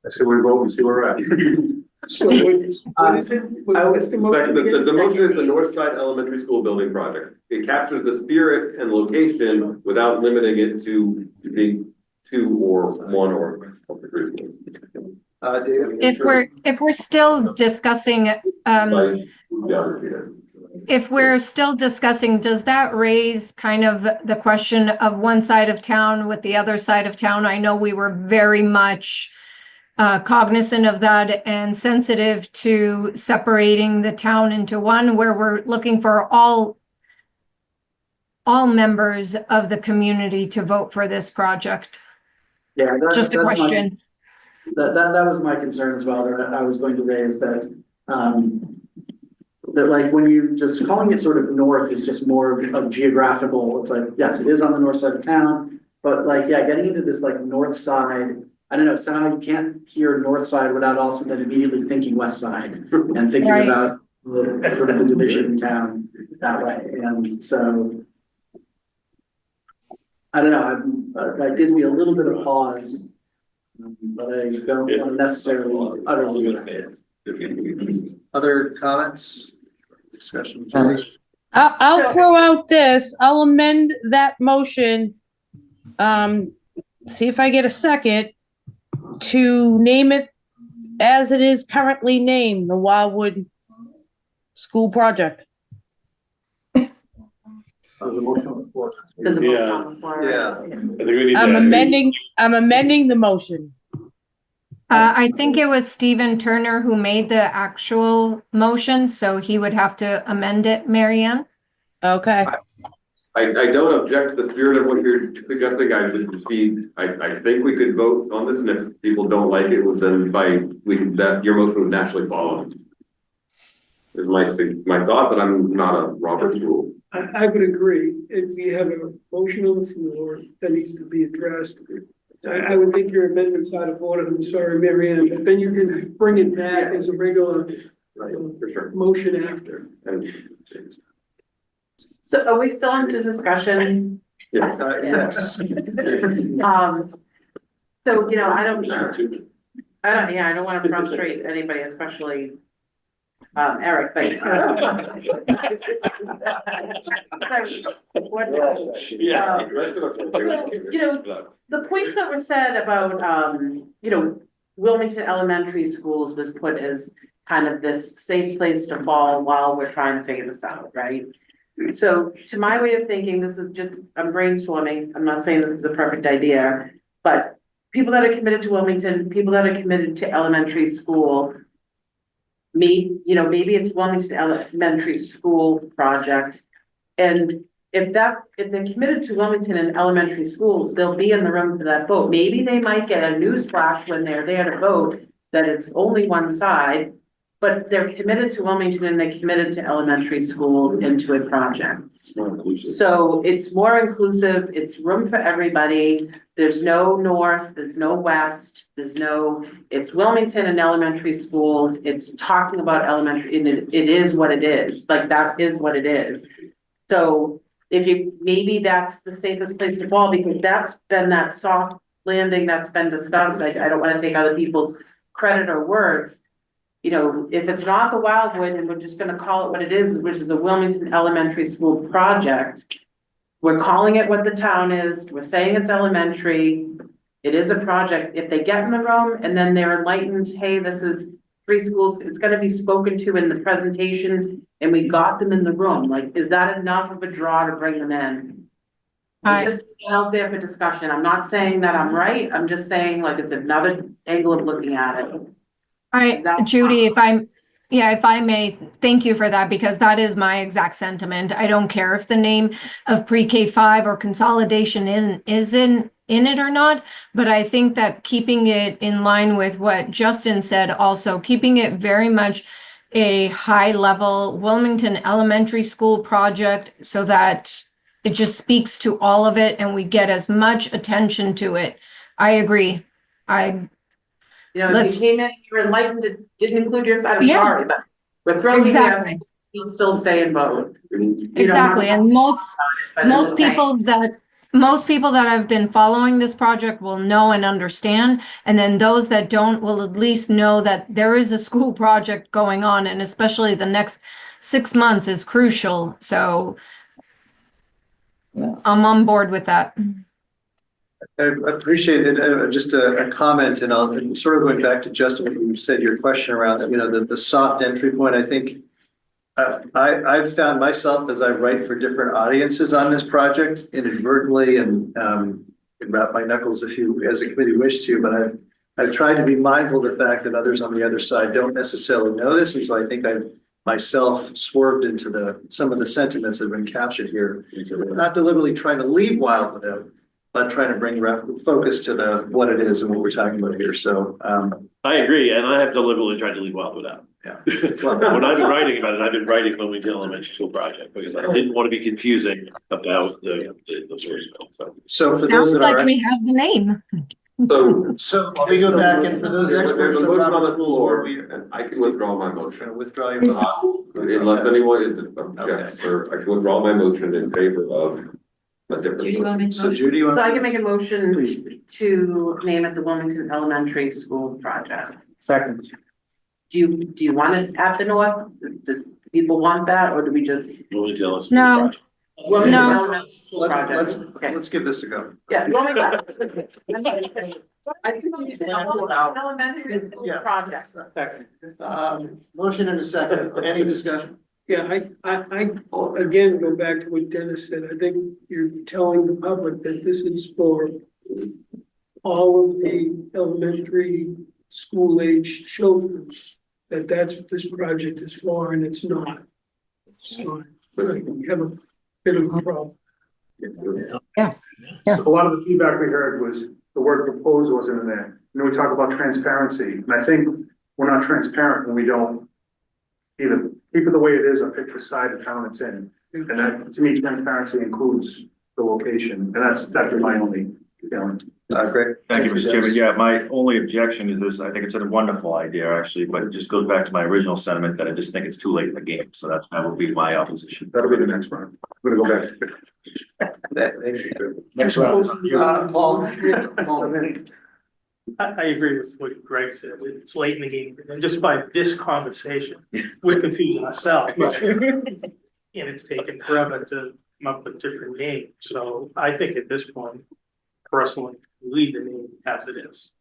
I say we vote and see where we're at. So what is it? What's the motion again? The motion is the Northside Elementary School Building Project. It captures the spirit and location without limiting it to being 2 or 1 or 3. David? If we're still discussing, if we're still discussing, does that raise kind of the question of one side of town with the other side of town? I know we were very much cognizant of that and sensitive to separating the town into one, where we're looking for all members of the community to vote for this project. Yeah. Just a question. That was my concern as well, that I was going to raise that, that like when you just calling it sort of north is just more of geographical. It's like, yes, it is on the north side of town, but like, yeah, getting into this like north side, I don't know, somehow you can't hear north side without also then immediately thinking west side and thinking Right. about the sort of the division in town that way. And so I don't know, that gives me a little bit of pause, but I don't want to necessarily utterly it. Other comments? Discussion? I'll throw out this, I'll amend that motion. See if I get a second to name it as it is currently named, the Wildwood School Project. There's a motion on the floor. Yeah. I think we need I'm to- amending the motion. I think it was Stephen Turner who made the actual motion, so he would have to amend it, Marianne. Okay. I don't object to the spirit of what you're suggesting. I think we could vote on this, and if people don't like it, then your motion would naturally follow. Is my thought, but I'm not a Robert's rule. I would agree. If we have a motion on the floor that needs to be addressed, I would think your amendment's out of order. I'm sorry, Marianne, but then you can bring it back as a regular For sure. motion after. So are we still into discussion? Yes. Yes. So, you know, I don't want to frustrate anybody, especially Eric, but you know, the points that were said about, you know, Wilmington Elementary Schools was put as kind of this safe place to fall while we're trying to figure this out, right? So to my way of thinking, this is just, I'm brainstorming. I'm not saying this is a perfect idea, but people that are committed to Wilmington, people that are committed to elementary school, maybe it's Wilmington Elementary School project. And if they're committed to Wilmington and elementary schools, they'll be in the room for that vote. Maybe they might get a newsflash when they're there to vote that it's only one side, but they're committed to Wilmington and they're committed to elementary schools into a project. So it's more inclusive, it's room for everybody. There's no north, there's no west, it's Wilmington and elementary schools. It's talking about elementary, and it is what it is, like that is what it is. So maybe that's the safest place to fall, because that's been that soft landing that's been discussed. I don't want to take other people's credit or words. You know, if it's not the Wildwood and we're just gonna call it what it is, which is a Wilmington Elementary School project, we're calling it what the town is, we're saying it's elementary, it is a project. If they get in the room and then they're enlightened, hey, this is 3 schools, it's gonna be spoken to in the presentation, and we got them in the room, like, is that enough of a draw to bring them in? Just out there for discussion. I'm not saying that I'm right, I'm just saying like it's another angle of looking at it. Judy, Yeah, if I may, thank you for that, because that is my exact sentiment. I don't care if the name of pre-K 5 or consolidation isn't in it or not, but I think that keeping it in line with what Justin said, also keeping it very much a high level Wilmington Elementary School project so that it just speaks to all of it and we get as much attention to it. I agree. You know, if Let's- you came in, you were enlightened, it didn't include your side, I'm Yeah. sorry, but we're thrilled to hear Exactly. you'll still stay and vote. Exactly, and most Most people that have been following this project will know and understand, and then those that don't will at least know that there is a school project going on, and especially the next 6 months is crucial, so I'm on board with that. I appreciate it. Just a comment, and I'll sort of going back to Justin, when you said your question around, the soft entry point. I think I've found myself as I write for different audiences on this project inadvertently, and can wrap my knuckles if you, as a committee, wish to, but I've tried to be mindful of the fact that others on the other side don't necessarily know this, and so I think I've myself swerved into some of the sentiments that have been captured here. Not deliberately trying to leave Wildwood out, but trying to bring focus to what it is and what we're talking about here. So I agree, and I have deliberately tried to leave Wildwood out. Yeah. When I've been writing about it, I've been writing Wilmington Elementary School project because I didn't want to be confusing about the source bill, so for those Sounds that like are, we have the name. so let me go back and for those There's experts. a that motion on the Robert rules, floor, we- and I can withdraw my motion. Withdraw your. Is- Unless anyone objects, or I can withdraw my motion in favor of a different. Judy, you want to make a So motion? Judy, you So I want can make a motion to name it the Wilmington Elementary School Project. Second. Do you want it at the north? Do people want that, or do we just? Wilmington Elementary School No. project. Wilmington No. Elementary School Project. Okay. let's give this a go. Yeah, you want me to? I think it's the Elementary School Yeah. Project. Motion and a second. Any discussion? Yeah, I again go back to what Dennis said. I think you're telling the public that this is for all of the elementary school age children, that's what this project is for, and it's not. So we have a bit of a problem. Yeah. So a lot of the feedback we heard was the word proposed wasn't in there. We talk about transparency, and I think we're not transparent when we don't either keep it the way it is or pick the side of town it's in. And that, to me, transparency includes the location, and that's my only feeling. Great. Thank you, Mr. Chairman. Yeah, my only objection is this, I think it's a wonderful idea, actually, but it just goes back to my original sentiment that I just think it's too late in the game. So that will be my opposition. That'll be the next one. I'm gonna go back. Thank you. Next round. Paul. I agree with what Greg said. It's late in the game. And just by this conversation, we're confusing ourselves. And it's taken forever to come up with different names. So I think at this point, personally, leave the name as it is.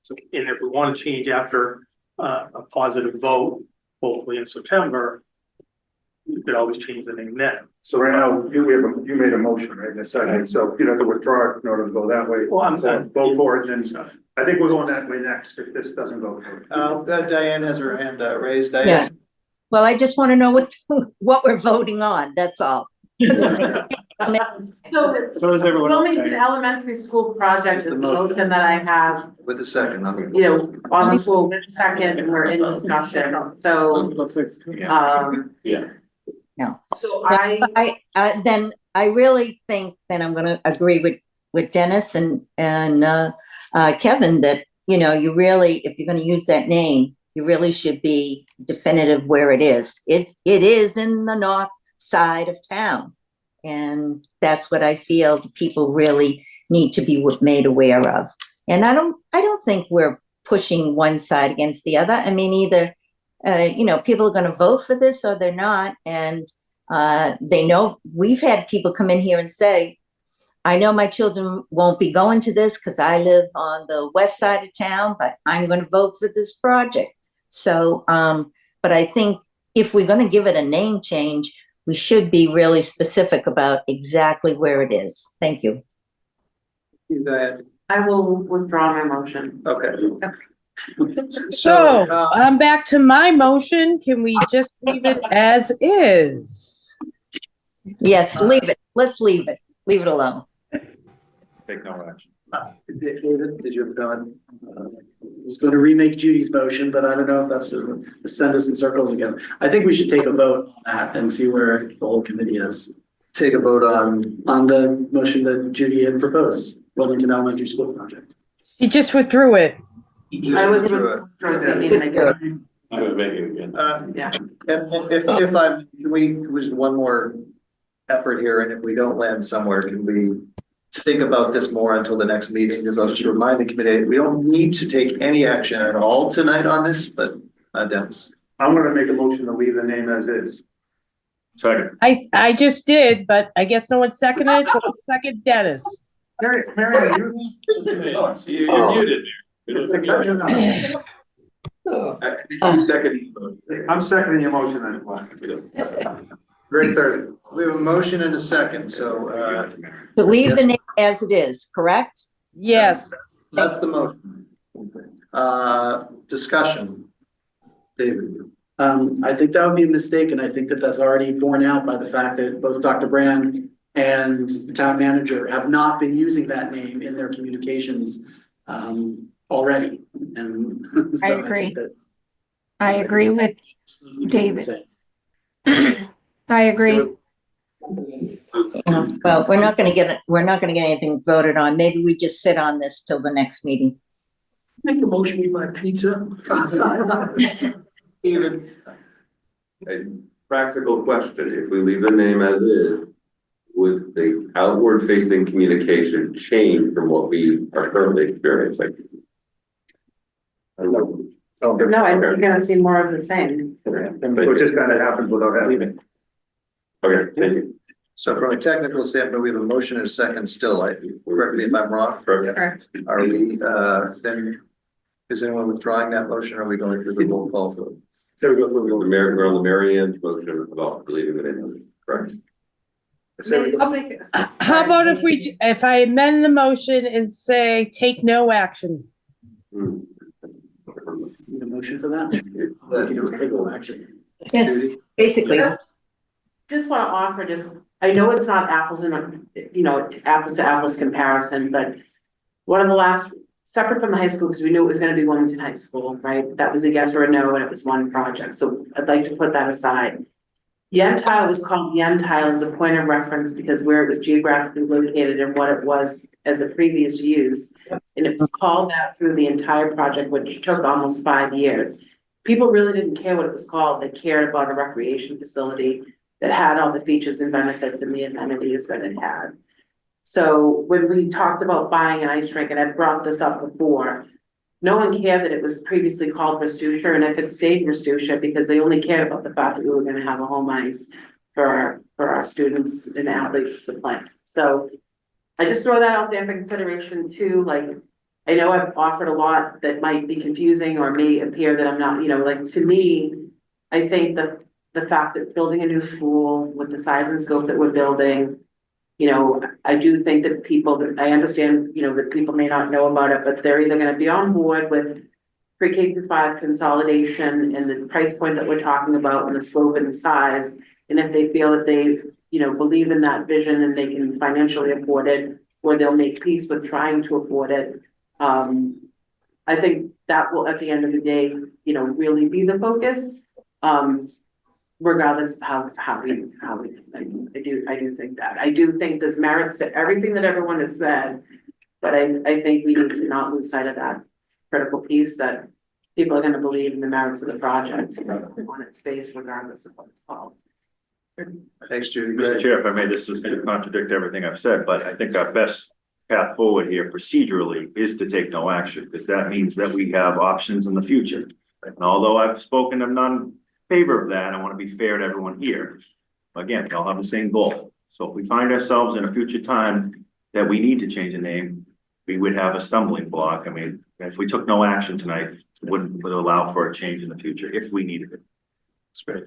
So, and if we want to change after a positive vote, hopefully in September, you could always change the name then. So right now, you made a motion, right? That's it. So you have to withdraw it in order to go that way. Well, I'm Vote for it, and then I think we're going that way next if this doesn't go through. Diane has her hand raised. Yeah. Diane. Well, I just want to know what we're voting on, that's all. So is everyone else. Wilmington Elementary School Project is the motion that I have, With a second. you know, on the floor with second, and we're in discussion, so, Yeah. No. so Then I really think that I'm gonna agree with Dennis and Kevin that, you really, if you're gonna use that name, you really should be definitive where it is. It is in the north side of town. And that's what I feel the people really need to be made aware of. And I don't think we're pushing one side against the other. I mean, either, people are going to vote for this or they're not. And they know, we've had people come in here and say, I know my children won't be going to this because I live on the west side of town, but I'm going to vote for this project. So, but I think if we're going to give it a name change, we should be really specific about exactly where it is. Thank you. Diane. I will withdraw my motion. Okay. So, uh, I'm back to my motion. Can we just leave it as is? Yes, leave it. Let's leave it. Leave it alone. Take no action. David, did you have a comment? I was going to remake Judy's motion, but I don't know if that's just to send us in circles again. I think we should take a vote on that and see where the whole committee is. Take a vote on, The motion that Judy had proposed, Wilmington Elementary School project. She just withdrew it. I would. I would make it again. Yeah. if I, can we, just one more effort here, and if we don't land somewhere, can we think about this more until the next meeting? Because I'll just remind the committee, we don't need to take any action at all tonight on this, but Dennis. I'm gonna make a motion to leave the name as is. Second. I just did, but I guess no one seconded it, so I'll second Dennis. Mary, you. You're muted. I'm seconding your motion then. Great third. We have a motion and a second, so, To leave the name as it is, correct? Yes. that's the motion. Discussion. David. I think that would be a mistake, and I think that that's already borne out by the fact that both Dr. Brand and the town manager have not been using that name in their communications already. And so I think agree. that- I agree with David. I agree. Well, we're not gonna get anything voted on. Maybe we just sit on this till the next meeting. Make a motion, we buy pizza. David. A practical question, if we leave the name as is, would the outward facing communication change from what we are currently experiencing? I don't know. No, I think you're gonna see more of the same. So it just kind of happens without having it. Okay, thank you. So from a technical standpoint, we have a motion and a second still. Correct me if I'm wrong. Correct. Are we, then, is anyone withdrawing that motion, or are we going through the roll call vote? So we're on the Mary Ann's motion about leaving the name, correct? How about if I amend the motion and say, take no action? Need a motion for that? We can just take no action. Yes, basically. Just want to offer, I know it's not apples and, apples to apples comparison, but one of the last, separate from the high school, because we knew it was going to be Wilmington High School, right? That was a yes or a no, and it was one project. So I'd like to put that aside. Yentile was called Yentile as a point of reference because where it was geographically located and what it was as a previous use. And it was called that through the entire project, which took almost 5 years. People really didn't care what it was called. They cared about a recreation facility that had all the features and benefits and the amenities that it had. So when we talked about buying an ice rink, and I brought this up before, no one cared that it was previously called Restucia, and if it stayed Restucia, because they only cared about the fact that we were gonna have a home ice for our students and athletes to play. So I just throw that out there for consideration too, like, I know I've offered a lot that might be confusing or may appear that I'm not, like, to me, I think the fact that building a new school with the size and scope that we're building, I do think that I understand, that people may not know about it, but they're either gonna be on board with pre-K through 5 consolidation and the price point that we're talking about and the scope and the size. And if they feel that they, believe in that vision and they can financially afford it, or they'll make peace with trying to afford it. I think that will, at the end of the day, really be the focus. Regardless of how we, I do think that. I do think there's merits to everything that everyone has said, but I think we need to not lose sight of that critical piece that people are gonna believe in the merits of the project on its face, regardless of what it's called. Thanks, Judy. Mr. Chair, if I may, this is going to contradict everything I've said, but I think our best path forward here procedurally is to take no action, because that means that we have options in the future. And although I've spoken, I'm not in favor of that, I want to be fair to everyone here. Again, we all have the same goal. So if we find ourselves in a future time that we need to change the name, we would have a stumbling block. I mean, if we took no action tonight, it wouldn't allow for a change in the future if we needed it. That's great.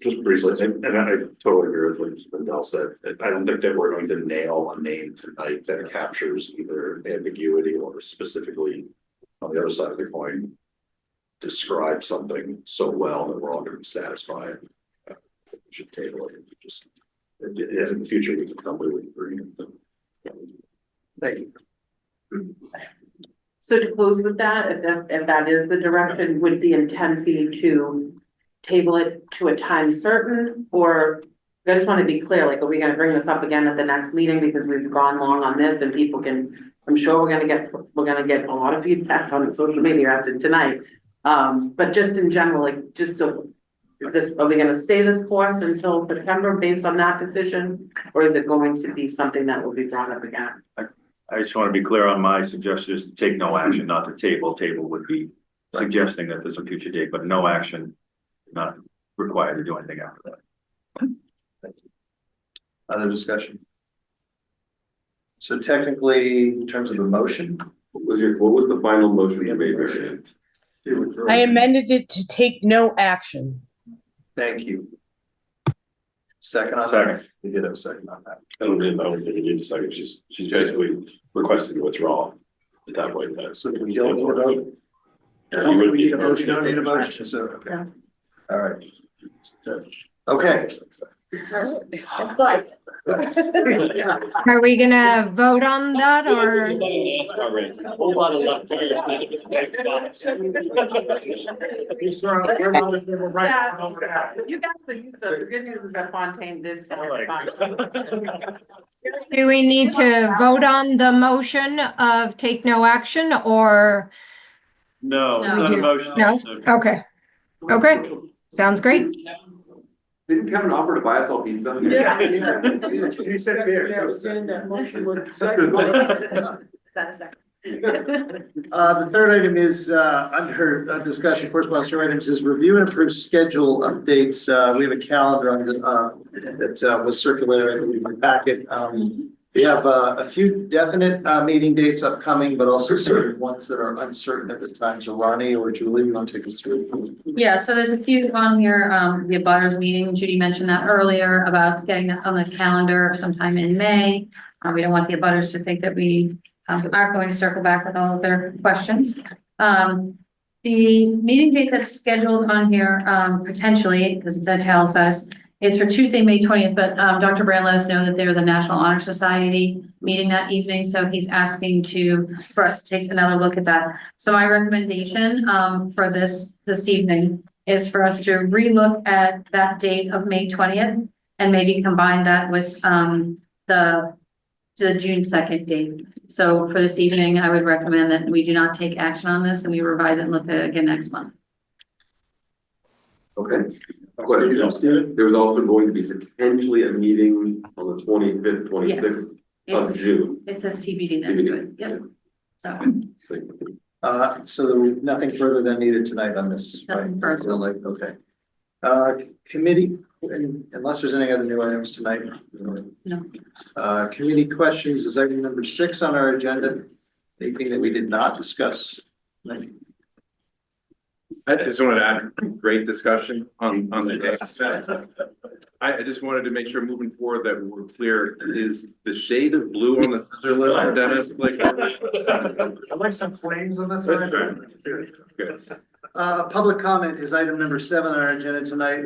Just briefly, and I totally agree with what Mendel said. I don't think that we're going to nail a name tonight that captures either ambiguity or specifically on the other side of the coin, describe something so well that we're all gonna be satisfied. We should table it, just, in the future, we can completely agree. Thank you. So to close with that, if that is the direction, would the intent be to table it to a time certain? Or I just want to be clear, like, are we gonna bring this up again at the next meeting because we've gone long on this and people can, I'm sure we're gonna get a lot of feedback on social media after tonight. But just in general, like, just so, are we gonna stay this course until September based on that decision? Or is it going to be something that will be brought up again? I just want to be clear on my suggestion is to take no action, not to table. Table would be suggesting that there's a future date, but no action, not required to do anything after that. Thank you. Other discussion? So technically, in terms of the motion, What was the final motion you made? I amended it to take no action. thank you. Second on that? Second. We did have a second on that. I don't think you need to second, she's basically requesting to withdraw at that point. So we don't need a vote? You We need a motion, don't need a motion, so, okay. All right. Okay. It's like. Are we gonna vote on that or? Yeah, you guys are used to it. The good news is that Fontaine did say. Do we need to vote on the motion of take no action or? No, We it's not a do. motion. No? Okay. Okay, sounds great. Didn't Kevin offer to buy us all pizza? He said beer. Saying that motion was Is that a second? The third item is, under discussion, correspondence, two items is review and approve schedule updates. We have a calendar on that was circulated in my packet. We have a few definite meeting dates upcoming, but also certain ones that are uncertain at the time. So Ronnie or Julie, you want to take us through? Yeah, so there's a few on here, the abutters meeting, Judy mentioned that earlier about getting that on the calendar sometime in May. We don't want the abutters to think that we aren't going to circle back with all of their questions. The meeting date that's scheduled on here, potentially, because it's italicized, is for Tuesday, May 20th, but Dr. Brand let us know that there's a National Honor Society meeting that evening, so he's asking for us to take another look at that. So my recommendation for this evening is for us to relook at that date of May 20th and maybe combine that with the June 2nd date. So for this evening, I would recommend that we do not take action on this and we revise it and look at it again next month. Okay. Question. There was also going to be potentially a meeting on the 25th, 26th of June. It says TBD next to it, yep. So. So there was nothing further than needed tonight on this, right? Nothing further. So like, okay. Committee, unless there's any other new items tonight. No. Committee questions is item number 6 on our agenda. Anything that we did not discuss? I just wanted to add great discussion on the day. I just wanted to make sure moving forward that we're clear, is the shade of blue on the scissor lift, Dennis, like? I'd like some flames on this. Good. Public comment is item number 7 on our agenda tonight.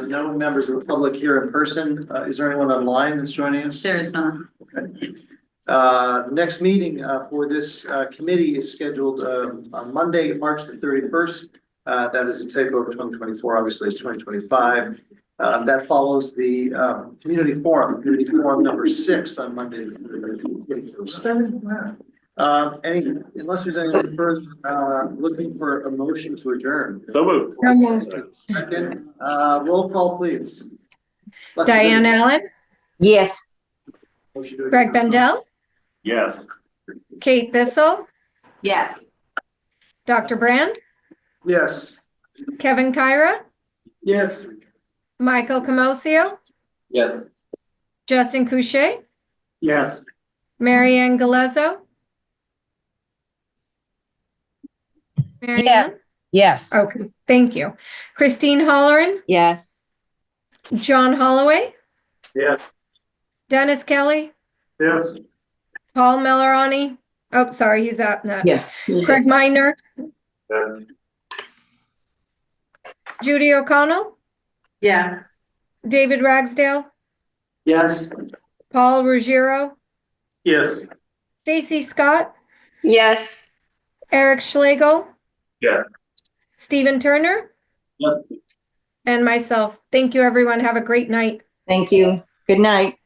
No members of the public here in person. Is there anyone online that's joining us? There is none. Okay. Next meeting for this committee is scheduled on Monday, March the 31st. That is a typo of 2024, obviously it's 2025. That follows the community forum number 6 on Monday. Unless there's anything further, looking for a motion to adjourn. So moved. So moved. Second, roll call, please. Diane Allen, Yes. Greg Bendel, Yes. Kate Bissell, Yes. Dr. Brand, Yes. Kevin Kyra, Yes. Michael Camosio, Yes. Justin Couche, Yes. Mary Ann Galezzo. Mary Ann? Yes. Yes. Okay, thank you. Christine Holleran, Yes. John Holloway, Yes. Dennis Kelly, Yes. Paul Melorani, Oh, sorry, he's out now. Yes. Craig Minor, Yeah. Judy O'Connell, Yeah. David Ragsdale, Yes. Paul Ruggiero, Yes. Stacy Scott, Yes. Eric Schlegel. Yeah. Stephen Turner. Yep. And myself. Thank you, everyone. Have a great night. Thank you. Good night.